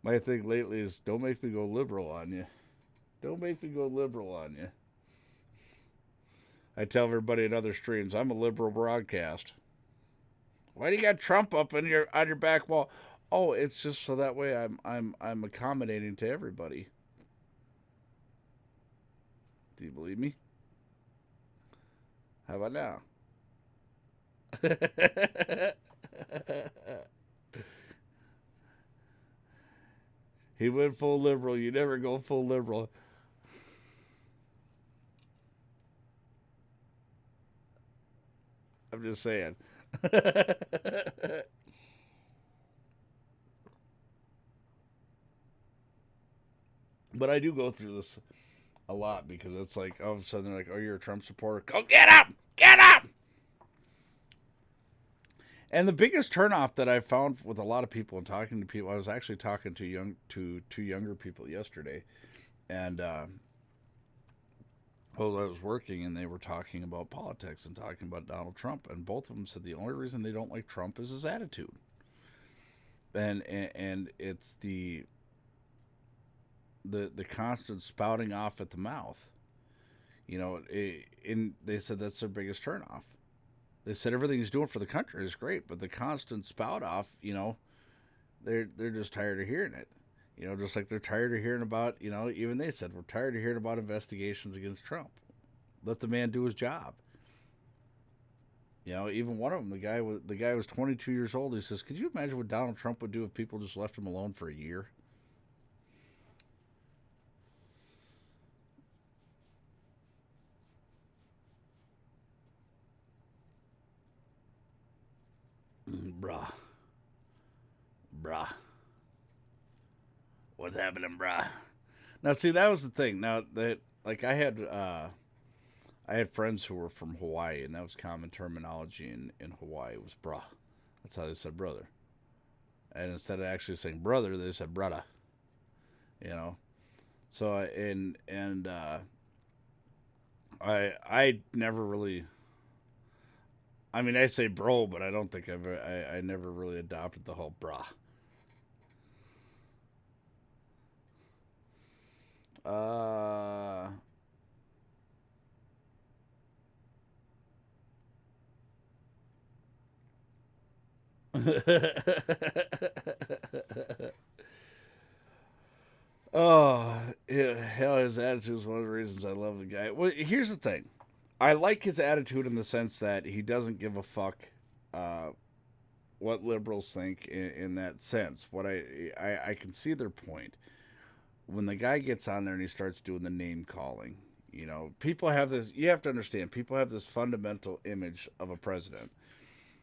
My thing lately is don't make me go liberal on you. Don't make me go liberal on you. I tell everybody in other streams, I'm a liberal broadcast. Why do you got Trump up on your back wall? Oh, it's just so that way I'm accommodating to everybody. Do you believe me? How about now? He went full liberal. You never go full liberal. I'm just saying. But I do go through this a lot because it's like all of a sudden they're like, "Oh, you're a Trump supporter? Go get up! Get up!" And the biggest turnoff that I found with a lot of people and talking to people, I was actually talking to two younger people yesterday, and I was working and they were talking about politics and talking about Donald Trump, and both of them said the only reason they don't like Trump is his attitude, and it's the constant spouting off at the mouth, you know. They said that's their biggest turnoff. They said everything he's doing for the country is great, but the constant spout off, you know, they're just tired of hearing it. You know, just like they're tired of hearing about, you know, even they said, we're tired of hearing about investigations against Trump. Let the man do his job. You know, even one of them, the guy was 22 years old. He says, could you imagine what Donald Trump would do if people just left him alone for a year? Bruh. What's happening, bruh? Now, see, that was the thing. Now, that, like, I had friends who were from Hawaii, and that was common terminology in Hawaii. It was bruh. That's how they said brother. And instead of actually saying brother, they said brudda. You know? So, I never really... I mean, I say bro, but I don't think I never really adopted the whole brah. Oh, yeah, hell, his attitude is one of the reasons I love the guy. Well, here's the thing. I like his attitude in the sense that he doesn't give a fuck what liberals think in that sense. What I can see their point. When the guy gets on there and he starts doing the name calling, You know, people have this. You have to understand. People have this fundamental image of a president.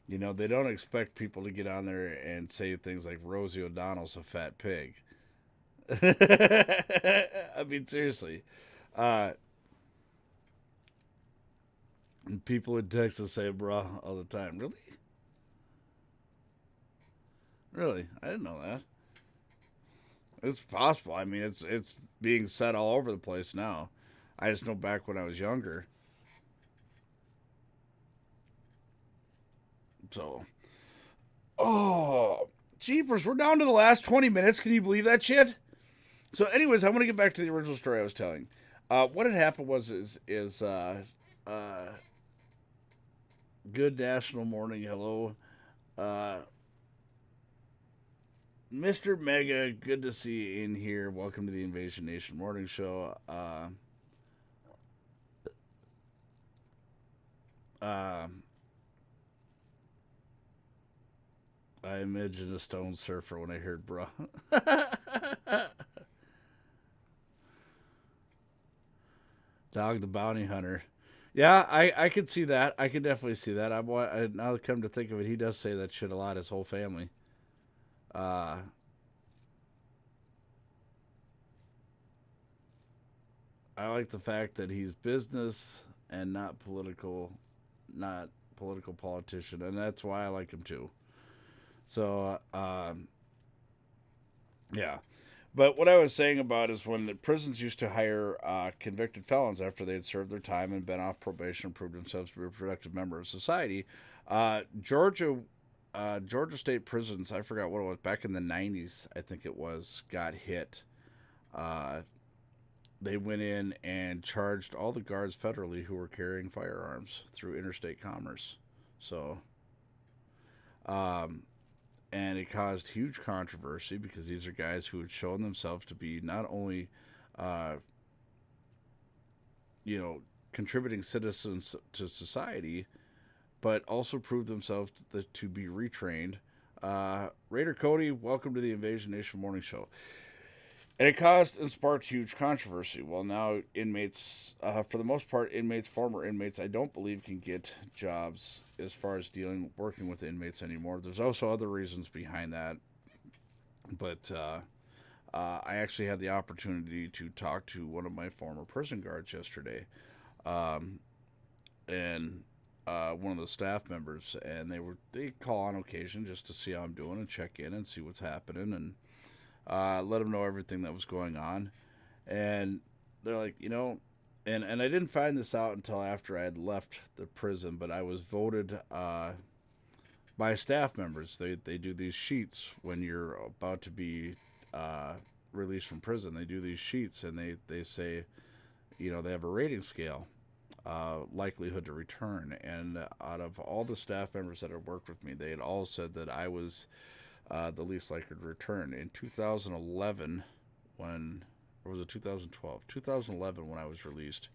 You know, they don't expect people to get on there and say things like Rosie O'Donnell's a fat pig. I mean, seriously. Uh, and people in Texas say "bruh" all the time. Really? Really? I didn't know that. It's possible. I mean, it's being said all over the place now. I just know back when I was younger. So, oh, jeepers, we're down to the last 20 minutes. Can you believe that shit? So, anyways, I want to get back to the original story I was telling. What had happened was good national morning, hello, Mr. Mega. Good to see you in here. Welcome to the Invasion Nation Morning Show. I imagined a stone surfer when I heard "bruh." Dog the bounty hunter. Yeah, I could see that. I could definitely see that. Now that come to think of it, he does say that shit a lot. His whole family. Uh, I like the fact that he's business and not political politician, and that's why I like him too. So, yeah. But what I was saying about is when the prisons used to hire convicted felons after they had served their time and been off probation and proved themselves to be a productive member of society, Georgia State prisons, I forgot what it was, back in the 90s, I think it was, got hit. They went in and charged all the guards federally who were carrying firearms through interstate commerce. So, and it caused huge controversy because these are guys who had shown themselves to be not only, contributing citizens to society, but also proved themselves to be retrained. Raider Cody, welcome to the Invasion Nation Morning Show. And it caused and sparked huge controversy. Well, now inmates, for the most part, former inmates, I don't believe can get jobs as far as working with inmates anymore. There's also other reasons behind that. But I actually had the opportunity to talk to one of my former prison guards yesterday. And one of the staff members, and they call on occasion just to see how I'm doing and check in and see what's happening and let them know everything that was going on. And they're like, and I didn't find this out until after I had left the prison, but I was voted by staff members. They do these sheets when you're about to be released from prison. They do these sheets, and they say, they have a rating scale, likelihood to return. And out of all the staff members that had worked with me, they had all said that I was the least likely to return. In 2011, or was it 2012? 2011 when I was released.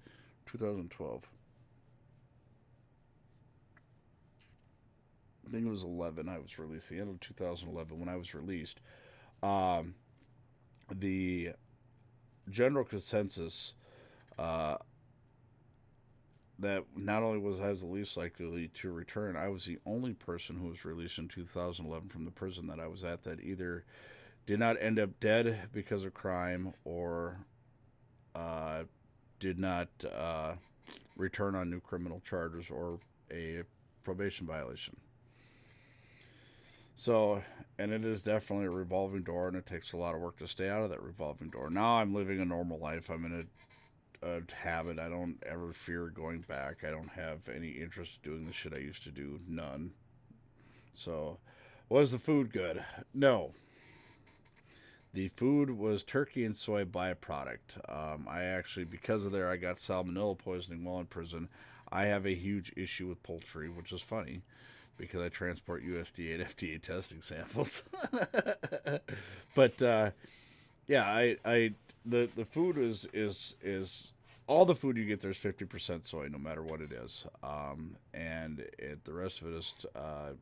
2012. I think it was 11 I was released. The end of 2011 when I was released. The general consensus that not only was I the least likely to return, I was the only person who was released in 2011 from the prison that I was at that either did not end up dead because of crime or did not return on new criminal charges or a probation violation. So, and it is definitely a revolving door, and it takes a lot of work to stay out of that revolving door. Now I'm living a normal life. I'm in a habit. I don't ever fear going back. I don't have any interest in doing the shit I used to do. None. So, was the food good? No. The food was turkey and soy byproduct. I actually, because of there, I got salmonella poisoning while in prison. I have a huge issue with poultry, which is funny because I transport USDA and FDA testing samples. But yeah, the food is all the food you get there is 50% soy, no matter what it is. And the rest of it is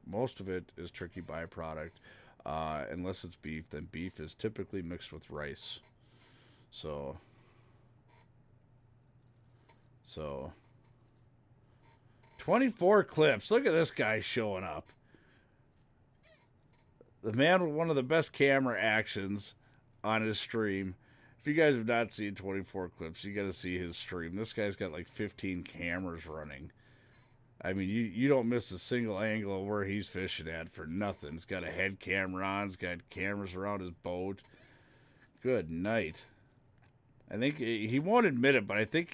most of it is turkey byproduct. Unless it's beef, then beef is typically mixed with rice. So So 24 clips. Look at this guy showing up. The man with one of the best camera actions on his stream. If you guys have not seen 24 clips, you got to see his stream. This guy's got like 15 cameras running. I mean, you don't miss a single angle of where he's fishing at for nothing. He's got a head camera on. He's got cameras around his boat. Good night. I think he won't admit it, but I think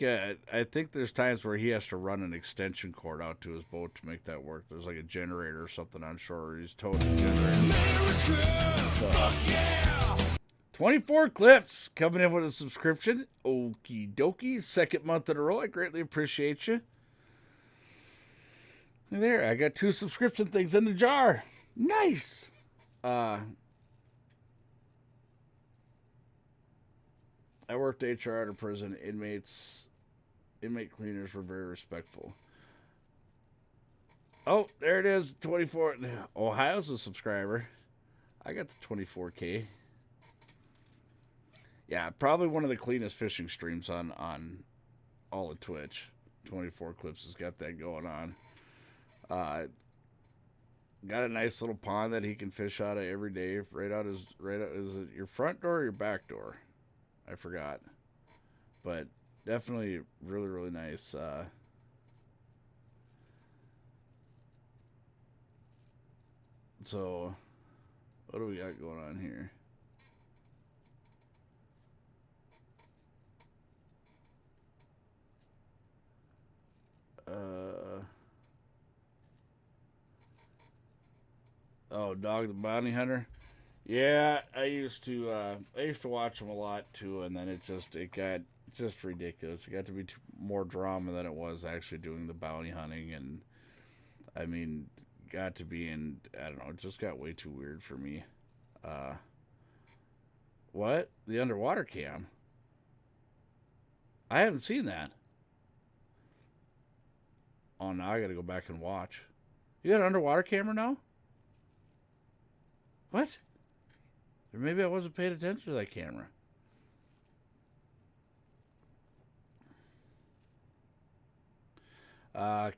there's times where he has to run an extension cord out to his boat to make that work. There's like a generator or something on shore. He's towing the generator. So, 24 clips coming in with a subscription. Okie dokie. Second month in a row. I greatly appreciate you. And there, I got 2 subscription things in the jar. Nice. I worked HR at a prison. Inmate cleaners were very respectful. Oh, there it is. 24. Ohio's a subscriber. I got the 24K. Yeah, probably one of the cleanest fishing streams on all of Twitch. 24 clips has got that going on. Got a nice little pond that he can fish out of every day. Right out, is it your front door or your back door? I forgot. But definitely really, really nice. So, what do we got going on here? Oh, Dog the Bounty Hunter. Yeah, I used to watch him a lot too, and then it got just ridiculous. It got to be more drama than it was actually doing the bounty hunting, and I mean, got to be in, I don't know, it just got way too weird for me. What? The underwater cam? I haven't seen that. Oh, now I gotta go back and watch. You got an underwater camera now? What? Or maybe I wasn't paying attention to that camera.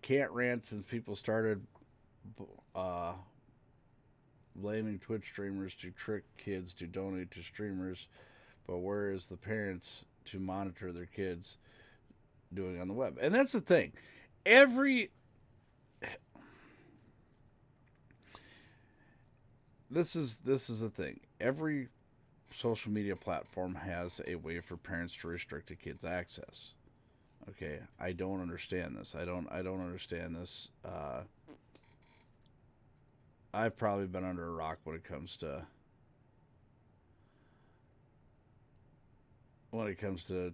Can't rant since people started blaming Twitch streamers to trick kids to donate to streamers, but where is the parents to monitor their kids doing on the web? And that's the thing. This is the thing. Every social media platform has a way for parents to restrict a kid's access. Okay, I don't understand this. I don't understand this. I've probably been under a rock when it comes to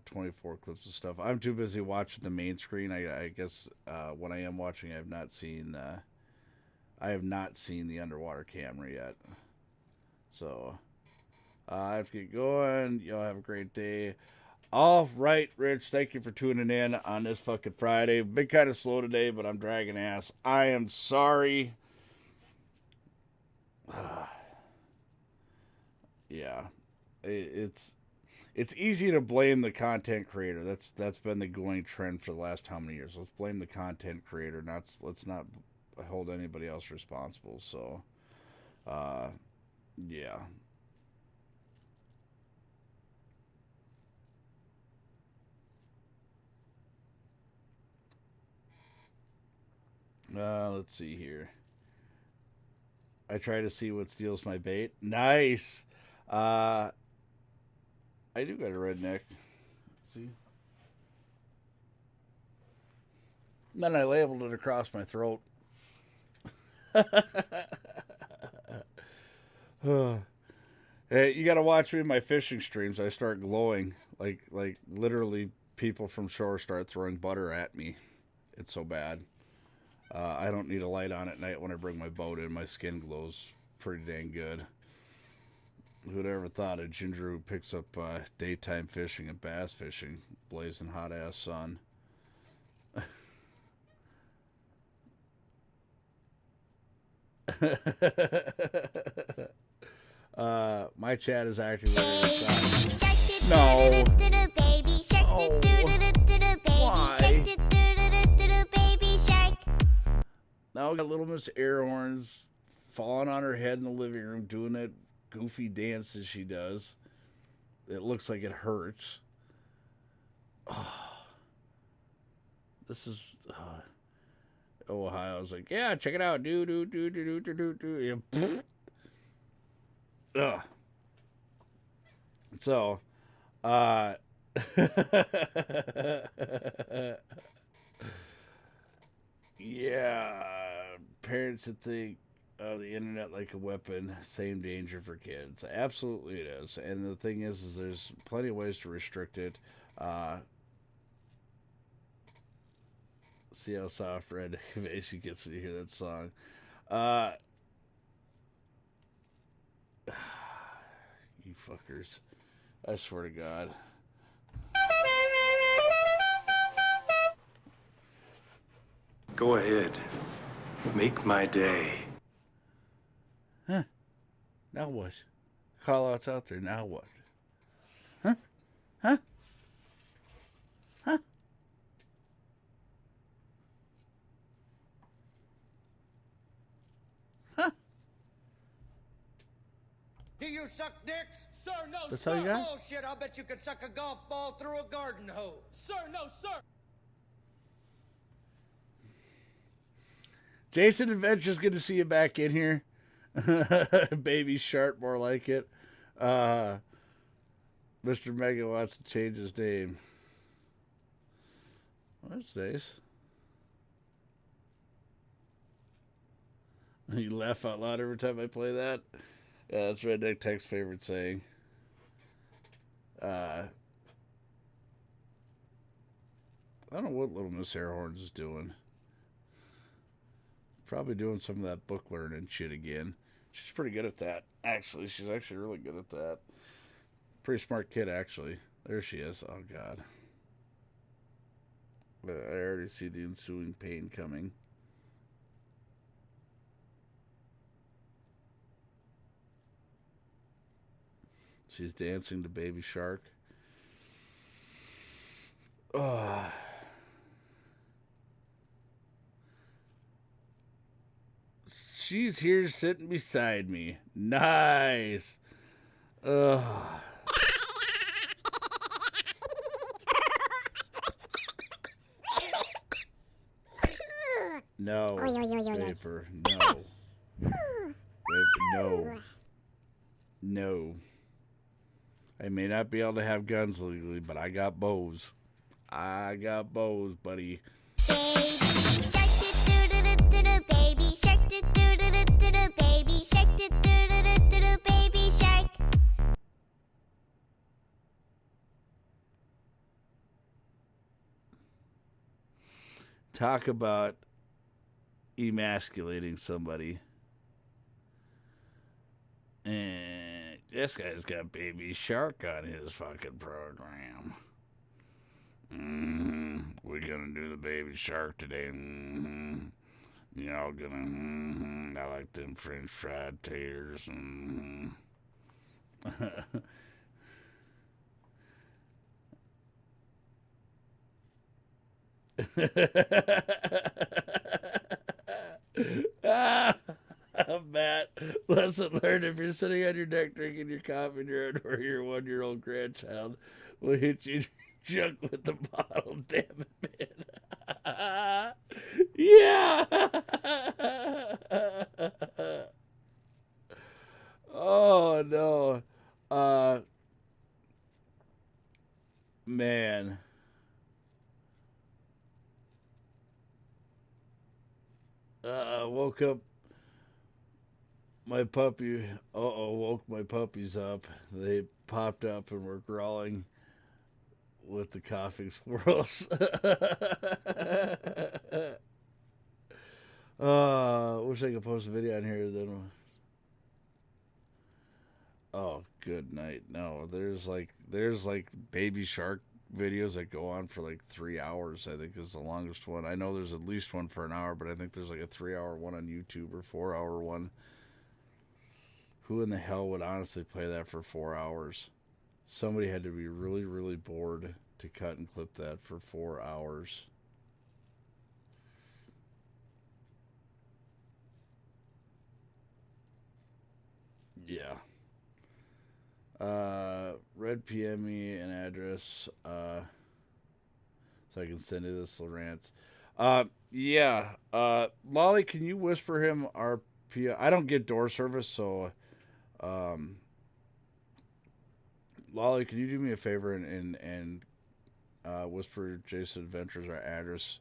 24 clips of stuff. I'm too busy watching the main screen. I guess when I am watching, I have not seen the underwater camera yet. So I have to get going. Y'all have a great day. All right, Rich, thank you for tuning in on this fucking Friday. Been kind of slow today, but I'm dragging ass. I am sorry. Yeah, it's easy to blame the content creator. That's been the going trend for the last how many years? Let's blame the content creator. Let's not hold anybody else responsible. So, yeah. Let's see here. I try to see what steals my bait. Nice. I do got a redneck. See? And then I labeled it across my throat. Hey, you got to watch me in my fishing streams. I start glowing. Like literally people from shore start throwing butter at me. It's so bad. I don't need a light on at night when I bring my boat in. My skin glows pretty dang good. Who'd ever thought a ginger who picks up daytime fishing and bass fishing, blazing hot ass sun. My chat is actually no. Baby shark, do do do do do, baby shark, do do do do do, baby shark, do Now we got little Miss Airhorns falling on her head in the living room, doing that goofy dance that she does. It looks like it hurts. This is Ohio's like, yeah, check it out, do. Ugh. So, yeah, parents that think the internet like a weapon, same danger for kids. Absolutely, it is. And the thing is there's plenty of ways to restrict it. See how soft Redneck basically gets to hear that song. You fuckers. I swear to God. Go ahead. Make my day. Huh. Now what? Call outs out there. Now what? Huh? Huh? Huh? Huh? Do you suck dicks? Sir, no, That's sir. all you got? Bullshit, I'll bet you could suck a golf ball through a garden hose. Sir, no, sir. Jason Adventure's good to see you back in here. Baby Sharp, more like it. Mr. Mega wants to change his name. Well, that's nice. You laugh out loud every time I play that. Yeah, that's Redneck Tech's favorite saying. I don't know what little Miss Airhorns is doing. Probably doing some of that book learning shit again. She's pretty good at that, actually. She's actually really good at that. Pretty smart kid, actually. There she is. Oh, God. I already see the ensuing pain coming. She's dancing to Baby Shark. Oh. She's here sitting beside me. Nice. Ugh. No. Paper. No. No. No. I may not be able to have guns legally, but I got bows. I got bows, buddy. Baby shark, do-do-do-do-do, baby shark, do-do-do-do-do, baby shark. Talk about emasculating somebody. And this guy's got Baby Shark on his fucking program. We're gonna do the Baby Shark today. Y'all gonna, I like them French fried taters. Matt, lesson learned: if you're sitting on your deck drinking your coffee in your underwear, your 1-year-old grandchild will hit you junk with the bottle. Damn it, man. Yeah. Oh no. Man. Woke up my puppy. Woke my puppies up. They popped up and were growling with the coughing squirrels. Wish I could post a video on here then. Oh, good night. No, there's like Baby Shark videos that go on for like 3 hours. I think is the longest one. I know there's at least one for an hour, but I think there's like a 3-hour one on YouTube or 4-hour one. Who in the hell would honestly play that for 4 hours? Somebody had to be really, really bored to cut and clip that for 4 hours. Yeah. Red PM me an address so I can send you this little rants. Yeah. Lolly, can you whisper him our PO? I don't get door service, so Lolly, can you do me a favor and whisper Jason Adventures our address?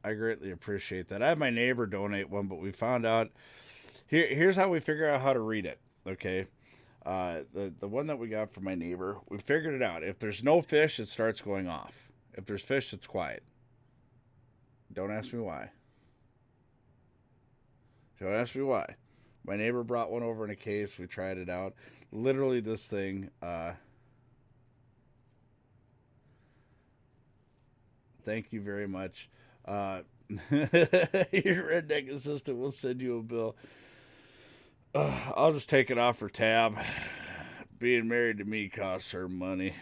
I greatly appreciate that. I had my neighbor donate one, but we found out here's how we figure out how to read it. Okay, the one that we got from my neighbor, we figured it out. If there's no fish, it starts going off. If there's fish, it's quiet. Don't ask me why. Don't ask me why. My neighbor brought one over in a case. We tried it out. Literally, this thing. Thank you very much. Your redneck assistant will send you a bill. I'll just take it off her tab. Being married to me costs her money.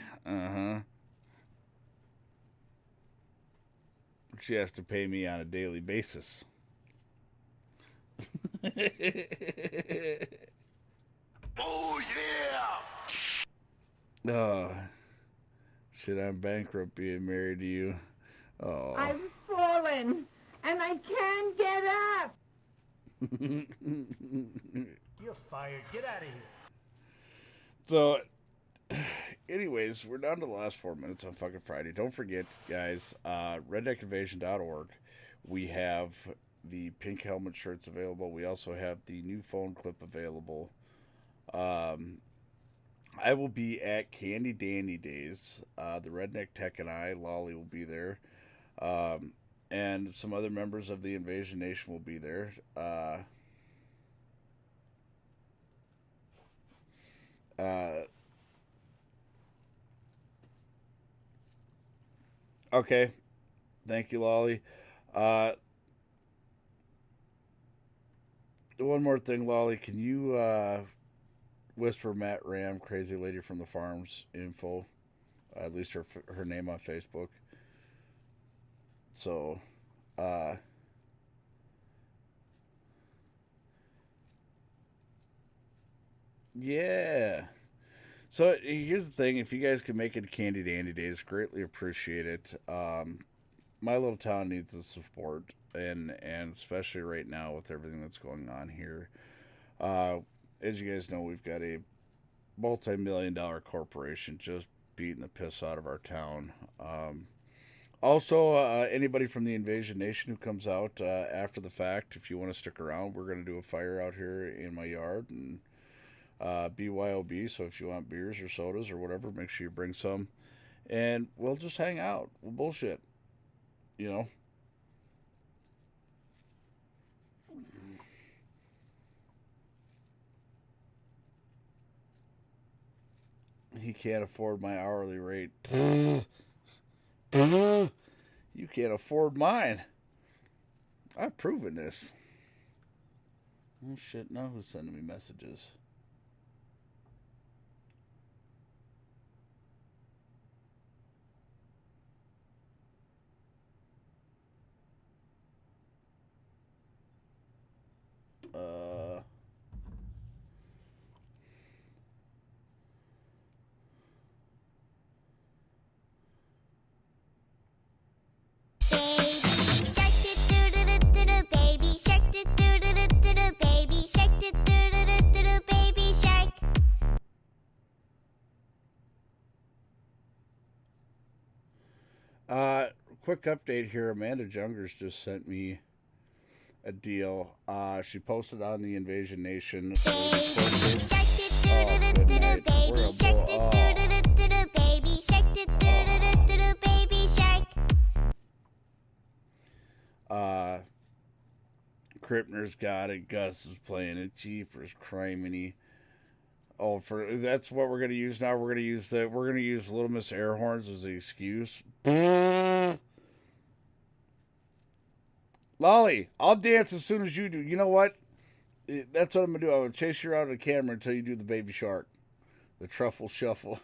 She has to pay me on a daily basis. Oh, yeah! Oh, shit, I'm bankrupt being married to you. Oh. I've fallen, and I can't get up. You're fired. Get out of here. So, anyways, we're down to the last 4 minutes on fucking Friday. Don't forget, guys, redneckinvasion.org. We have the pink helmet shirts available. We also have the new phone clip available. I will be at Candy Dandy Days. The Redneck Tech and I, Lolly, will be there. And some other members of the Invasion Nation will be there. Okay. Thank you, Lolly. One more thing, Lolly. Can you whisper Matt Ram, Crazy Lady from the Farms info? At least her name on Facebook. So, yeah. So here's the thing: if you guys can make it to Candy Dandy Days, greatly appreciate it. My little town needs the support, and especially right now with everything that's going on here. As you guys know, we've got a multi-million-dollar corporation just beating the piss out of our town. Also, anybody from the Invasion Nation who comes out after the fact, if you want to stick around, we're going to do a fire out here in my yard and BYOB. So if you want beers or sodas or whatever, make sure you bring some. And we'll just hang out. We'll bullshit. You know? He can't afford my hourly rate. You can't afford mine. I've proven this. Oh shit, now who's sending me messages? Baby shark, do-do-do-do-do, baby shark, do-do-do-do-do, baby shark. Quick update here. Amanda Jungers just sent me a deal. She posted on the Invasion Nation. Baby shark, do-do-do-do-do, baby shark, do-do-do-do-do, baby shark, do-do-do-do-do, baby shark. Krippner's got it. Gus is playing it. Jeepers criminy. Oh, that's what we're gonna use now. We're gonna use Little Miss Air Horns as the excuse. Lolly, I'll dance as soon as you do. You know what? That's what I'm gonna do. I'm gonna chase you around the camera until you do the baby shark, the truffle shuffle.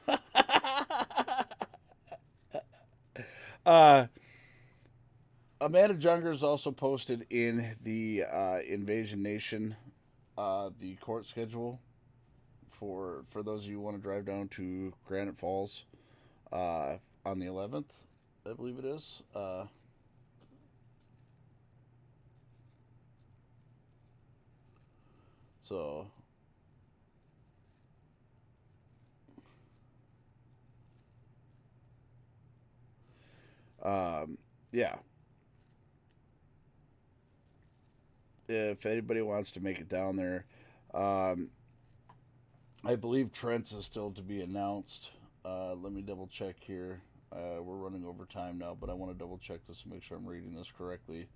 Amanda Jungers also posted in the Invasion Nation the court schedule for those of you who want to drive down to Granite Falls on the 11th, I believe it is. So yeah. If anybody wants to make it down there, I believe Trent's is still to be announced. Let me double check here. We're running over time now, but I want to double check this to make sure I'm reading this correctly.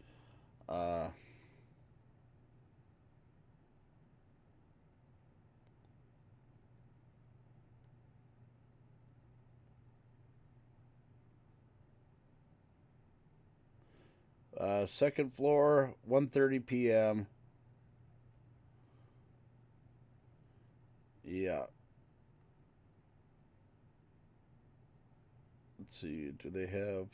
Second floor, 1:30 p.m. Yeah. Let's see. Do they have?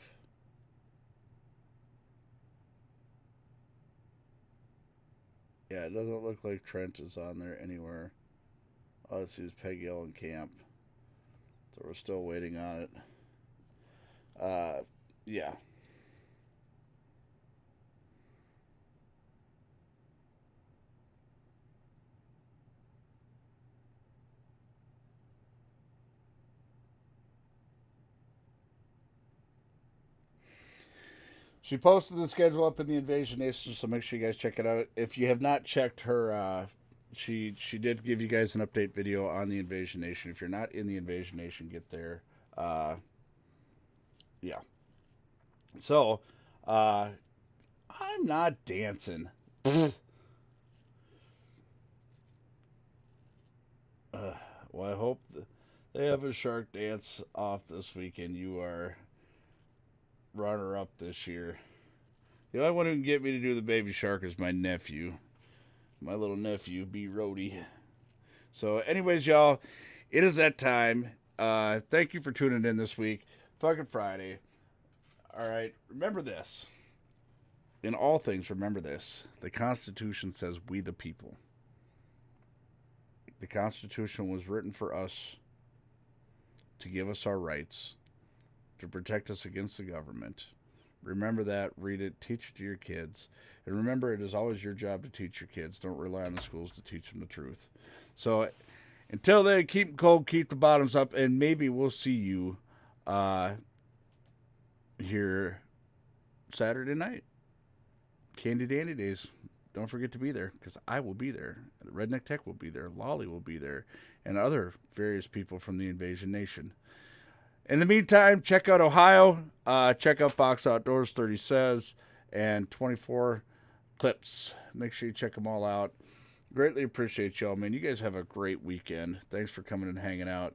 Yeah, it doesn't look like Trent is on there anywhere. All I see is Peggy Ellen Camp. So we're still waiting on it. Yeah. She posted the schedule up in the Invasion Nation, so make sure you guys check it out. If you have not checked her, she did give you guys an update video on the Invasion Nation. If you're not in the Invasion Nation, get there. Yeah. So, I'm not dancing. Well, I hope they have a shark dance off this weekend. You are runner-up this year. The only one who can get me to do the baby shark is my nephew. My little nephew, B. Rhodey. So, anyways, y'all, it is that time. Thank you for tuning in this week. Fucking Friday. All right, remember this. In all things, remember this. The Constitution says we the people. The Constitution was written for us to give us our rights, to protect us against the government. Remember that. Read it. Teach it to your kids. And remember, it is always your job to teach your kids. Don't rely on the schools to teach them the truth. So, until then, keep them cold, keep the bottoms up, and maybe we'll see you here Saturday night. Candy Dandy Days. Don't forget to be there, because I will be there. Redneck Tech will be there. Lolly will be there. And other various people from the Invasion Nation. In the meantime, check out Ohio. Check out Fox Outdoors 30 Says and 24 Clips. Make sure you check them all out. Greatly appreciate y'all, man. You guys have a great weekend. Thanks for coming and hanging out.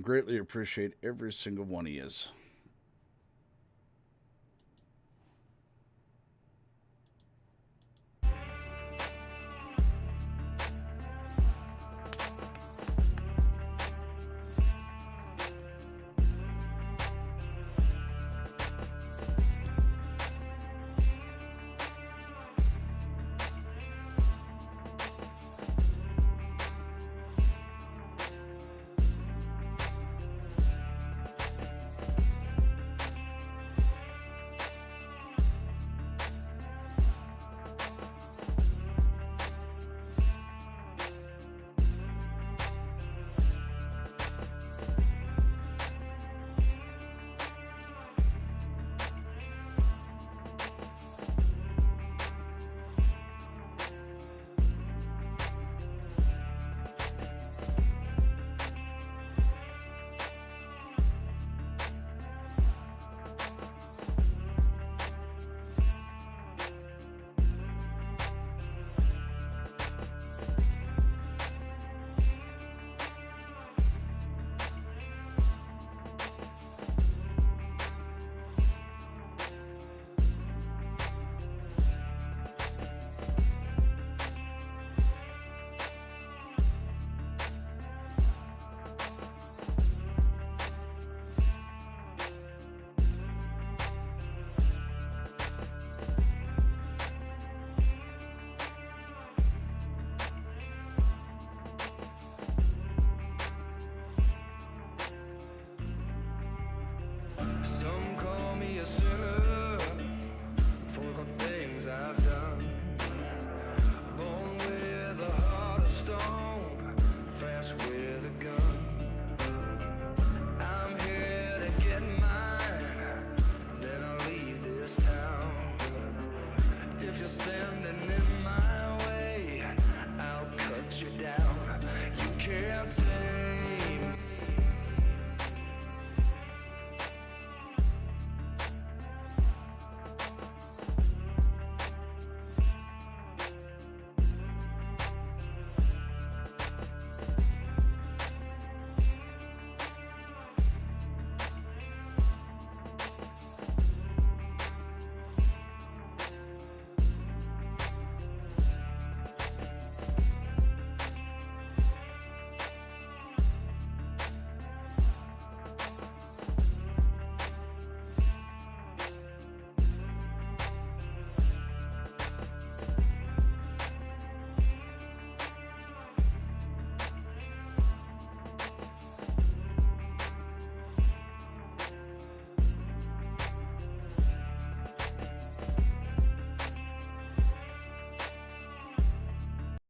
Greatly appreciate every single one of yous.